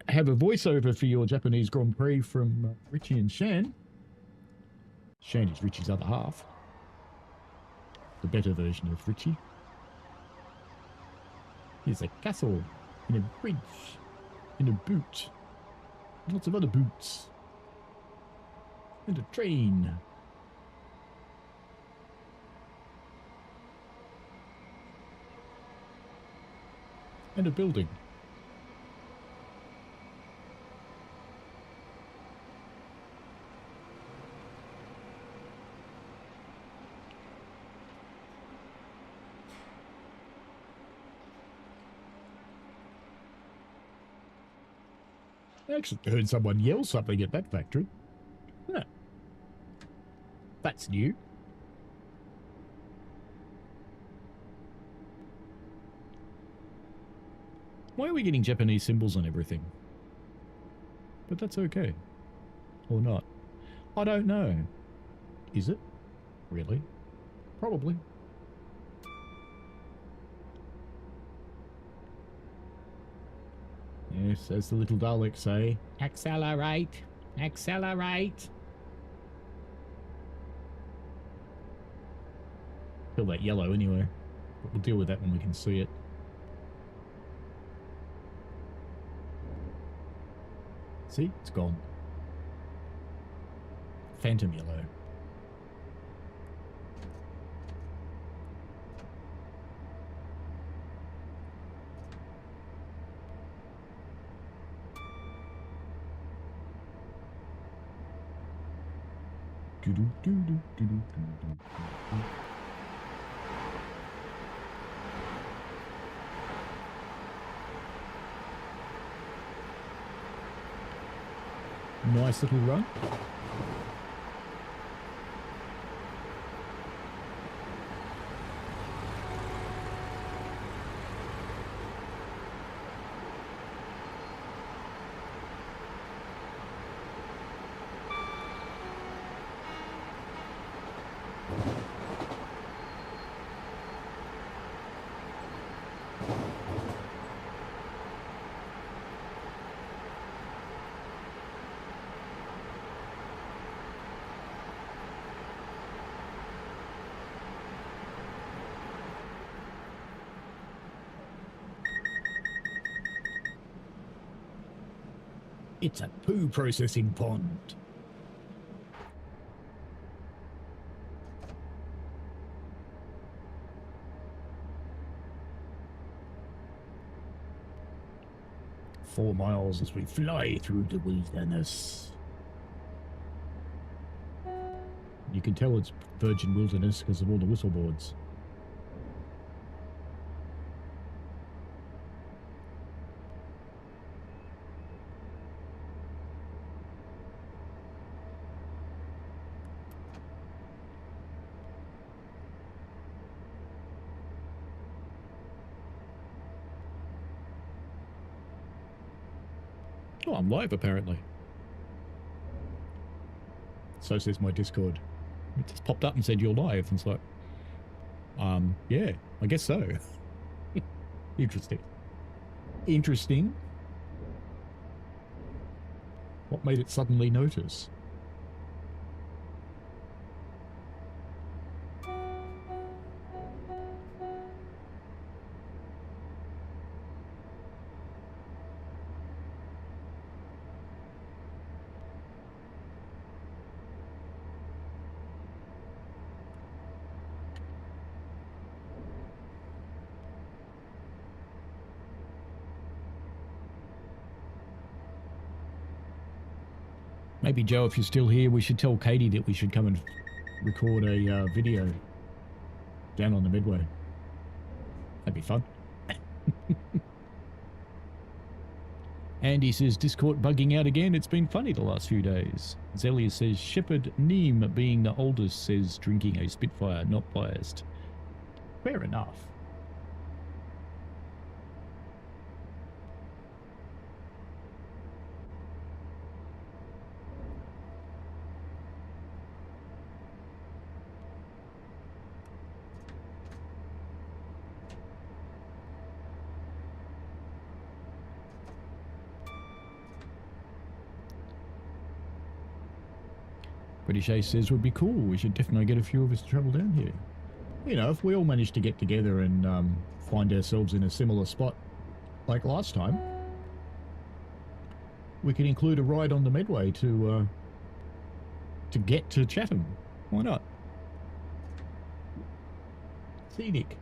have a voiceover for your Japanese Grand Prix from Richie and Shan. Shan is Richie's other half. The better version of Richie. Here's a castle in a bridge, in a boot, lots of other boots, and a train. And a building. I actually heard someone yell something at that factory. Huh. That's new. Why are we getting Japanese symbols on everything? But that's okay. Or not. I don't know. Is it? Really? Probably. Yes, as the little Daleks say, accelerate, accelerate. Feel that yellow anyway, but we'll deal with that when we can see it. See, it's gone. Phantom yellow. Nice little run. It's a poo processing pond. "4 miles as we fly through the wilderness." You can tell it's virgin wilderness because of all the whistle boards. Oh, I'm live apparently. So says my Discord. It just popped up and said you're live. And it's like, yeah, I guess so. Interesting. Interesting. What made it suddenly notice? Maybe, Joe, if you're still here, we should tell Katie that we should come and record a video down on the Medway. That'd be fun. Andy says, Discord bugging out again. It's been funny the last few days. Zelia says, Shepherd Neem, being the oldest, says, drinking a Spitfire, not biased. Fair enough. British Ace says would be cool. We should definitely get a few of us to travel down here. You know, if we all manage to get together and find ourselves in a similar spot like last time, we can include a ride on the Medway to get to Chatham. Why not? Scenic.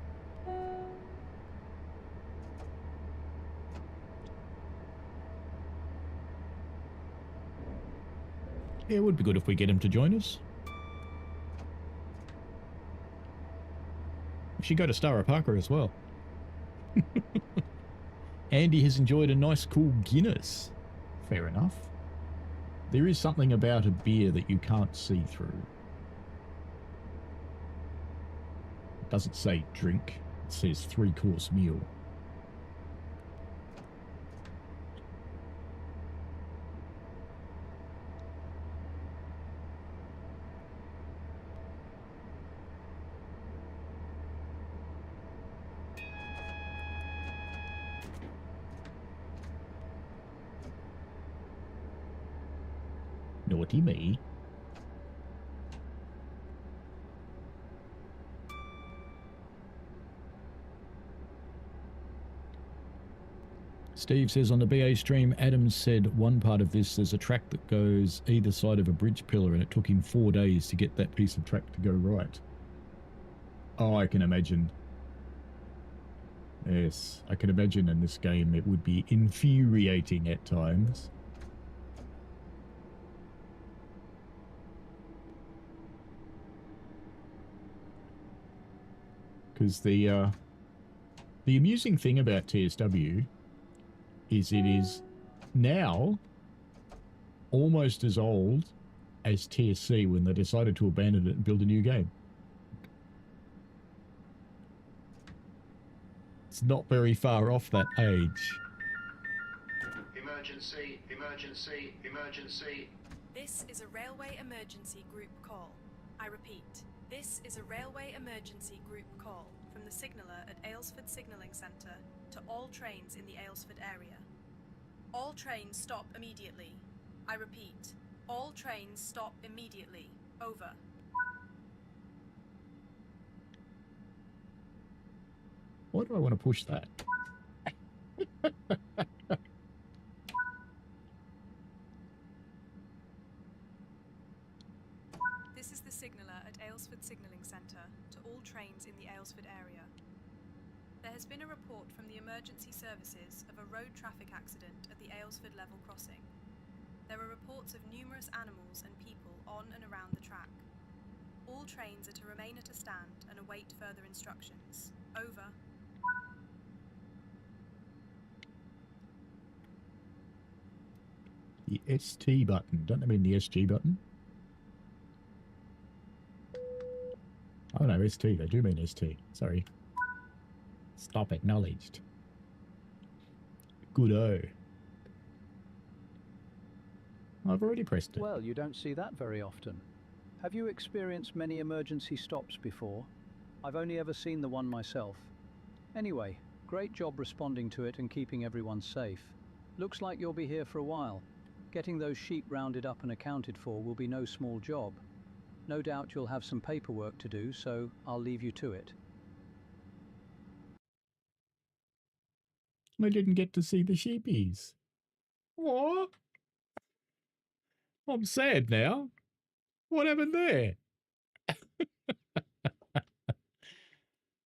Yeah, it would be good if we get him to join us. We should go to Starra Parker as well. Andy has enjoyed a nice cool Guinness. Fair enough. There is something about a beer that you can't see through. It doesn't say drink, it says 3-course meal. Naughty me. Steve says on the BA stream, Adam said one part of this, there's a track that goes either side of a bridge pillar and it took him 4 days to get that piece of track to go right. Oh, I can imagine. Yes, I can imagine in this game it would be infuriating at times. Because the amusing thing about TSW is it is now almost as old as TSC when they decided to abandon it and build a new game. It's not very far off that age. Emergency, emergency, emergency. This is a railway emergency group call. I repeat, this is a railway emergency group call from the signaller at Aylesford Signalling Centre to all trains in the Aylesford area. All trains stop immediately. I repeat, all trains stop immediately. Over. Why do I want to push that? This is the signaller at Aylesford Signalling Centre to all trains in the Aylesford area. There has been a report from the emergency services of a road traffic accident at the Aylesford level crossing. There are reports of numerous animals and people on and around the track. All trains are to remain at a stand and await further instructions. Over. The ST button. Don't I mean the SG button? Oh no, ST. They do mean ST. Sorry. Stop acknowledged. Good-o. I've already pressed it. Well, you don't see that very often. Have you experienced many emergency stops before? I've only ever seen the one myself. Anyway, great job responding to it and keeping everyone safe. Looks like you'll be here for a while. Getting those sheep rounded up and accounted for will be no small job. No doubt you'll have some paperwork to do, so I'll leave you to it. I didn't get to see the sheepies. What? I'm sad now. What happened there?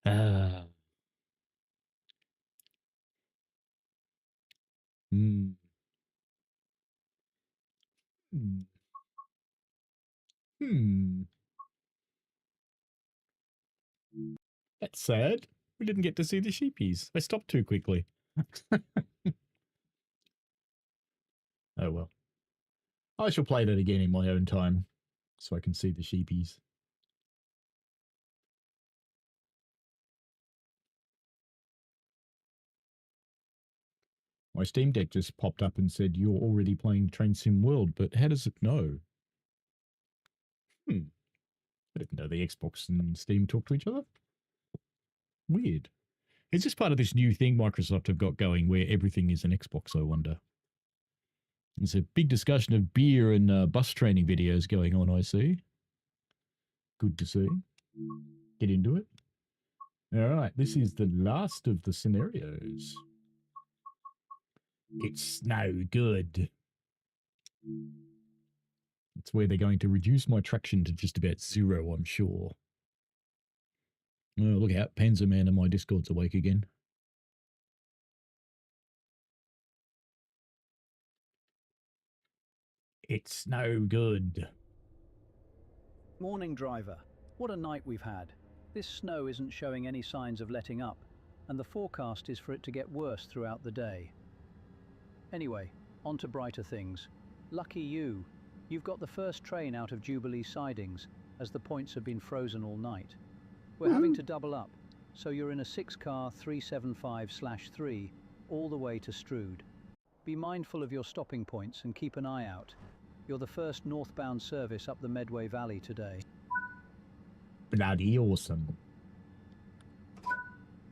Ah. Hmm. Hmm. Hmm. That's sad. We didn't get to see the sheepies. I stopped too quickly. Oh well. I shall play that again in my own time so I can see the sheepies. My Steam Deck just popped up and said, you're already playing Train Sim World, but how does it know? I didn't know the Xbox and Steam talk to each other. Weird. Is this part of this new thing Microsoft have got going where everything is an Xbox, I wonder? There's a big discussion of beer and bus training videos going on, I see. Good to see. Get into it. All right, this is the last of the scenarios. It's no good. It's where they're going to reduce my traction to just about 0, I'm sure. Oh, look out, Panzerman and my Discord's awake again. It's no good. Morning, driver. What a night we've had. This snow isn't showing any signs of letting up, and the forecast is for it to get worse throughout the day. Anyway, on to brighter things. Lucky you. You've got the first train out of Jubilee sidings, as the points have been frozen all night. We're having to double up, so you're in a 6-car 375/3 all the way to Strood. Be mindful of your stopping points and keep an eye out. You're the first northbound service up the Medway Valley today. Bloody awesome.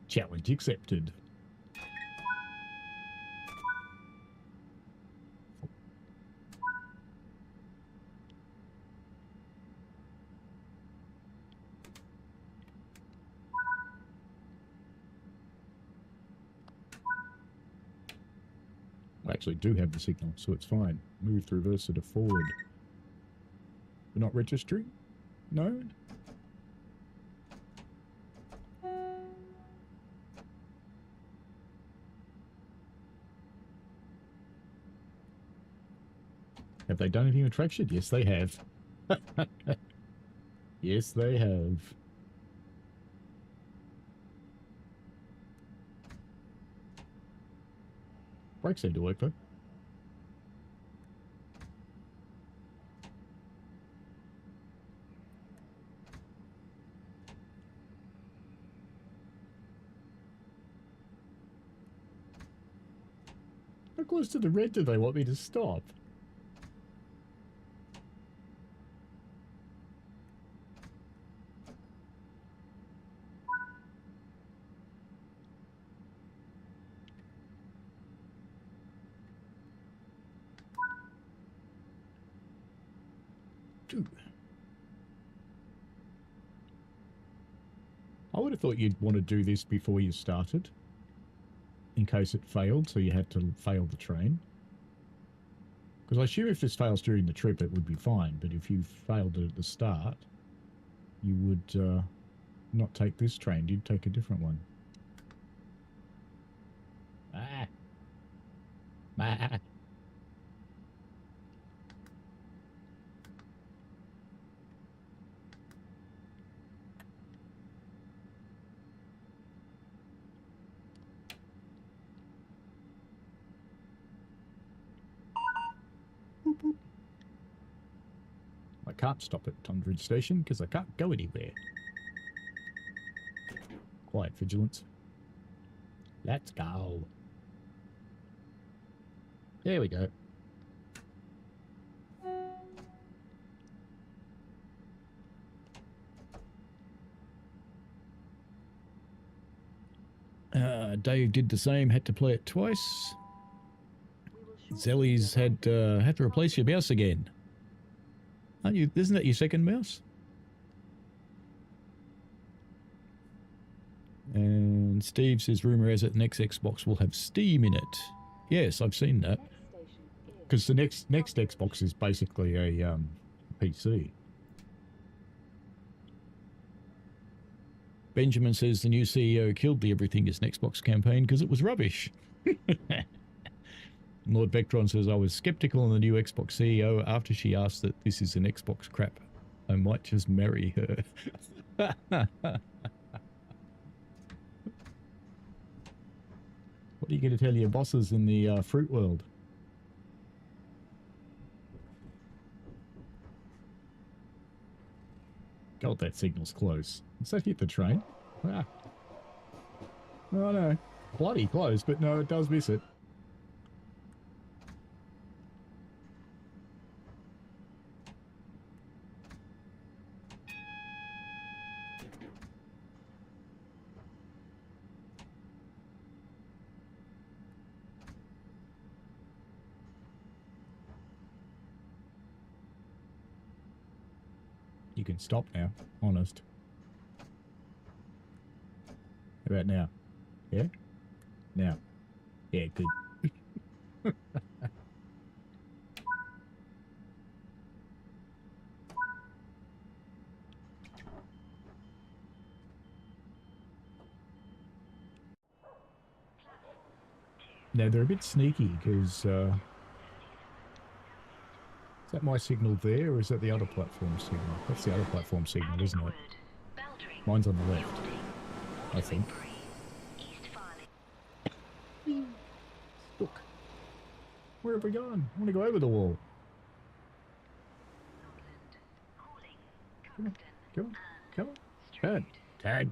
Challenge accepted. I actually do have the signal, so it's fine. Move to reverse it to forward. We're not registering? No? Have they done anything with traction? Yes, they have. Yes, they have. Brakes seem to work, though. How close to the red do they want me to stop? I would have thought you'd want to do this before you started, in case it failed, so you had to fail the train. Because I assume if this fails during the trip, it would be fine, but if you failed it at the start, you would not take this train, you'd take a different one. Ah. Ah. I can't stop at Tundridge Station because I can't go anywhere. Quiet vigilance. Let's go. There we go. Dave did the same, had to play it twice. Zelly's had to replace your mouse again. Aren't you? Isn't that your second mouse? And Steve says, rumor has it the next Xbox will have Steam in it. Yes, I've seen that. Because the next Xbox is basically a PC. Benjamin says the new CEO killed the Everything is an Xbox campaign because it was rubbish. Lord Vectron says, I was skeptical on the new Xbox CEO after she asked that this is an Xbox crap. I might just marry her. What are you going to tell your bosses in the fruit world? God, that signal's close. Does that hit the train? Ah. Oh no. Bloody close, but no, it does miss it. You can stop now, honest. How about now? Yeah? Now. Yeah, good. Now, they're a bit sneaky because, is that my signal there, or is that the other platform signal? That's the other platform signal, isn't it? Mine's on the left, I think. Look. Where have we gone? I want to go over the wall. Come on, come on, come on. Turn, turn.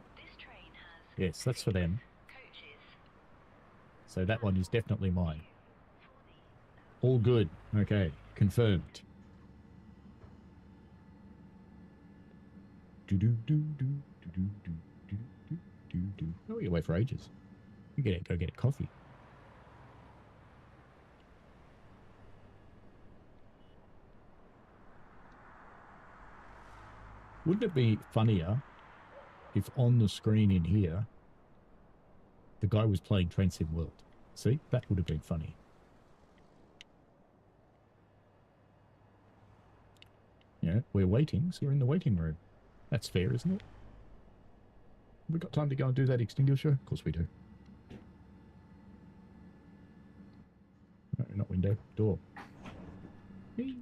Yes, that's for them. So that one is definitely mine. All good. Okay, confirmed. Oh, you wait for ages. You go get a coffee. Wouldn't it be funnier if on the screen in here the guy was playing Train Sim World? See, that would have been funny. Yeah, we're waiting, so we're in the waiting room. That's fair, isn't it? Have we got time to go and do that extinguisher? Of course we do. No, not window, door. Whee!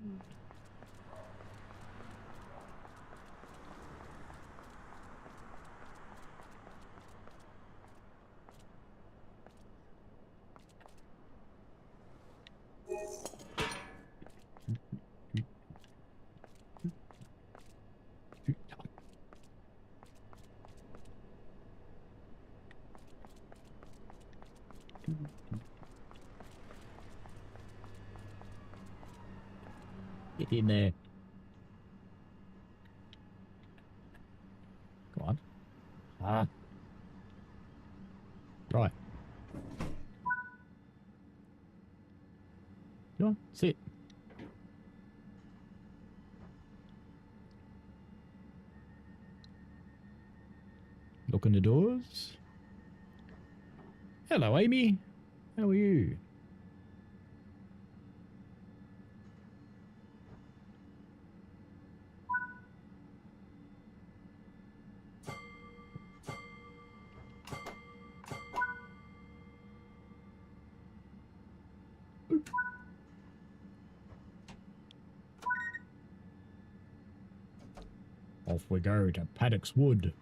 Get in there. Go on. Ah. Right. Go on, sit. Look in the doors. Hello, Amy. How are you? Off we go to Paddock Wood.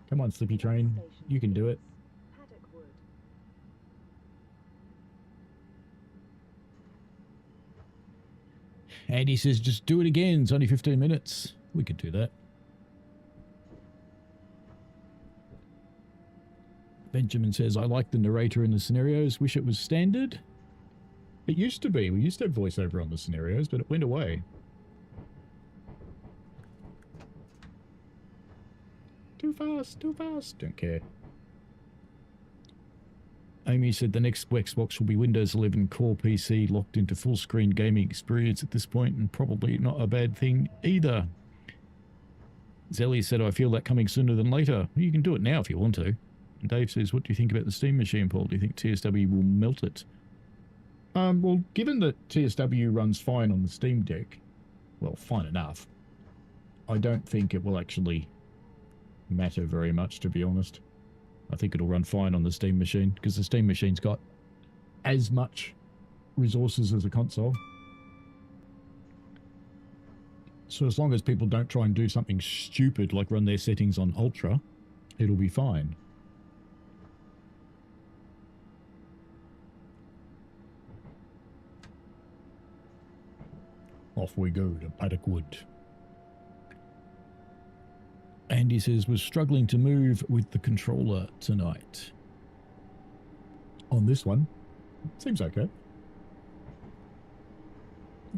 Come on, Slippy Train. You can do it. Paddock Wood. Andy says, just do it again. It's only 15 minutes. We could do that. Benjamin says, I like the narrator in the scenarios. Wish it was standard. It used to be. We used to have voiceover on the scenarios, but it went away. Too fast, too fast. Don't care. Amy said the next Xbox will be Windows 11 Core PC locked into full screen gaming experience at this point, and probably not a bad thing either. Zelly said, I feel that coming sooner than later. You can do it now if you want to. And Dave says, what do you think about the Steam machine, Paul? Do you think TSW will melt it? Well, given that TSW runs fine on the Steam Deck, well, fine enough, I don't think it will actually matter very much, to be honest. I think it'll run fine on the Steam machine, because the Steam machine's got as much resources as a console. So as long as people don't try and do something stupid like run their settings on Ultra, it'll be fine. Off we go to Paddock Wood. Andy says, was struggling to move with the controller tonight. On this one, seems okay.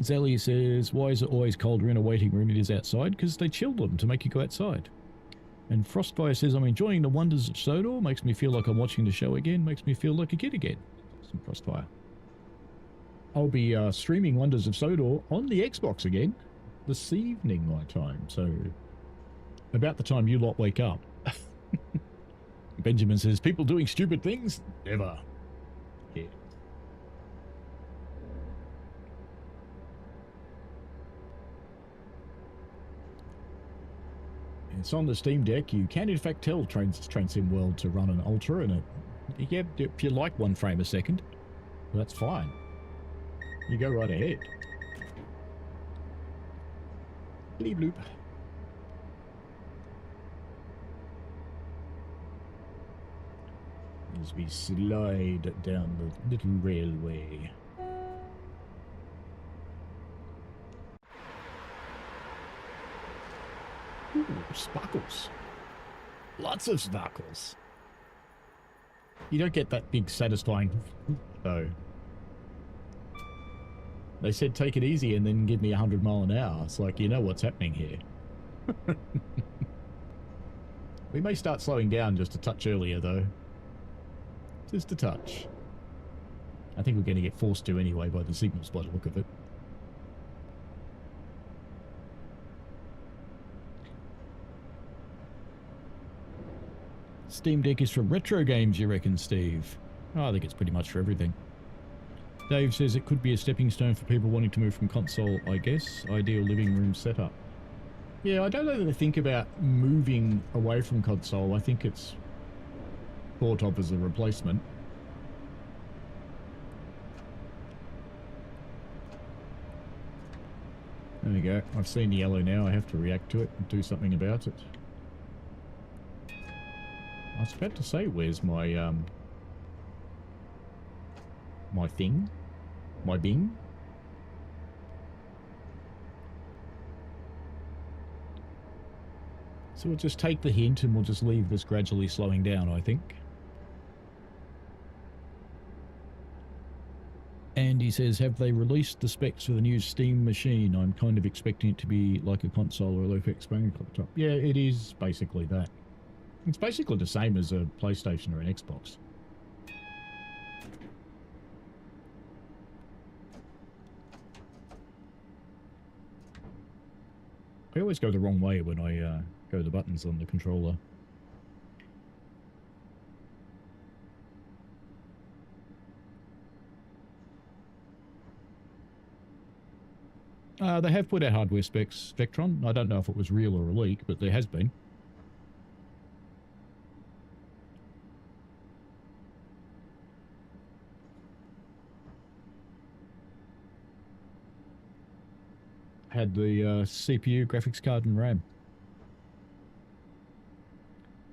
Zelly says, why is it always colder in a waiting room? It is outside, because they chilled them to make you go outside. And Frostfire says, I'm enjoying the wonders of Sodor. Makes me feel like I'm watching the show again. Makes me feel like a kid again. Some Frostfire. I'll be streaming Wonders of Sodor on the Xbox again this evening my time. So about the time you lot wake up. Benjamin says, people doing stupid things? Never. Yeah. It's on the Steam Deck. You can in fact tell Train Sim World to run an Ultra in it. Yeah, if you like 1 frame a second, that's fine. You go right ahead. Bleep bloop. As we slide down the little railway. Ooh, sparkles. Lots of sparkles. You don't get that big satisfying though. They said take it easy and then give me 100 mile an hour. It's like, you know what's happening here. We may start slowing down just a touch earlier though. Just a touch. I think we're going to get forced to anyway by the signals by the look of it. Steam Deck is for retro games, you reckon, Steve? Oh, I think it's pretty much for everything. Dave says it could be a stepping stone for people wanting to move from console, I guess. Ideal living room setup. Yeah, I don't know that they think about moving away from console. I think it's thought of as a replacement. There we go. I've seen the yellow now. I have to react to it and do something about it. I was about to say, where's my, my thing? My Bing? So we'll just take the hint and we'll just leave this gradually slowing down, I think. And he says, have they released the specs for the new Steam machine? I'm kind of expecting it to be like a console or a low-fix gaming laptop. Yeah, it is basically that. It's basically the same as a PlayStation or an Xbox. I always go the wrong way when I go the buttons on the controller. They have put out hardware specs, Vectron. I don't know if it was real or a leak, but there has been. Had the CPU, graphics card, and RAM.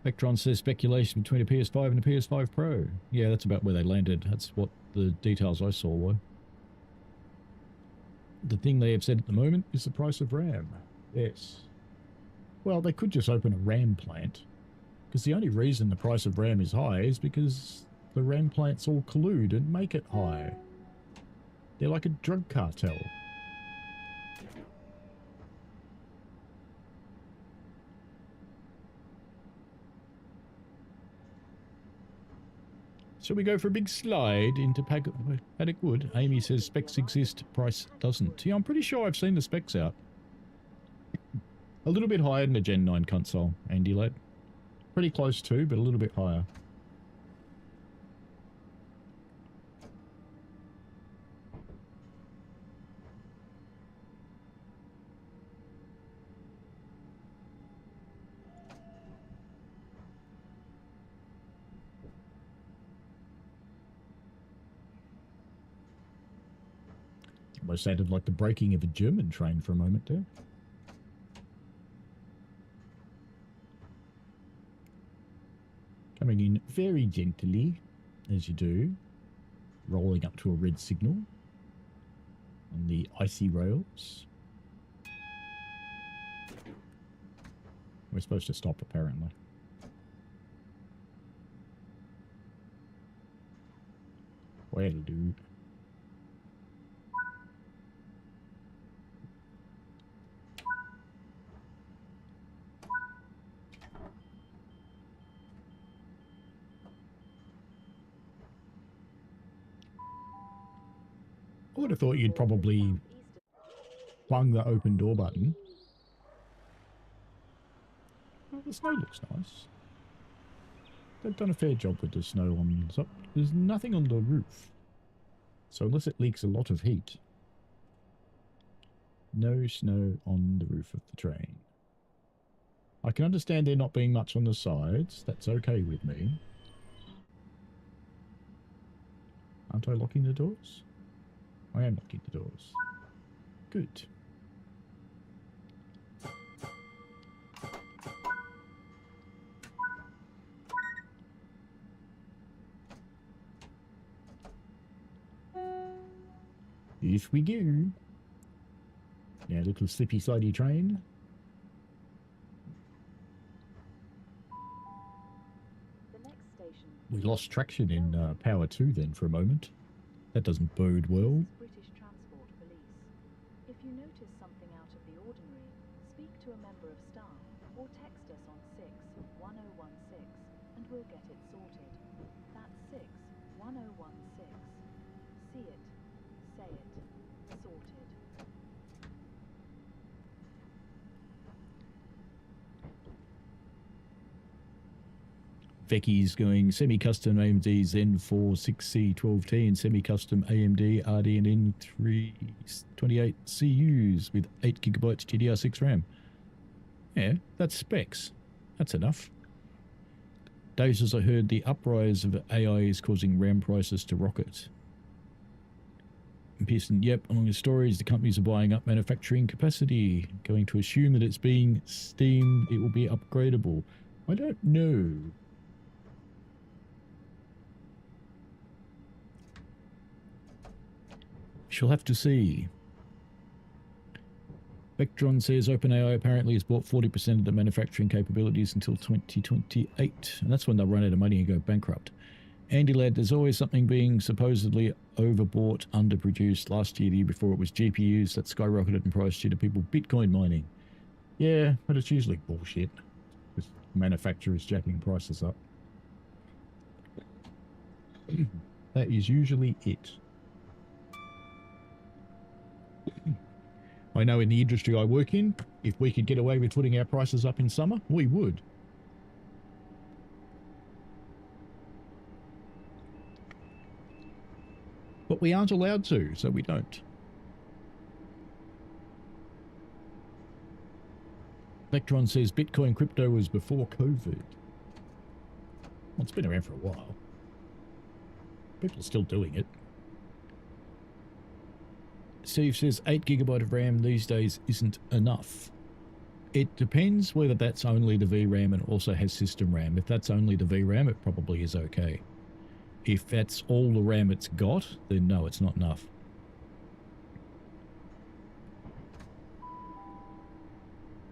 Vectron says speculation between a PS5 and a PS5 Pro. Yeah, that's about where they landed. That's what the details I saw were. The thing they have said at the moment is the price of RAM. Yes. Well, they could just open a RAM plant. Because the only reason the price of RAM is high is because the RAM plants all collude and make it high. They're like a drug cartel. Shall we go for a big slide into Paddock Wood? Amy says specs exist, price doesn't. Yeah, I'm pretty sure I've seen the specs out. A little bit higher than a Gen 9 console, Andy lad. Pretty close too, but a little bit higher. Almost sounded like the braking of a German train for a moment there. Coming in very gently, as you do, rolling up to a red signal on the icy rails. We're supposed to stop, apparently. Well, dude. would have thought you'd probably flung the open door button. Well, the snow looks nice. They've done a fair job with the snow on top. There's nothing on the roof. So unless it leaks a lot of heat. No snow on the roof of the train. I can understand there not being much on the sides. That's okay with me. Aren't I locking the doors? I am locking the doors. Good. If we go. Now, little slippy slidey train. The next station. We lost traction in Power 2 then for a moment. That doesn't bode well. This is British Transport Police. If you notice something out of the ordinary, speak to a member of staff or text us on 61016 and we'll get it sorted. That's 61016. See it, say it, sorted. Becky's going semi-custom AMD Zen4 6C12T and semi-custom AMD RDNN 328 CUs with 8GB GDR6 RAM. Yeah, that's specs. That's enough. Days as I heard the uprise of AI is causing RAM prices to rocket. And Pearson, yep, among the stories, the companies are buying up manufacturing capacity, going to assume that it's being steamed, it will be upgradable. I don't know. She'll have to see. Vectron says OpenAI apparently has bought 40% of the manufacturing capabilities until 2028, and that's when they'll run out of money and go bankrupt. Andy Ladd, there's always something being supposedly overbought, underproduced. Last year, the year before, it was GPUs that skyrocketed in price due to people Bitcoin mining. Yeah, but it's usually bullshit, with manufacturers jacking prices up. That is usually it. I know in the industry I work in, if we could get away with putting our prices up in summer, we would. But we aren't allowed to, so we don't. Vectron says Bitcoin crypto was before COVID. Well, it's been around for a while. People are still doing it. Steve says 8GB of RAM these days isn't enough. It depends whether that's only the VRAM and also has system RAM. If that's only the VRAM, it probably is okay. If that's all the RAM it's got, then no, it's not enough.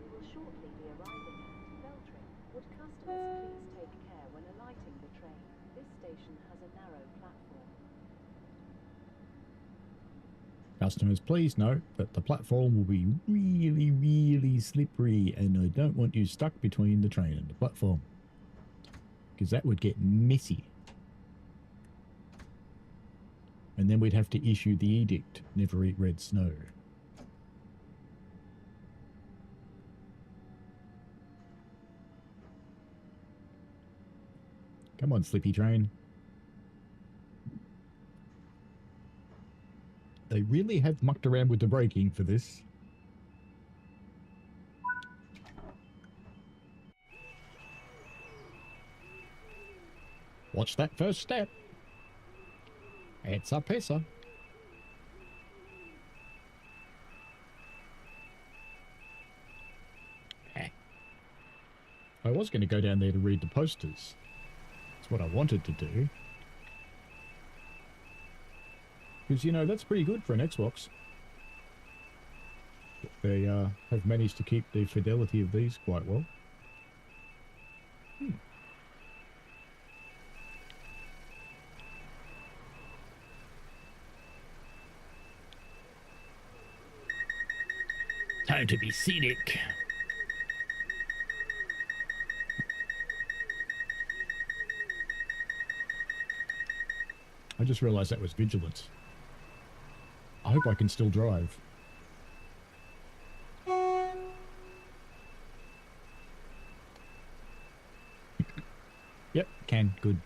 We will shortly be arriving at Beltring. Would customers please take care when alighting the train? This station has a narrow platform. Customers, please note that the platform will be really, really slippery, and I don't want you stuck between the train and the platform, because that would get messy. And then we'd have to issue the edict, never eat red snow. Come on, slippy train. They really have mucked around with the braking for this. Watch that first step. It's a pisser. I was going to go down there to read the posters. That's what I wanted to do. Because, you know, that's pretty good for an Xbox. They have managed to keep the fidelity of these quite well. Time to be scenic. I just realized that was vigilance. Oh, I hope I can still drive. Yep, can. Good.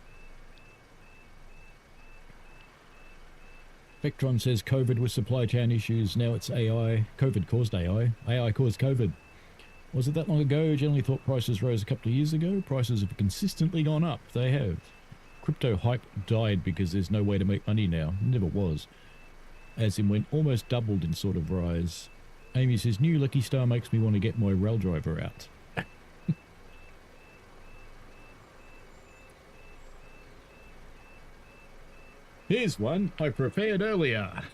Vectron says COVID was supply chain issues. Now it's AI. COVID caused AI. AI caused COVID. Was it that long ago? Generally thought prices rose a couple of years ago. Prices have consistently gone up. They have. Crypto hype died because there's no way to make money now. Never was. As in went almost doubled in sort of rise. Amy says, new Lucky Star makes me want to get my rail driver out. Here's one I prepared earlier.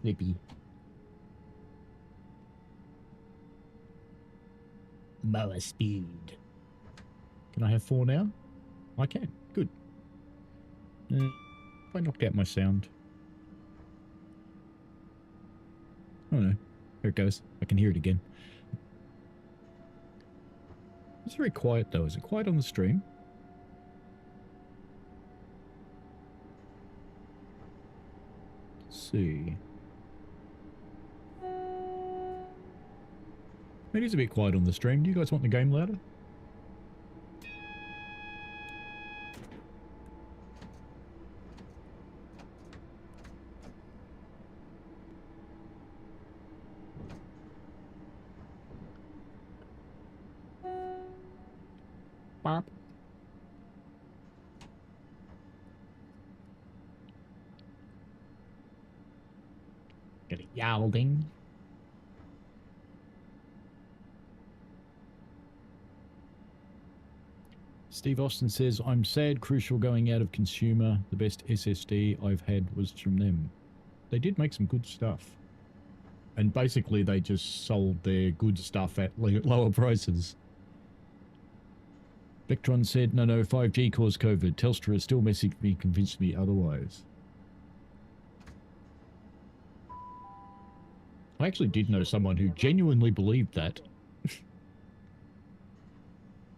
Snippy. Mower speed. Can I have 4 now? I can. Good. If I knocked out my sound. Oh no. There it goes. I can hear it again. It's very quiet though. Is it quiet on the stream? Let's see. It is a bit quiet on the stream. Do you guys want the game louder? Bop. Get a yowling. Steve Austin says, I'm sad Crucial going out of consumer. The best SSD I've had was from them. They did make some good stuff. And basically they just sold their good stuff at lower prices. Vectron said, no, 5G caused COVID. Telstra has still messaged me, convinced me otherwise. I actually did know someone who genuinely believed that.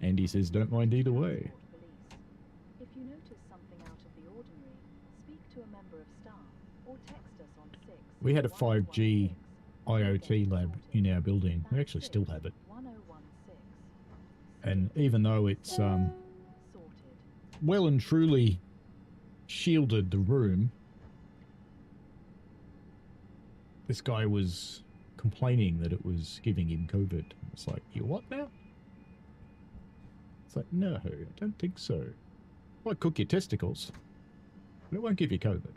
And he says, don't mind either way. If you notice something out of the ordinary, speak to a member of staff or text us on 6. We had a 5G IoT lab in our building. We actually still have it. And even though it's well and truly shielded the room, this guy was complaining that it was giving him COVID. It's like, you what now? It's like, no, I don't think so. Might cook your testicles, but it won't give you COVID.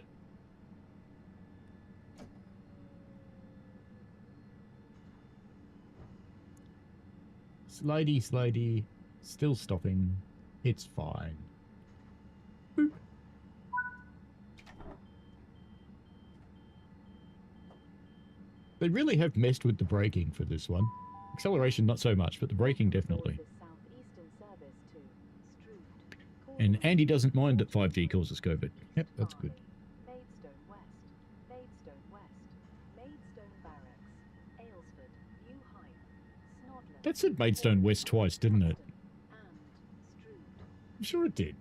Slidey, still stopping. It's fine. Boop. They really have messed with the braking for this one. Acceleration, not so much, but the braking definitely. And Andy doesn't mind that 5G causes COVID. Yep, that's good. Maidstone West, Maidstone West, Maidstone Barracks, Aylesford, New Hype, Snodland. That said Maidstone West twice, didn't it? And Strood. I'm sure it did.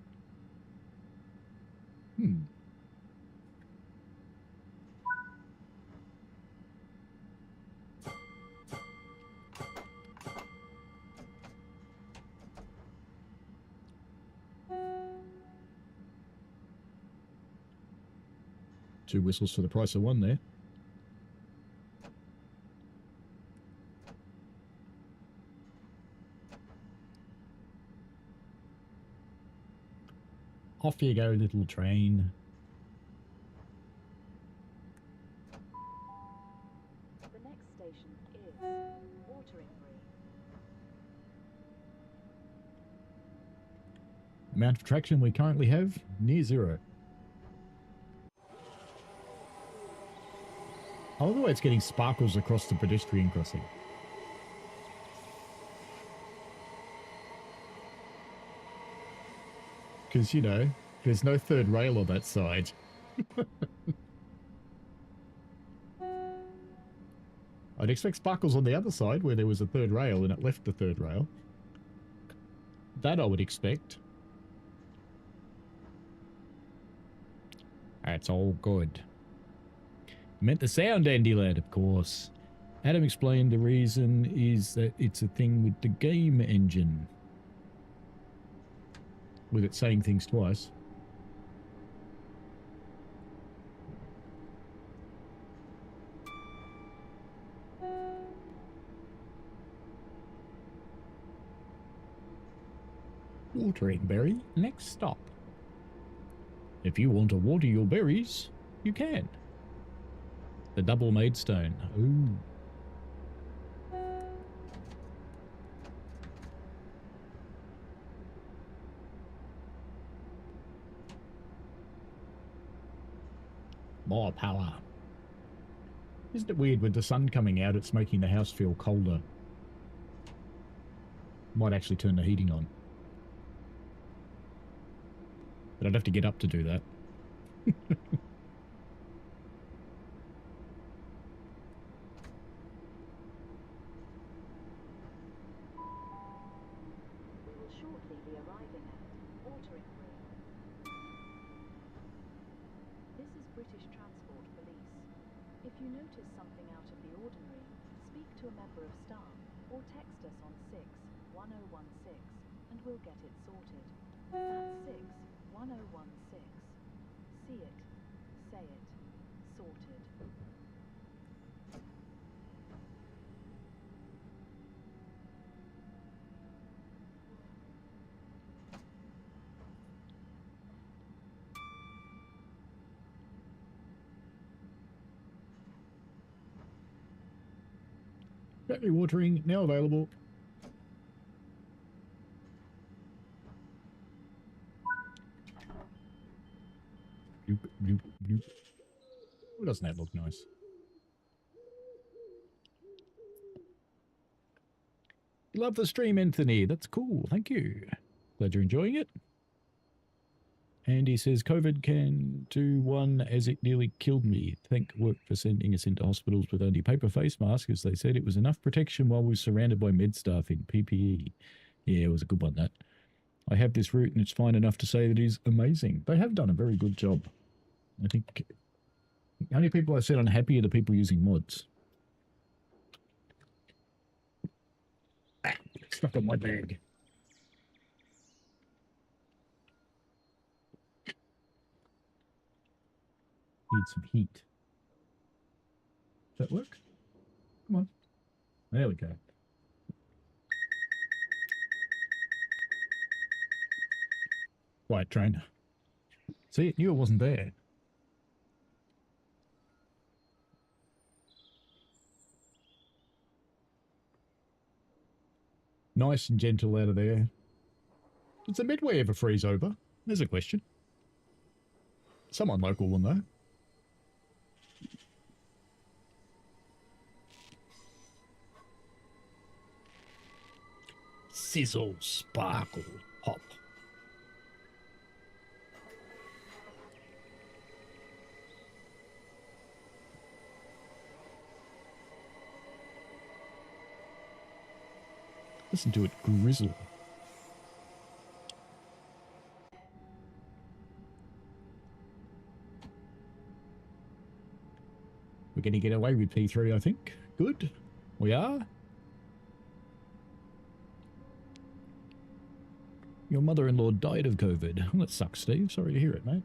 Two whistles for the price of one there. Off you go, little train. The next station is Wateringbury. Amount of traction we currently have, near 0. I love the way it's getting sparkles across the pedestrian crossing. Because, you know, there's no third rail on that side. I'd expect sparkles on the other side where there was a third rail and it left the third rail. That I would expect. That's all good. Meant the sound, Andy lad, of course. Adam explained the reason is that it's a thing with the game engine. With it saying things twice. Watering berry, next stop. If you want to water your berries, you can. The double maidstone. Ooh. More power. Isn't it weird with the sun coming out, it's making the house feel colder? Might actually turn the heating on. But I'd have to get up to do that. We will shortly be arriving at Watering Room. This is British Transport Police. If you notice something out of the ordinary, speak to a member of staff or text us on 61016 and we'll get it sorted. That's 61016. See it, say it, sorted. Battery watering now available. Bloop, bloop, bloop. Oh, doesn't that look nice? You love the stream, Anthony. That's cool. Thank you. Glad you're enjoying it. And he says, COVID can do one as it nearly killed me. Thank work for sending us into hospitals with only paper face masks, as they said it was enough protection while we were surrounded by med staff in PPE. Yeah, it was a good one, that. I have this route and it's fine enough to say that it is amazing. They have done a very good job. I think the only people I said unhappy are the people using mods. Ah, stuck on my bag. Need some heat. Does that work? Come on. There we go. Quiet train. See, knew it wasn't there. Nice and gentle out of there. Does the Medway ever freeze over? There's a question. Someone local will know. Sizzle, sparkle, pop. Listen to it grizzle. We're going to get away with P3, I think. Good. We are. Your mother-in-law died of COVID. Well, that sucks, Steve. Sorry to hear it, mate.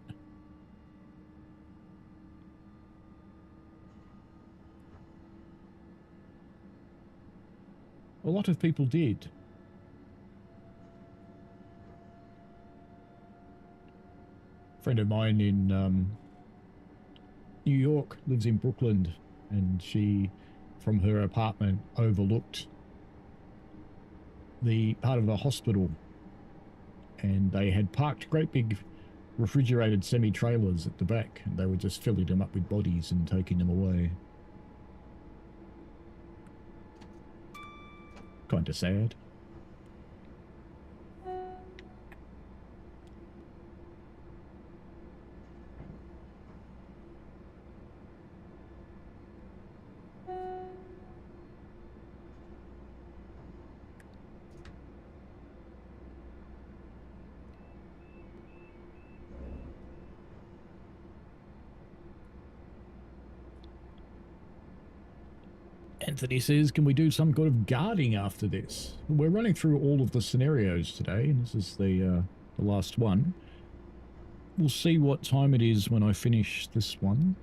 A lot of people did. A friend of mine in New York lives in Brooklyn, and she, from her apartment, overlooked the part of a hospital, and they had parked great big refrigerated semi-trailers at the back, and they were just filling them up with bodies and taking them away. Kind of sad. Anthony says, can we do some kind of guarding after this? We're running through all of the scenarios today, and this is the last one. We'll see what time it is when I finish this one.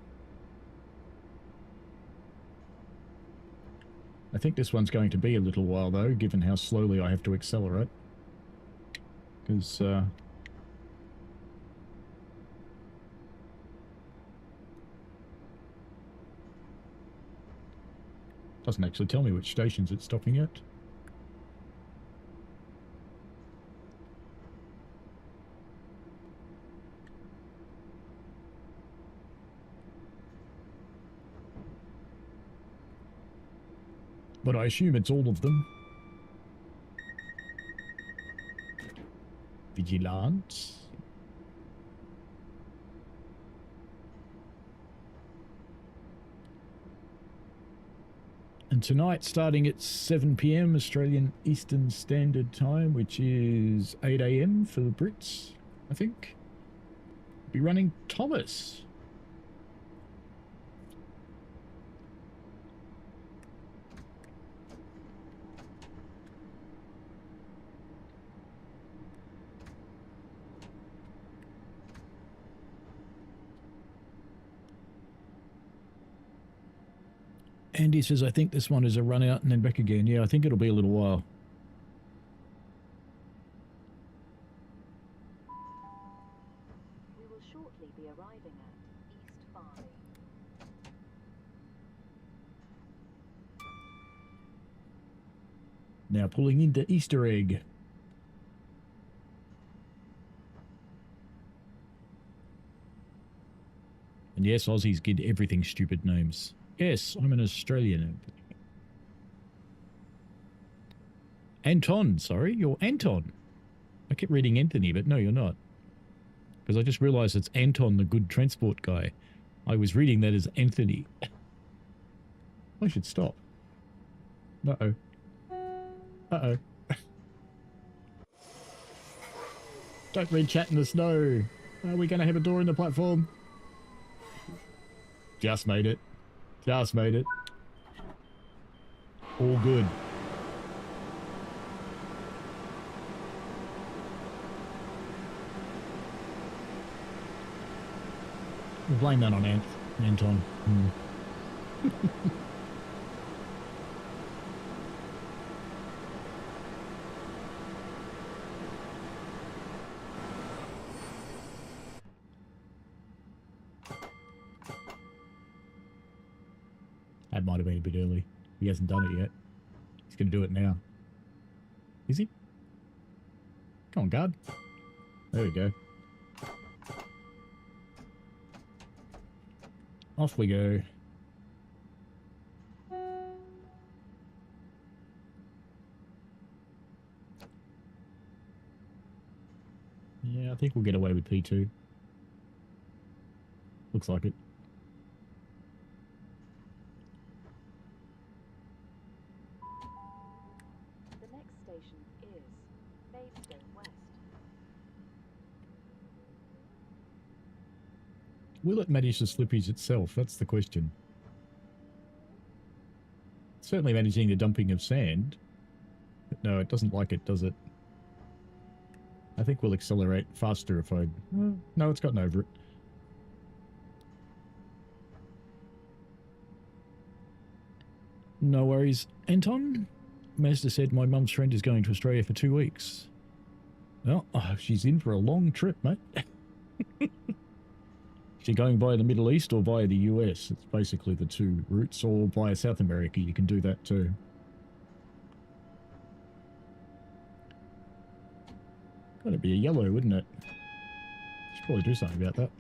I think this one's going to be a little while, though, given how slowly I have to accelerate. Because, doesn't actually tell me which stations it's stopping at. But I assume it's all of them. Vigilant. And tonight, starting at 7 PM Australian Eastern Standard Time, which is 8 AM for the Brits, I think, be running Thomas. Andy says, I think this one is a run out and then back again. Yeah, I think it'll be a little while. We will shortly be arriving at East Farley. Now pulling into Easter Egg. And yes, Aussies get everything stupid names. Yes, I'm an Australian. Anton, sorry, you're Anton. I kept reading Anthony, but no, you're not. Because I just realised it's Anton, the good transport guy. I was reading that as Anthony. I should stop. Uh-oh. Uh-oh. Don't read chat in the snow. Are we going to have a door in the platform? Just made it. Just made it. All good. We'll blame that on Anton. That might have been a bit early. He hasn't done it yet. He's going to do it now. Is he? Come on, guard. There we go. Off we go. Yeah, I think we'll get away with P2. Looks like it. The next station is Maidstone West. Will it manage the slippage itself? That's the question. It's certainly managing the dumping of sand. But no, it doesn't like it, does it? I think we'll accelerate faster if I... No, it's gotten over it. No worries. Anton? Mazda said my mum's friend is going to Australia for 2 weeks. Well, she's in for a long trip, mate. She going via the Middle East or via the US? It's basically the two routes, or via South America. You can do that too. That'd be a yellow, wouldn't it? Should probably do something about that.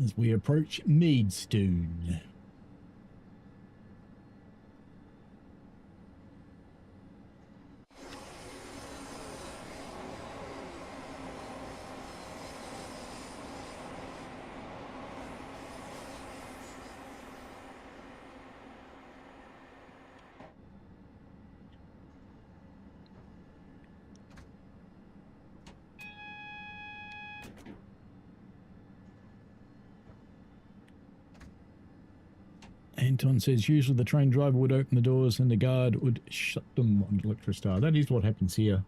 As we approach Maidstone. Anton says usually the train driver would open the doors and the guard would shut them on Electrostar. That is what happens here.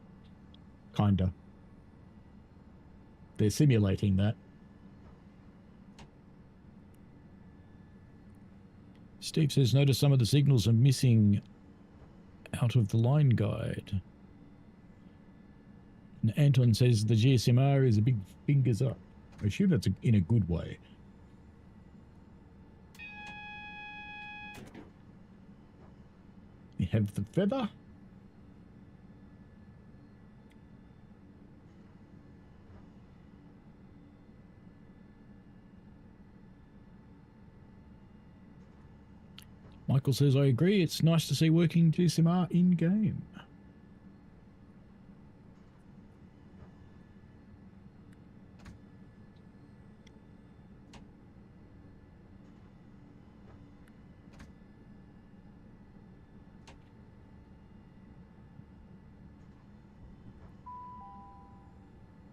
Kinda. They're simulating that. Steve says notice some of the signals are missing out of the line guide. And Anton says the GSM-R is a big fingers up. I assume that's in a good way. You have the feather. Michael says, I agree. It's nice to see working GSM-R in-game.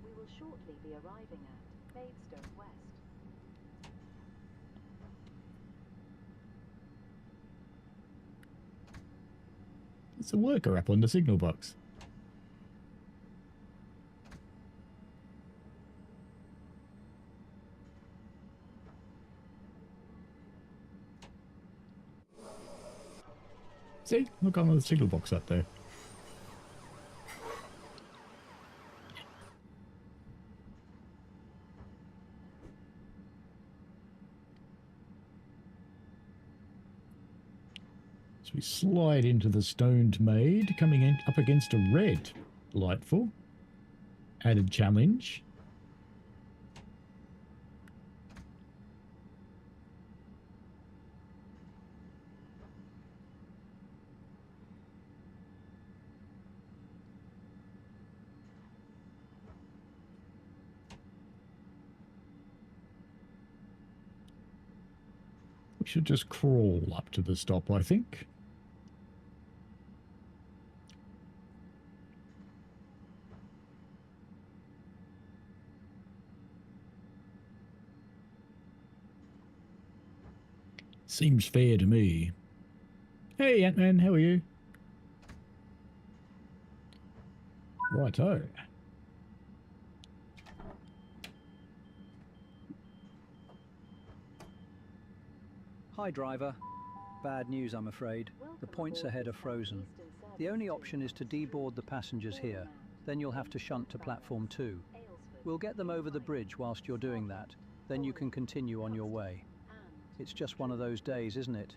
We will shortly be arriving at Maidstone West. It's a worker up on the signal box. See? Look on the signal box up there. So we slide into the stoned maid, coming in up against a red. Delightful. Added challenge. We should just crawl up to the stop, I think. Seems fair to me. Hey, Ant-Man, how are you? Righto. Hi, driver. Bad news, I'm afraid. The points ahead are frozen. The only option is to deboard the passengers here. Then you'll have to shunt to platform 2. We'll get them over the bridge whilst you're doing that. Then you can continue on your way. It's just one of those days, isn't it?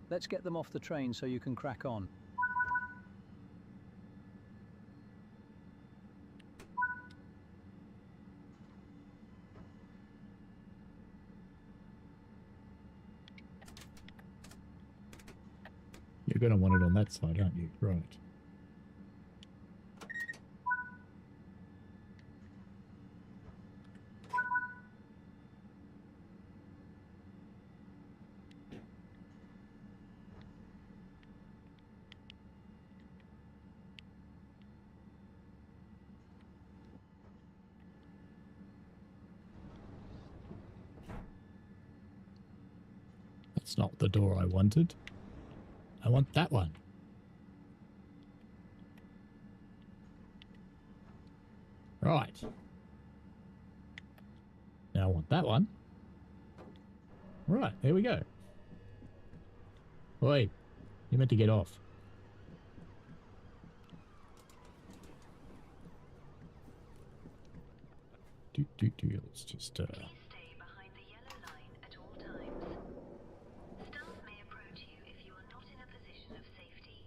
Let's get them off the train so you can crack on. You're going to want it on that side, aren't you? Right. That's not the door I wanted. I want that one. Right. Now I want that one. Right, there we go. Wait, you meant to get off. Let's just Please stay behind the yellow line at all times. Staff may approach you if you are not in a position of safety.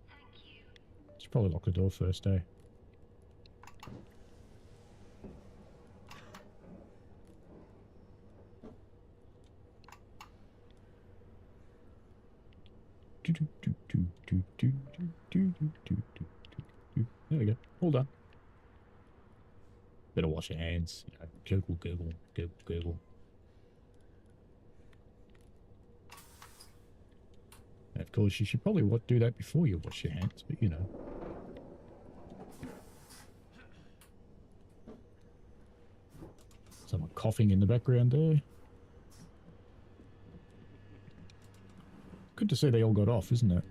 Thank you. should probably lock the door first, eh? There we go. All done. Better wash your hands. You know, gurgle, gurgle, gurgle, gurgle. And of course, you should probably do that before you wash your hands, but you know. Someone coughing in the background there. Good to see they all got off, isn't it?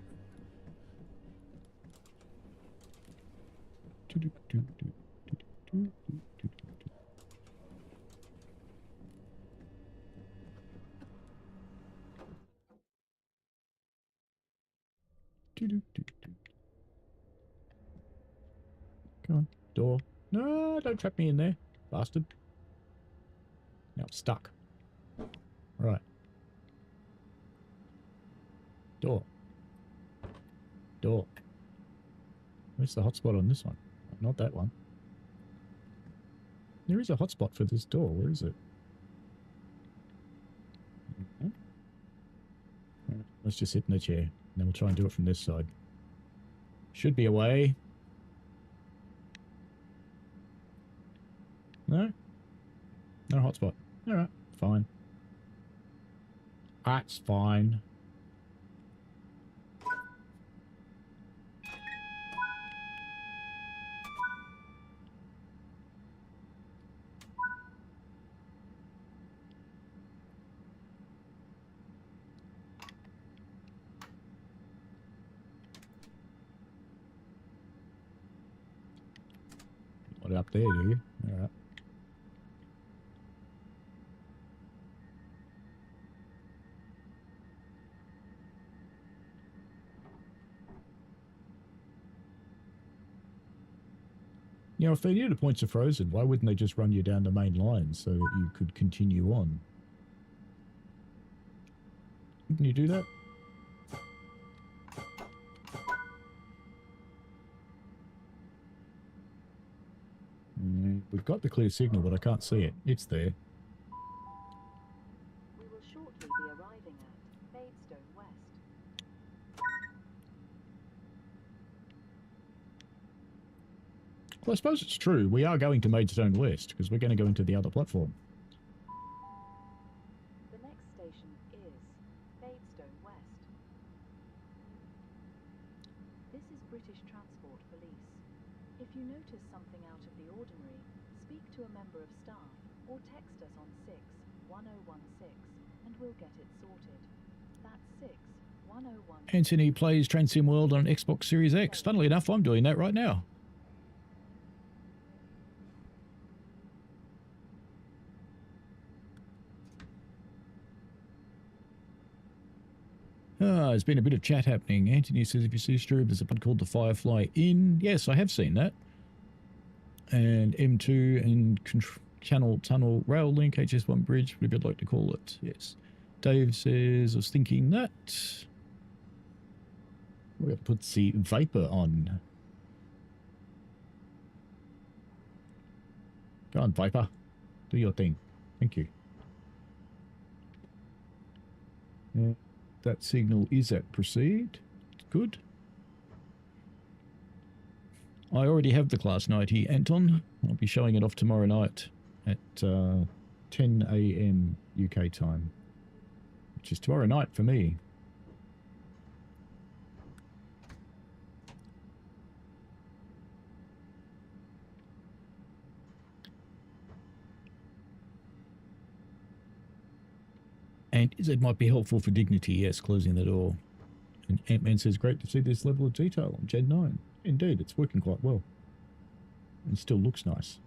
Come on, door. No, don't trap me in there, bastard. Now I'm stuck. Right. Door. Door. Where's the hotspot on this one? Not that one. There is a hotspot for this door. Where is it? Let's just sit in the chair. And then we'll try and do it from this side. Should be a way. No? No hotspot. Alright, fine. That's fine. Put it up there, do you? Alright. You know, if they knew the points are frozen, why wouldn't they just run you down the main line so that you could continue on? Can you do that? We've got the clear signal, but I can't see it. It's there. We will shortly be arriving at Maidstone West. Well, I suppose it's true. We are going to Maidstone West, because we're going to go into the other platform. The next station is Maidstone West. This is British Transport Police. If you notice something out of the ordinary, speak to a member of staff or text us on 61016 and we'll get it sorted. That's 61016. Anthony plays Train Sim World on Xbox Series X. Funnily enough, I'm doing that right now. There's been a bit of chat happening. Anthony says if you see Strood, there's a pod called the Firefly Inn. Yes, I have seen that. And M2 and Channel Tunnel Rail Link, HS1 Bridge, whatever you'd like to call it. Yes. Dave says, I was thinking that. We're going to put the Vapor on. Go on, Viper. Do your thing. Thank you. Yeah. That signal is at proceed. Good. I already have the Class 90, Anton. I'll be showing it off tomorrow night at 10 AM UK time, which is tomorrow night for me. And it might be helpful for dignity, yes, closing the door. And Ant-Man says, great to see this level of detail on Gen 9. Indeed, it's working quite well. And still looks nice.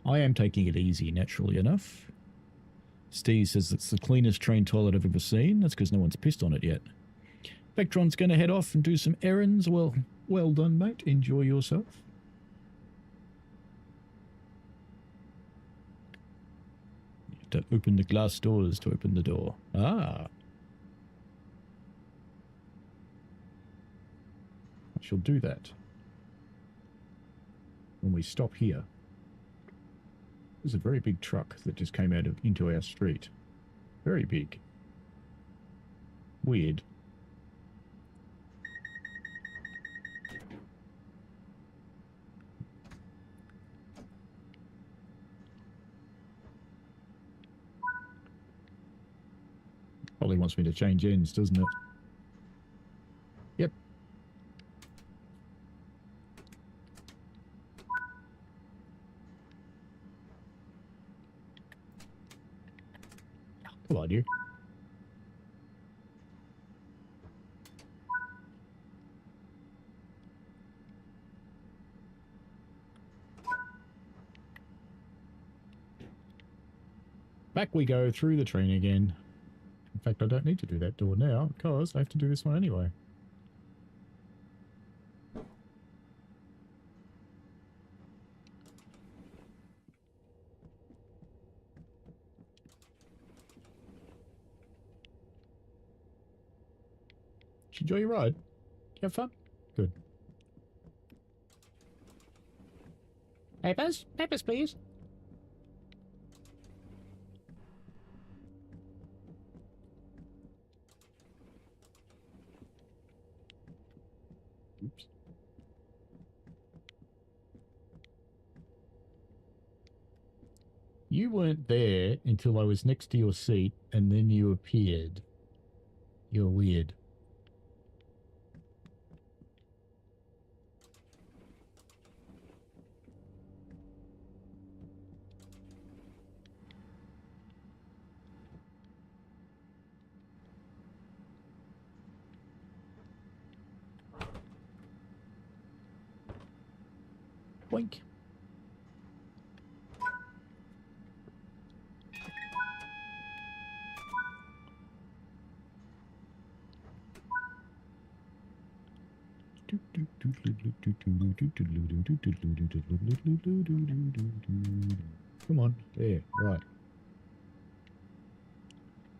I am taking it easy, naturally enough. Steve says it's the cleanest train toilet I've ever seen. That's because no one's pissed on it yet. Vectron's going to head off and do some errands. Well done, mate. Enjoy yourself. To open the glass doors to open the door. Ah. I shall do that. When we stop here. There's a very big truck that just came out into our street. Very big. Weird. Probably wants me to change ends, doesn't it? Yep. Come on, you. back we go through the train again. In fact, I don't need to do that door now because I have to do this one anyway. Did you enjoy your ride? Did you have fun? Good. Papers? Papers, please. Oops. You weren't there until I was next to your seat, and then you appeared. You're weird. Boink. Come on, there, right.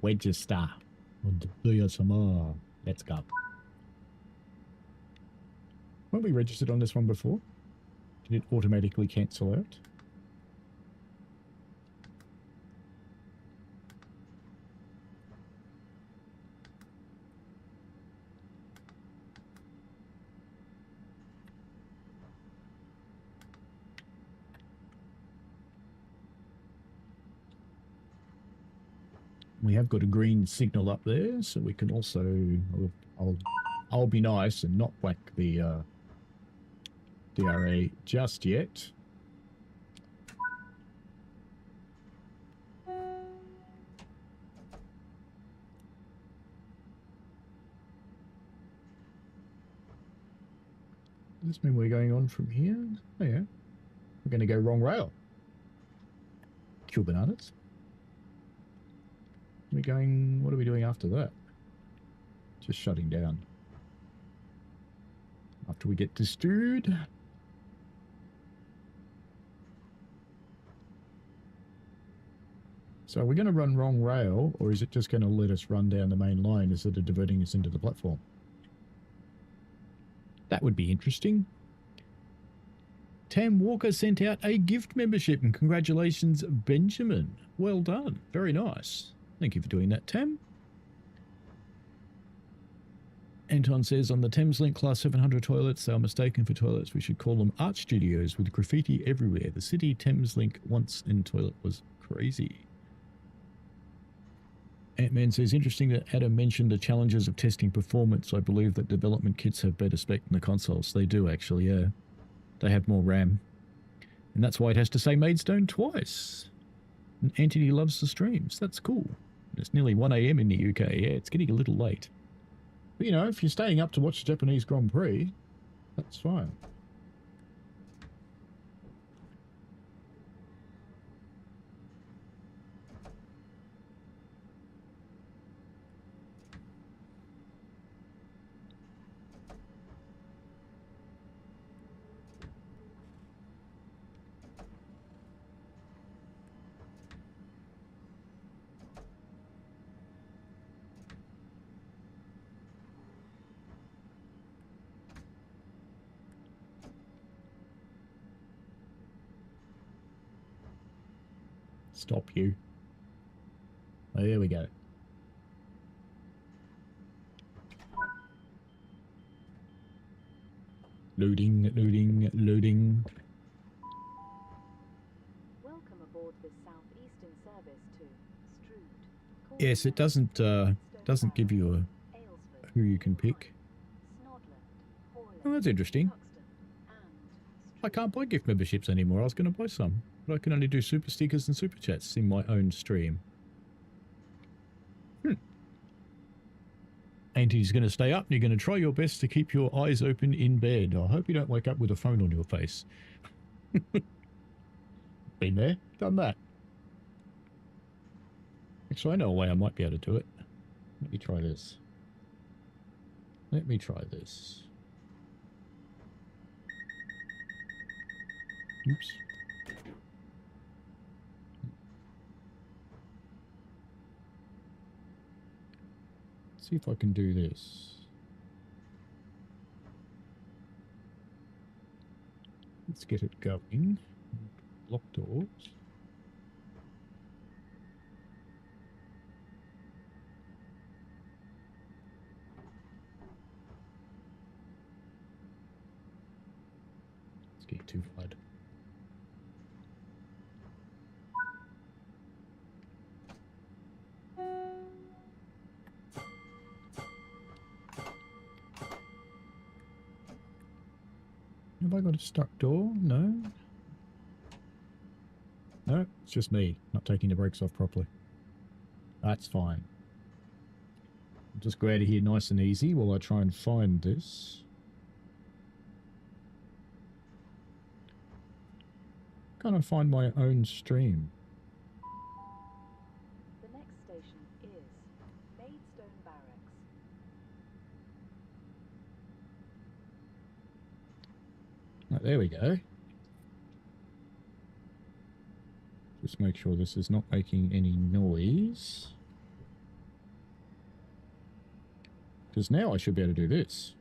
Register on the GSM-R. Let's go. Weren't we registered on this one before? Did it automatically cancel out? We have got a green signal up there, so we can also... I'll be nice and not whack the DRA just yet. Does this mean we're going on from here? Oh yeah. We're going to go wrong rail. Kill bananas. We're going... What are we doing after that? Just shutting down. After we get to Strood. So are we going to run wrong rail, or is it just going to let us run down the main line instead of diverting us into the platform? That would be interesting. Tam Walker sent out a gift membership, and congratulations, Benjamin. Well done. Very nice. Thank you for doing that, Tam. Anton says, on the Thameslink Class 700 toilets, they are mistaken for toilets. We should call them art studios with graffiti everywhere. The city Thameslink once in toilet was crazy. Ant-Man says, interesting that Adam mentioned the challenges of testing performance. I believe that development kits have better spec than the consoles. They do, actually, yeah. They have more RAM. And that's why it has to say Maidstone twice. And Anthony loves the streams. That's cool. It's nearly 1 AM in the UK. Yeah, it's getting a little late. But, you know, if you're staying up to watch the Japanese Grand Prix, that's fine. Stop you. Oh, there we go. Loading, loading, loading. Welcome aboard this southeastern service to Strood. Yes, it doesn't give you who you can pick. Oh, that's interesting. I can't buy gift memberships anymore. I was going to buy some, but I can only do super stickers and super chats in my own stream. Auntie's going to stay up and you're going to try your best to keep your eyes open in bed. I hope you don't wake up with a phone on your face. Been there, done that. Actually, I know a way I might be able to do it. Let me try this. Let me try this. Oops. Let's see if I can do this. Let's get it going. Lock doors. Let's get too wide. Have I got a stuck door? No. No, it's just me not taking the brakes off properly. That's fine. I'll just go out of here nice and easy while I try and find this. Can't I find my own stream? The next station is Maidstone Barracks. Right, there we go. Just make sure this is not making any noise. Because now I should be able to do this.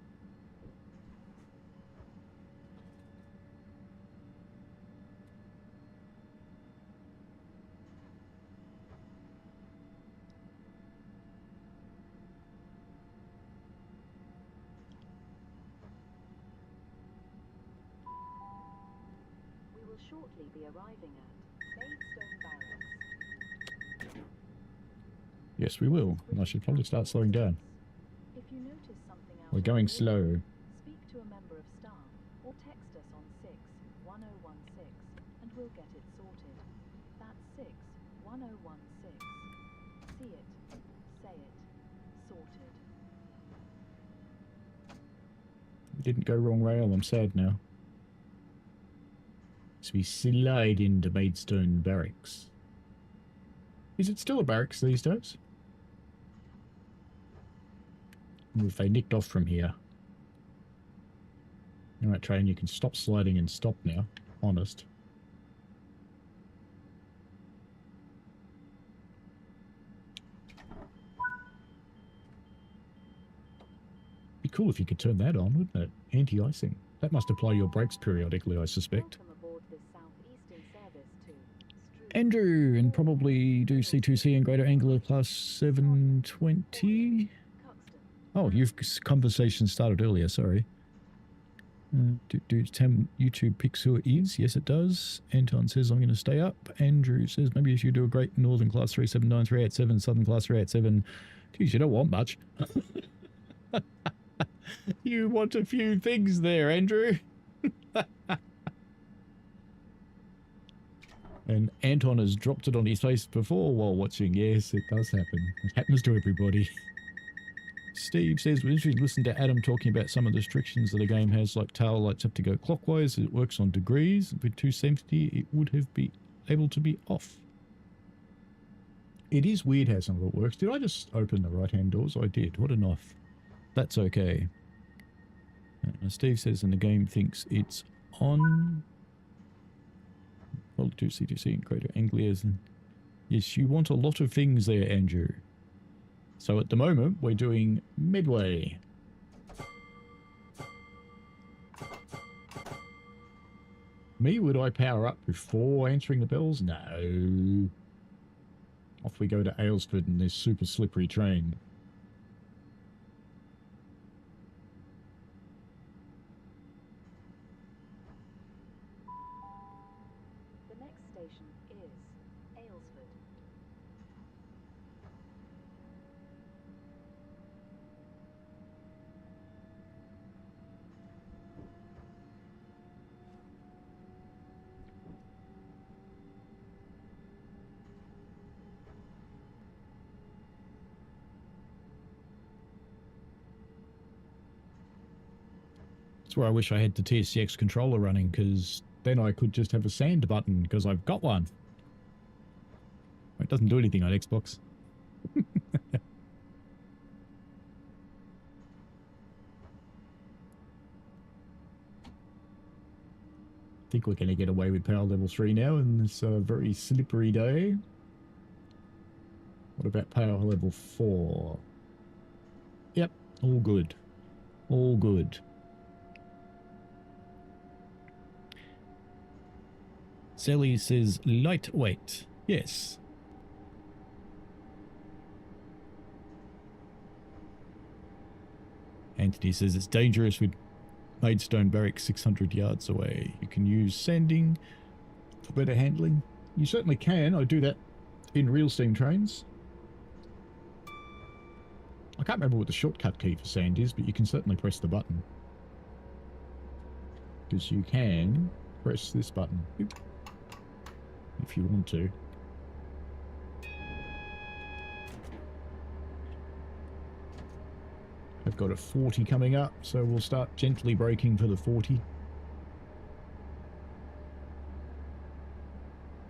We will shortly be arriving at Maidstone Barracks. Yes, we will. And I should probably start slowing down. If you notice something out We're of going the slow. ordinary, speak to a member of staff or text us on 61016 and we'll get it sorted. That's 61016. See it, say it, sorted. We didn't go wrong rail. I'm sad now. So we slide into Maidstone Barracks. Is it still a barracks these days? Or if they nicked off from here? Alright, train, you can stop sliding and stop now. Honest. Be cool if you could turn that on, wouldn't it? Anti-icing. That must apply your brakes periodically, I suspect. Welcome aboard this southeastern service to Strood. Andrew, and probably do C2C and Greater Anglia Class 720. Cuxton. Oh, you've conversation started earlier, sorry. YouTube picks who it is. Yes, it does. Anton says, I'm going to stay up. Andrew says, maybe you should do a Great Northern Class 379, 387, Southern Class 387. Geez, you don't want much. You want a few things there, Andrew. And Anton has dropped it on his face before while watching. Yes, it does happen. It happens to everybody. Steve says, it was interesting to listen to Adam talking about some of the restrictions that a game has, like tail lights have to go clockwise. It works on degrees. With 270, it would have been able to be off. It is weird how some of it works. Did I just open the right-hand doors? I did. What a knife. That's okay. Steve says, and the game thinks it's on. Well, 2C2C and Greater Anglia. Yes, you want a lot of things there, Andrew. So at the moment, we're doing Medway. Me, would I power up before answering the bells? No. Off we go to Aylesford in this super slippery train. The next station is Aylesford. That's where I wish I had the TSW6 controller running, because then I could just have a sand button, because I've got one. It doesn't do anything on Xbox. Think we're going to get away with power level 3 now in this very slippery day. What about power level 4? Yep, all good. All good. Sally says lightweight. Yes. Anthony says it's dangerous with Maidstone Barracks 600 yards away. You can use sanding for better handling. You certainly can. I do that in real steam trains. I can't remember what the shortcut key for sand is, but you can certainly press the button. Because you can press this button if you want to. I've got a 40 coming up, so we'll start gently braking for the 40.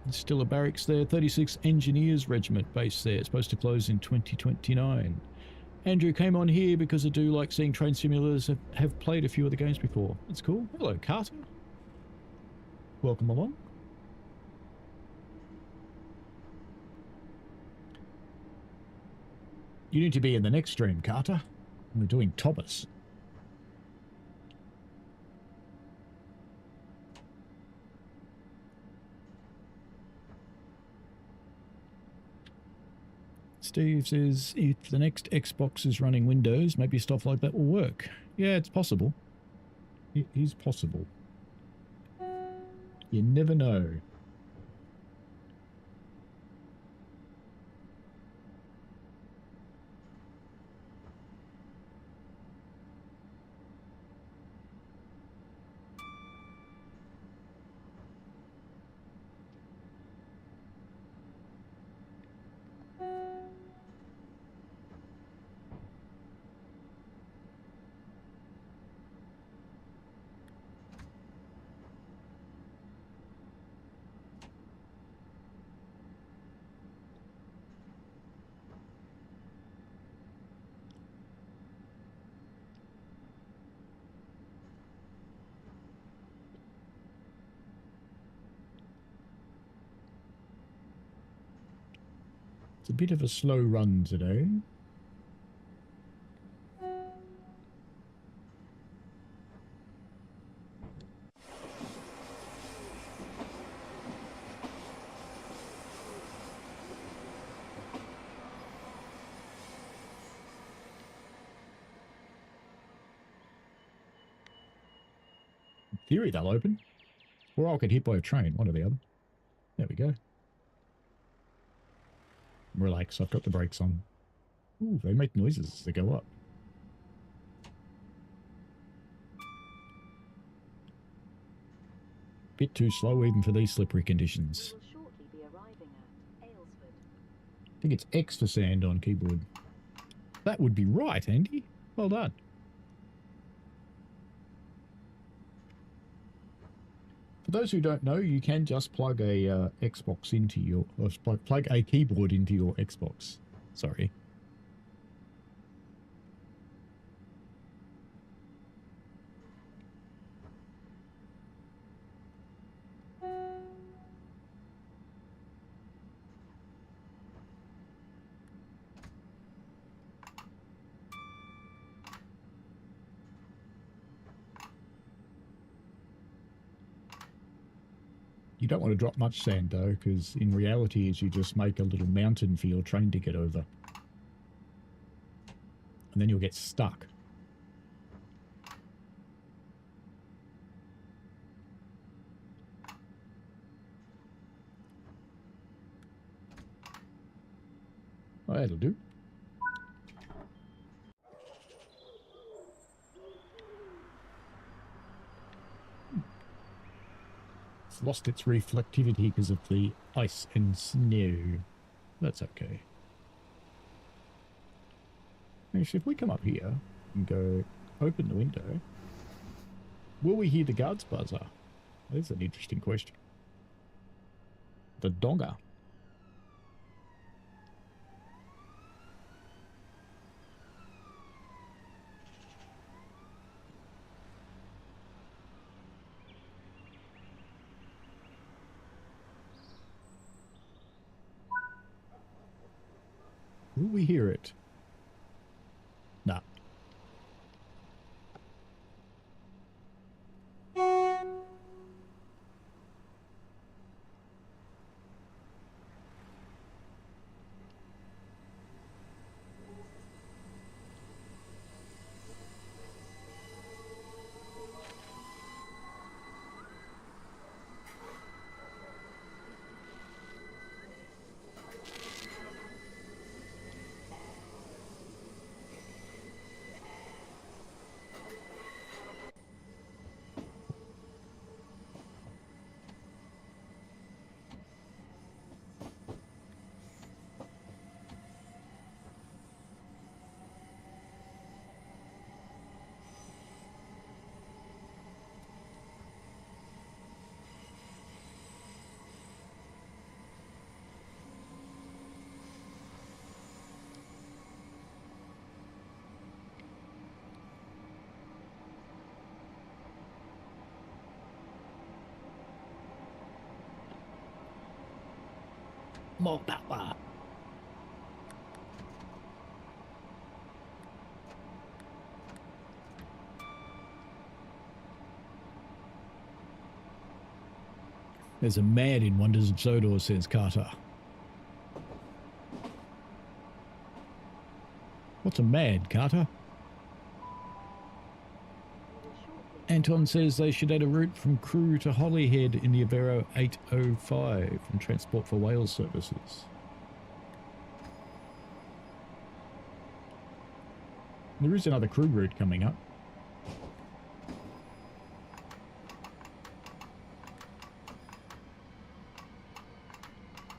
There's still a barracks there. 36 Engineers Regiment base there. It's supposed to close in 2029. Andrew came on here because I do like seeing train simulators. Have played a few of the games before. That's cool. Hello, Carter. Welcome along. You need to be in the next stream, Carter. We're doing Thomas. Steve says if the next Xbox is running Windows, maybe stuff like that will work. Yeah, it's possible. It is possible. You never know. It's a bit of a slow run today. In theory, they'll open. Or I'll get hit by a train, one or the other. There we go. Relax, I've got the brakes on. Ooh, they make noises as they go up. Bit too slow even for these slippery conditions. We will shortly be arriving at Aylesford. I think it's X for sand on keyboard. That would be right, Andy. Well done. For those who don't know, you can just plug a Xbox into your, or plug a keyboard into your Xbox. Sorry. You don't want to drop much sand though, because in reality is you just make a little mountain for your train to get over. And then you'll get stuck. Oh, that'll do. It's lost its reflectivity because of the ice and snow. That's okay. Actually, if we come up here and go open the window, will we hear the guards buzzer? That's an interesting question. The dogger. Will we hear it? Nah. More power. There's a mad in Wonders of Sodor, says Carter. What's a mad, Carter? Anton says they should add a route from Crewe to Holyhead in the Avero 805 from Transport for Wales services. There is another Crewe route coming up.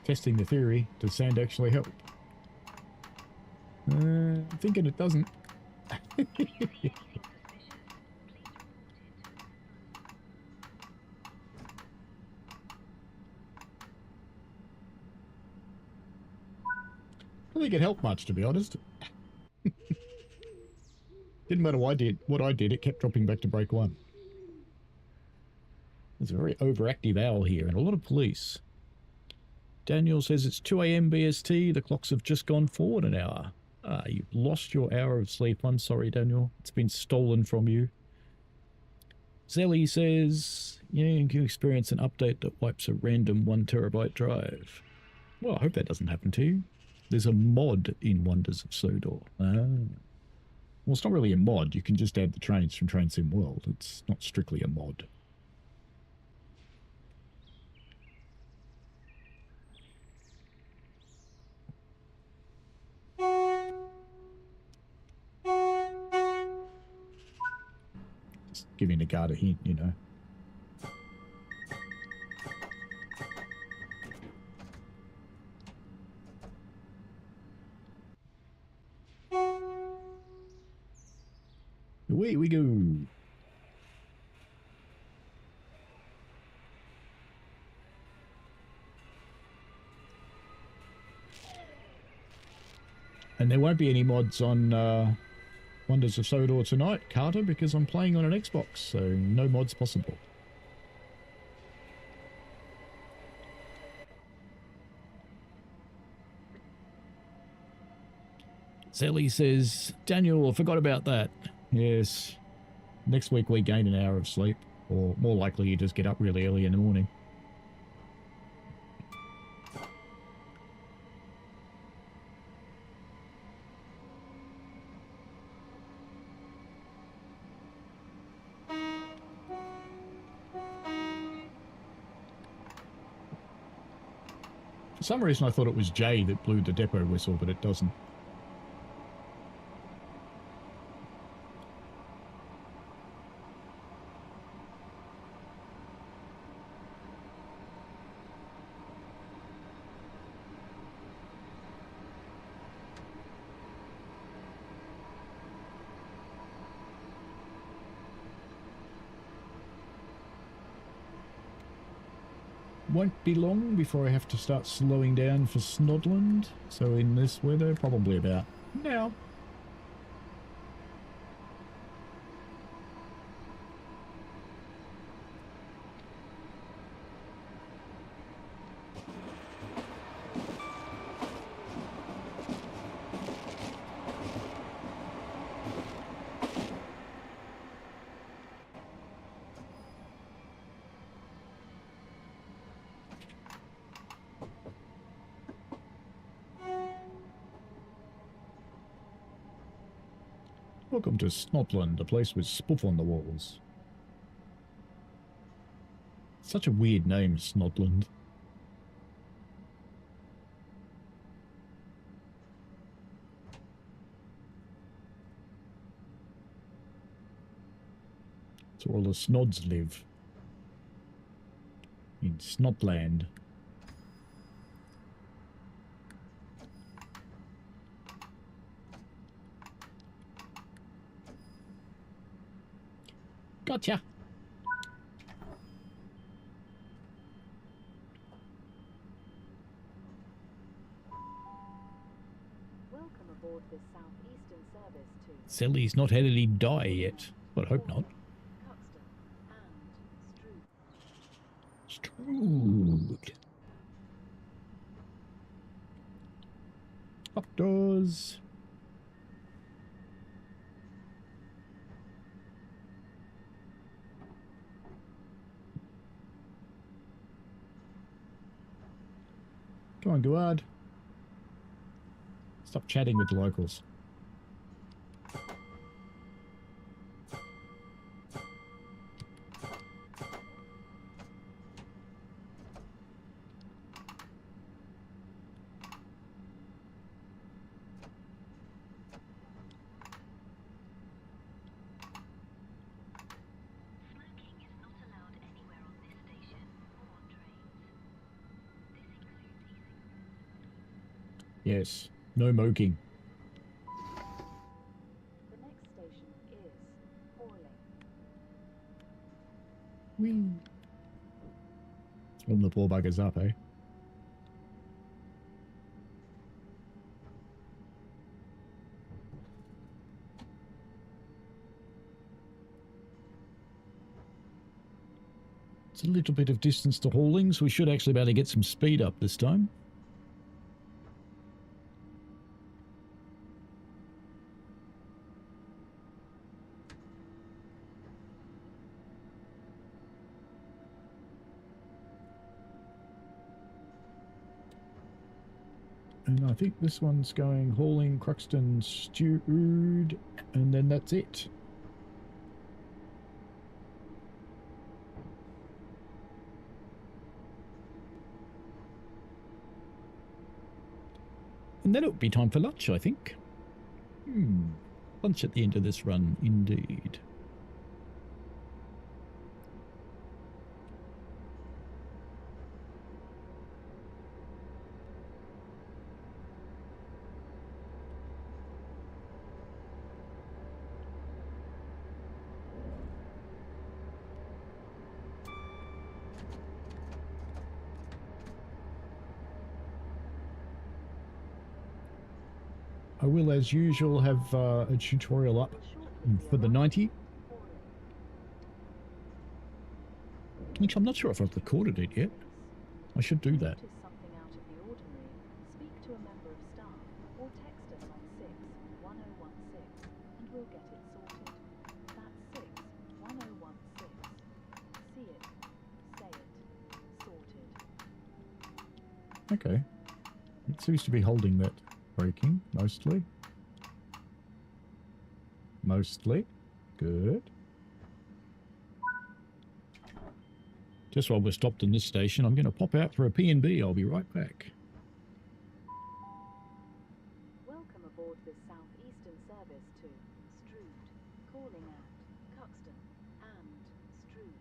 Testing the theory, does sand actually help? I'm thinking it doesn't. I don't think it helped much, to be honest. Didn't matter what I did, it kept dropping back to break one. There's a very overactive owl here and a lot of police. Daniel says it's 2 AM BST, the clocks have just gone forward an hour. You've lost your hour of sleep. I'm sorry, Daniel. It's been stolen from you. Zelly says, yeah, you can experience an update that wipes a random 1 terabyte drive. Well, I hope that doesn't happen to you. There's a mod in Wonders of Sodor. Well, it's not really a mod. You can just add the trains from Train Sim World. It's not strictly a mod. Just giving the guard a hint, you know. Away we go. And there won't be any mods on Wonders of Sodor tonight, Carter, because I'm playing on an Xbox, so no mods possible. Zelly says, Daniel, I forgot about that. Yes. Next week we gain an hour of sleep, or more likely you just get up really early in the morning. For some reason I thought it was Jay that blew the depot whistle, but it doesn't. Won't be long before I have to start slowing down for Snodland, so in this weather, probably about now. Welcome to Snotland, a place with spoof on the walls. Such a weird name, Snotland. That's where all the snods live. In Snotland. Gotcha. Welcome aboard this southeastern service to Sally's not had any die yet, but hope not. Cuxton and Strood. Strood. Up doors. Come on, Guard. Stop chatting with the locals. Smoking is not allowed anywhere on this station or on trains. This includes e-cigarettes. Yes, no moking. The next station is Horling. Whee. Warm the poor buggers up, eh? It's a little bit of distance to Horling, so we should actually be able to get some speed up this time. And I think this one's going Horling, Cruxton, Strood, and then that's it. And then it would be time for lunch, I think. Lunch at the end of this run, indeed. I will, as usual, have a tutorial up for the 90. Which I'm not sure if I've recorded it yet. I should do that. Notice something out of the ordinary, speak to a member of staff or text us on 61016 and we'll get it sorted. That's 61016. See it, say it, sorted. Okay. It seems to be holding that braking, mostly. Mostly. Good. Just while we're stopped in this station, I'm going to pop out for a P&B. I'll be right back. Welcome aboard this southeastern service to Strood, calling at Cuxton and Strood.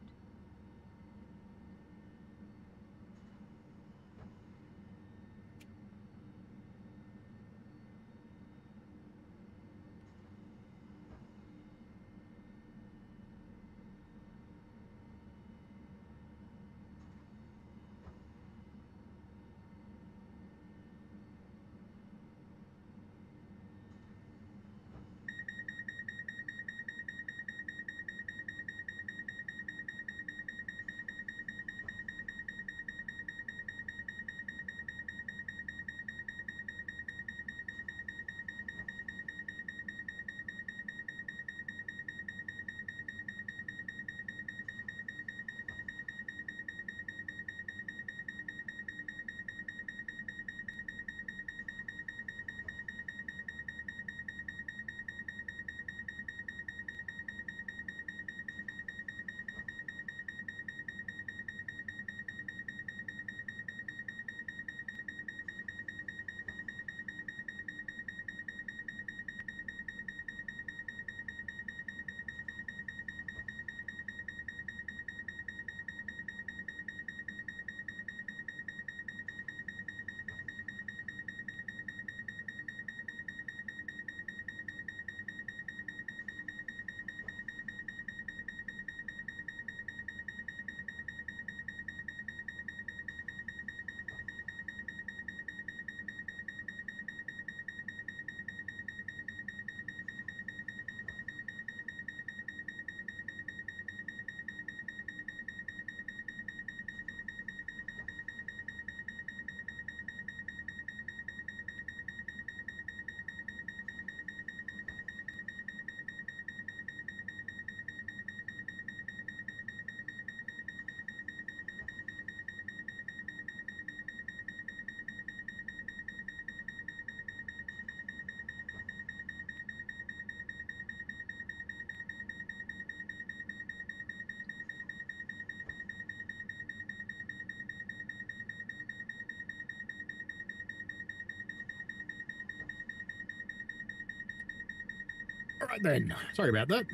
All right then. Sorry about that.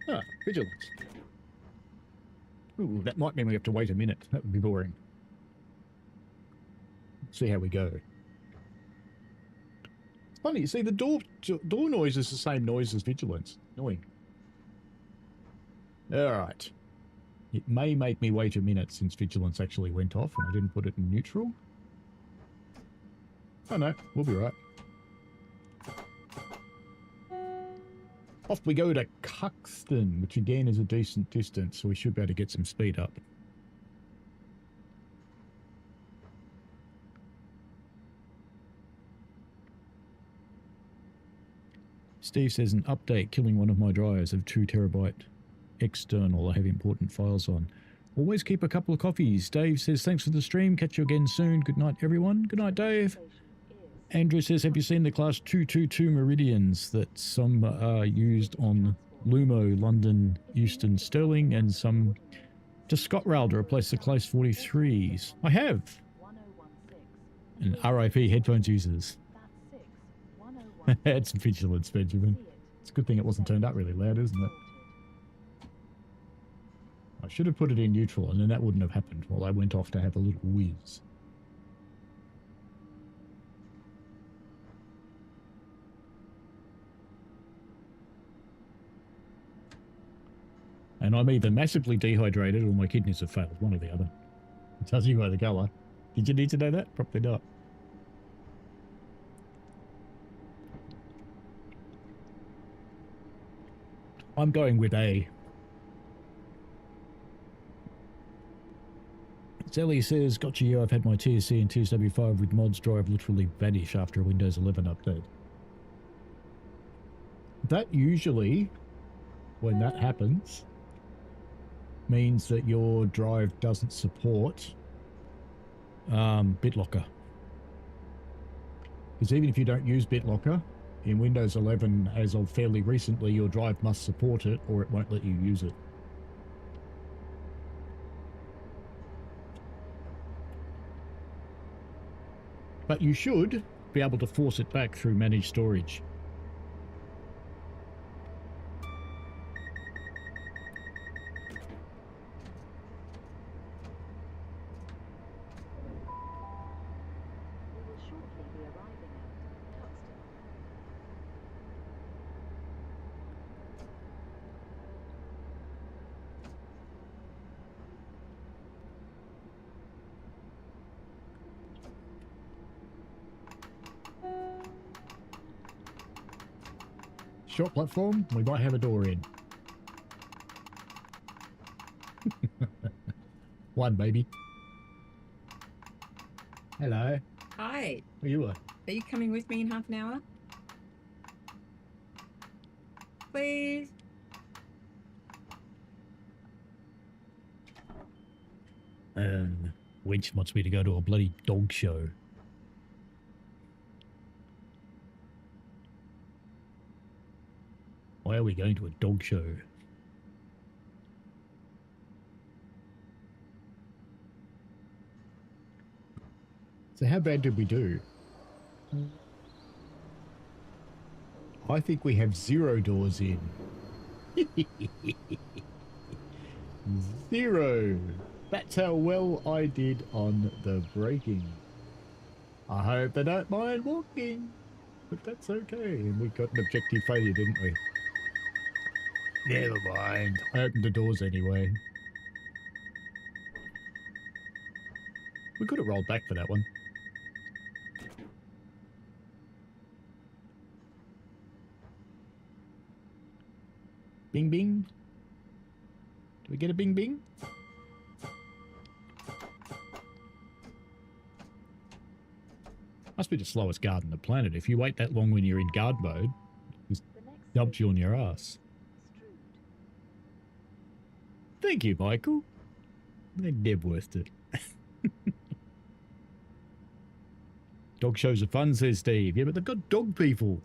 Ah, vigilance. Ooh, that might mean we have to wait a minute. That would be boring. See how we go. It's funny, you see, the door noise is the same noise as vigilance. Annoying. Alright. It may make me wait a minute since vigilance actually went off and I didn't put it in neutral. Oh no, we'll be right. Off we go to Cuxton, which again is a decent distance, so we should be able to get some speed up. Steve says an update killing one of my drives of 2 terabyte external I have important files on. Always keep a couple of coffees. Dave says thanks for the stream. Catch you again soon. Good night everyone. Good night Dave. Andrew says have you seen the class 222 Meridians that some are used on Lumo, London, Euston, Stirling and some to ScotRail to replace the class 43s? I have. And RIP headphones users. Had some vigilance, Benjamin. It's a good thing it wasn't turned up really loud, isn't it? I should have put it in neutral and then that wouldn't have happened while I went off to have a little whiz. And I'm either massively dehydrated or my kidneys have failed, one or the other. It tells you by the colour. Did you need to know that? Probably not. I'm going with A. Zelly says, gotcha you, I've had my TSC and TSW5 with mods drive literally vanish after a Windows 11 update. That usually, when that happens, means that your drive doesn't support BitLocker. Because even if you don't use BitLocker, in Windows 11, as of fairly recently, your drive must support it or it won't let you use it. But you should be able to force it back through managed storage. We will shortly be arriving at Cuxton. Short platform, we might have a door in. One, baby. Hello. Hi. Where you are? Are you coming with me in half an hour? Please. Winch wants me to go to a bloody dog show. Why are we going to a dog show? So how bad did we do? I think we have 0 doors in. 0. That's how well I did on the braking. I hope they don't mind walking. But that's okay. And we got an objective failure, didn't we? Never mind. I opened the doors anyway. We could have rolled back for that one. Bing bing. Do we get a bing bing? Must be the slowest guard on the planet. If you wait that long when you're in guard mode, it just dumps you on your ass. Strood. Thank you, Michael. They're dead worth it. Dog shows are fun, says Steve. Yeah, but they've got dog people.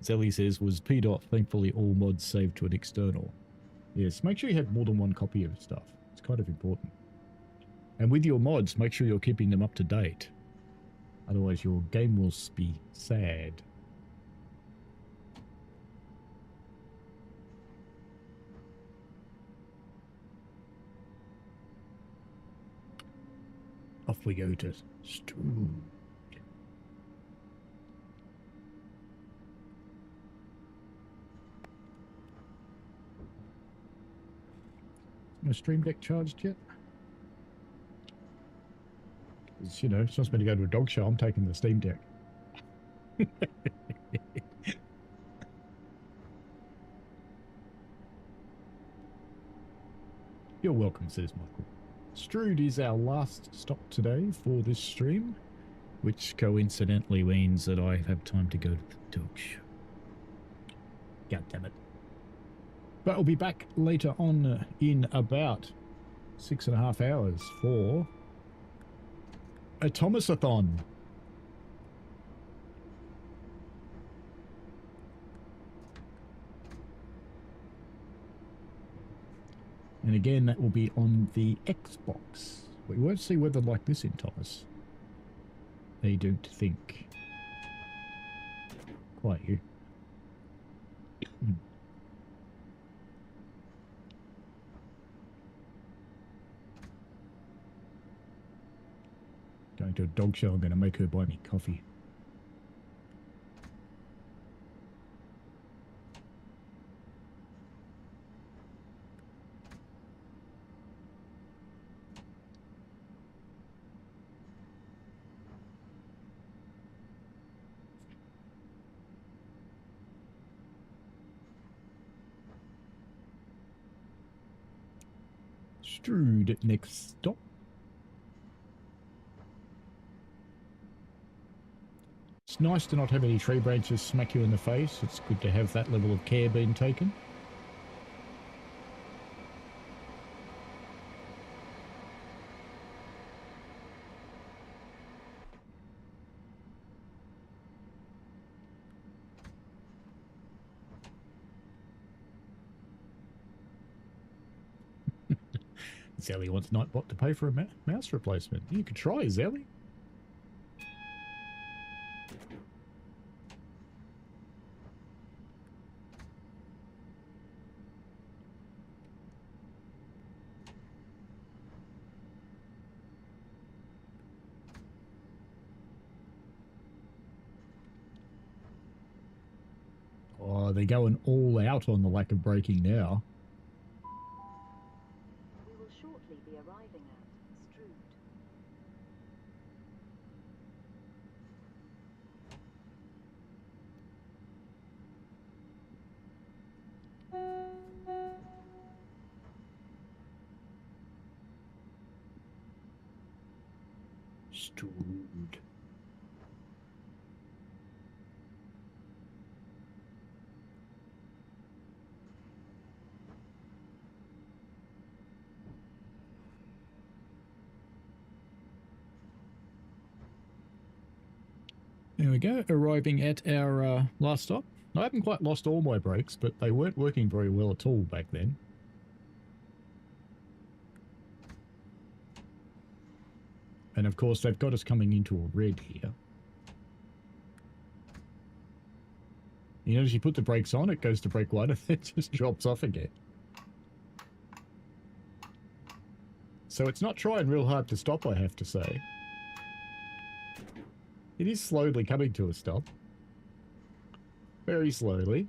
Zelly says, was PDOT. Thankfully, all mods saved to an external. Yes, make sure you have more than one copy of stuff. It's kind of important. And with your mods, make sure you're keeping them up to date. Otherwise, your game will be sad. Off we go to Strood. No Stream Deck charged yet? It's, you know, it's not supposed to go to a dog show. I'm taking the Steam Deck. You're welcome, says Michael. Strood is our last stop today for this stream, which coincidentally means that I have time to go to the dog show. God damn it. But I'll be back later on in about 6.5 hours for a Thomasathon. And again, that will be on the Xbox. We won't see weather like this in Thomas. They don't think. Quite you. Going to a dog show, I'm going to make her buy me coffee. Strood next stop. It's nice to not have any tree branches smack you in the face. It's good to have that level of care being taken. Zelly wants Nightbot to pay for a mouse replacement. You could try, Zelly. Oh, they're going all out on the lack of braking now. We will shortly be arriving at Strood. Strood. There we go, arriving at our last stop. I haven't quite lost all my brakes, but they weren't working very well at all back then. And of course, they've got us coming into a red here. You notice you put the brakes on, it goes to brake one, and it just drops off again. So it's not trying real hard to stop, I have to say. It is slowly coming to a stop. Very slowly.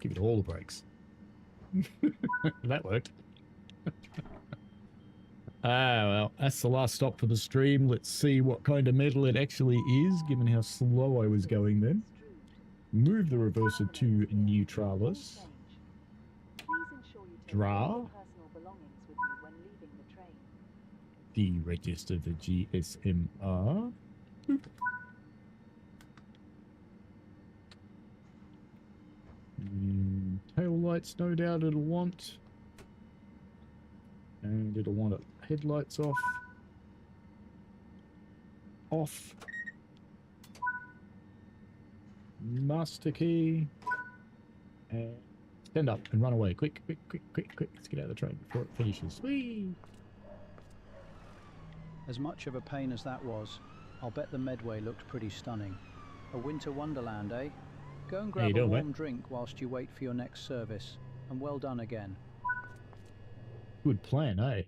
Give it all the brakes. That worked. Well, that's the last stop for the stream. Let's see what kind of metal it actually is, given how slow I was going then. Move the reverser to neutralis. Draw. Deregister the GSM-R. Boop. Tail lights, no doubt it'll want. And it'll want headlights off. Off. Master key. And stand up and run away. Quick, quick, quick, quick, quick. Let's get out of the train before it finishes. Whee! As much of a pain as that was, I'll bet the Medway looked pretty stunning. A winter wonderland, eh? Go and grab a warm drink whilst you wait for your next service, and well done again. Good plan, eh?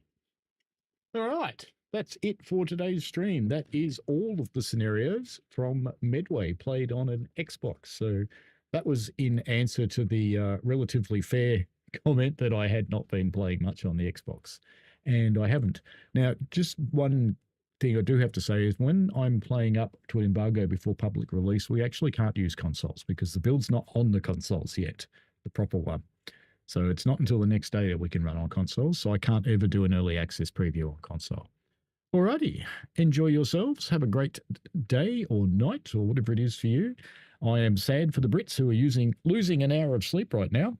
All right. That's it for today's stream. That is all of the scenarios from Medway played on an Xbox. So that was in answer to the relatively fair comment that I had not been playing much on the Xbox. And I haven't. Now, just one thing I do have to say is when I'm playing up to an embargo before public release, we actually can't use consoles because the build's not on the consoles yet, the proper one. So it's not until the next day that we can run on consoles. So I can't ever do an early access preview on console. Alrighty, enjoy yourselves. Have a great day or night or whatever it is for you. I am sad for the Brits who are losing an hour of sleep right now.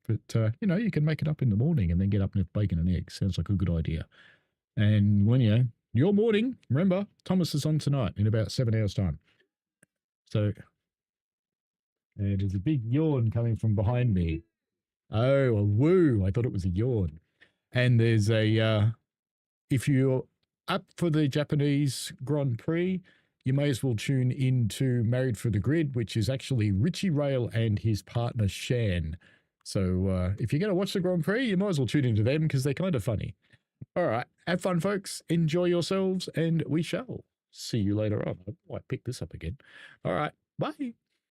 But, you know, you can make it up in the morning and then get up and have bacon and eggs. Sounds like a good idea. And when, you know, your morning, remember, Thomas is on tonight in about 7 hours' time. So there's a big yawn coming from behind me. Oh, a woo. I thought it was a yawn. And there's a, if you're up for the Japanese Grand Prix, you may as well tune into Married for the Grid, which is actually Richie Rail and his partner Shan. So if you're going to watch the Grand Prix, you might as well tune into them because they're kind of funny. All right. Have fun, folks. Enjoy yourselves, and we shall see you later on. I might pick this up again. All right. Bye.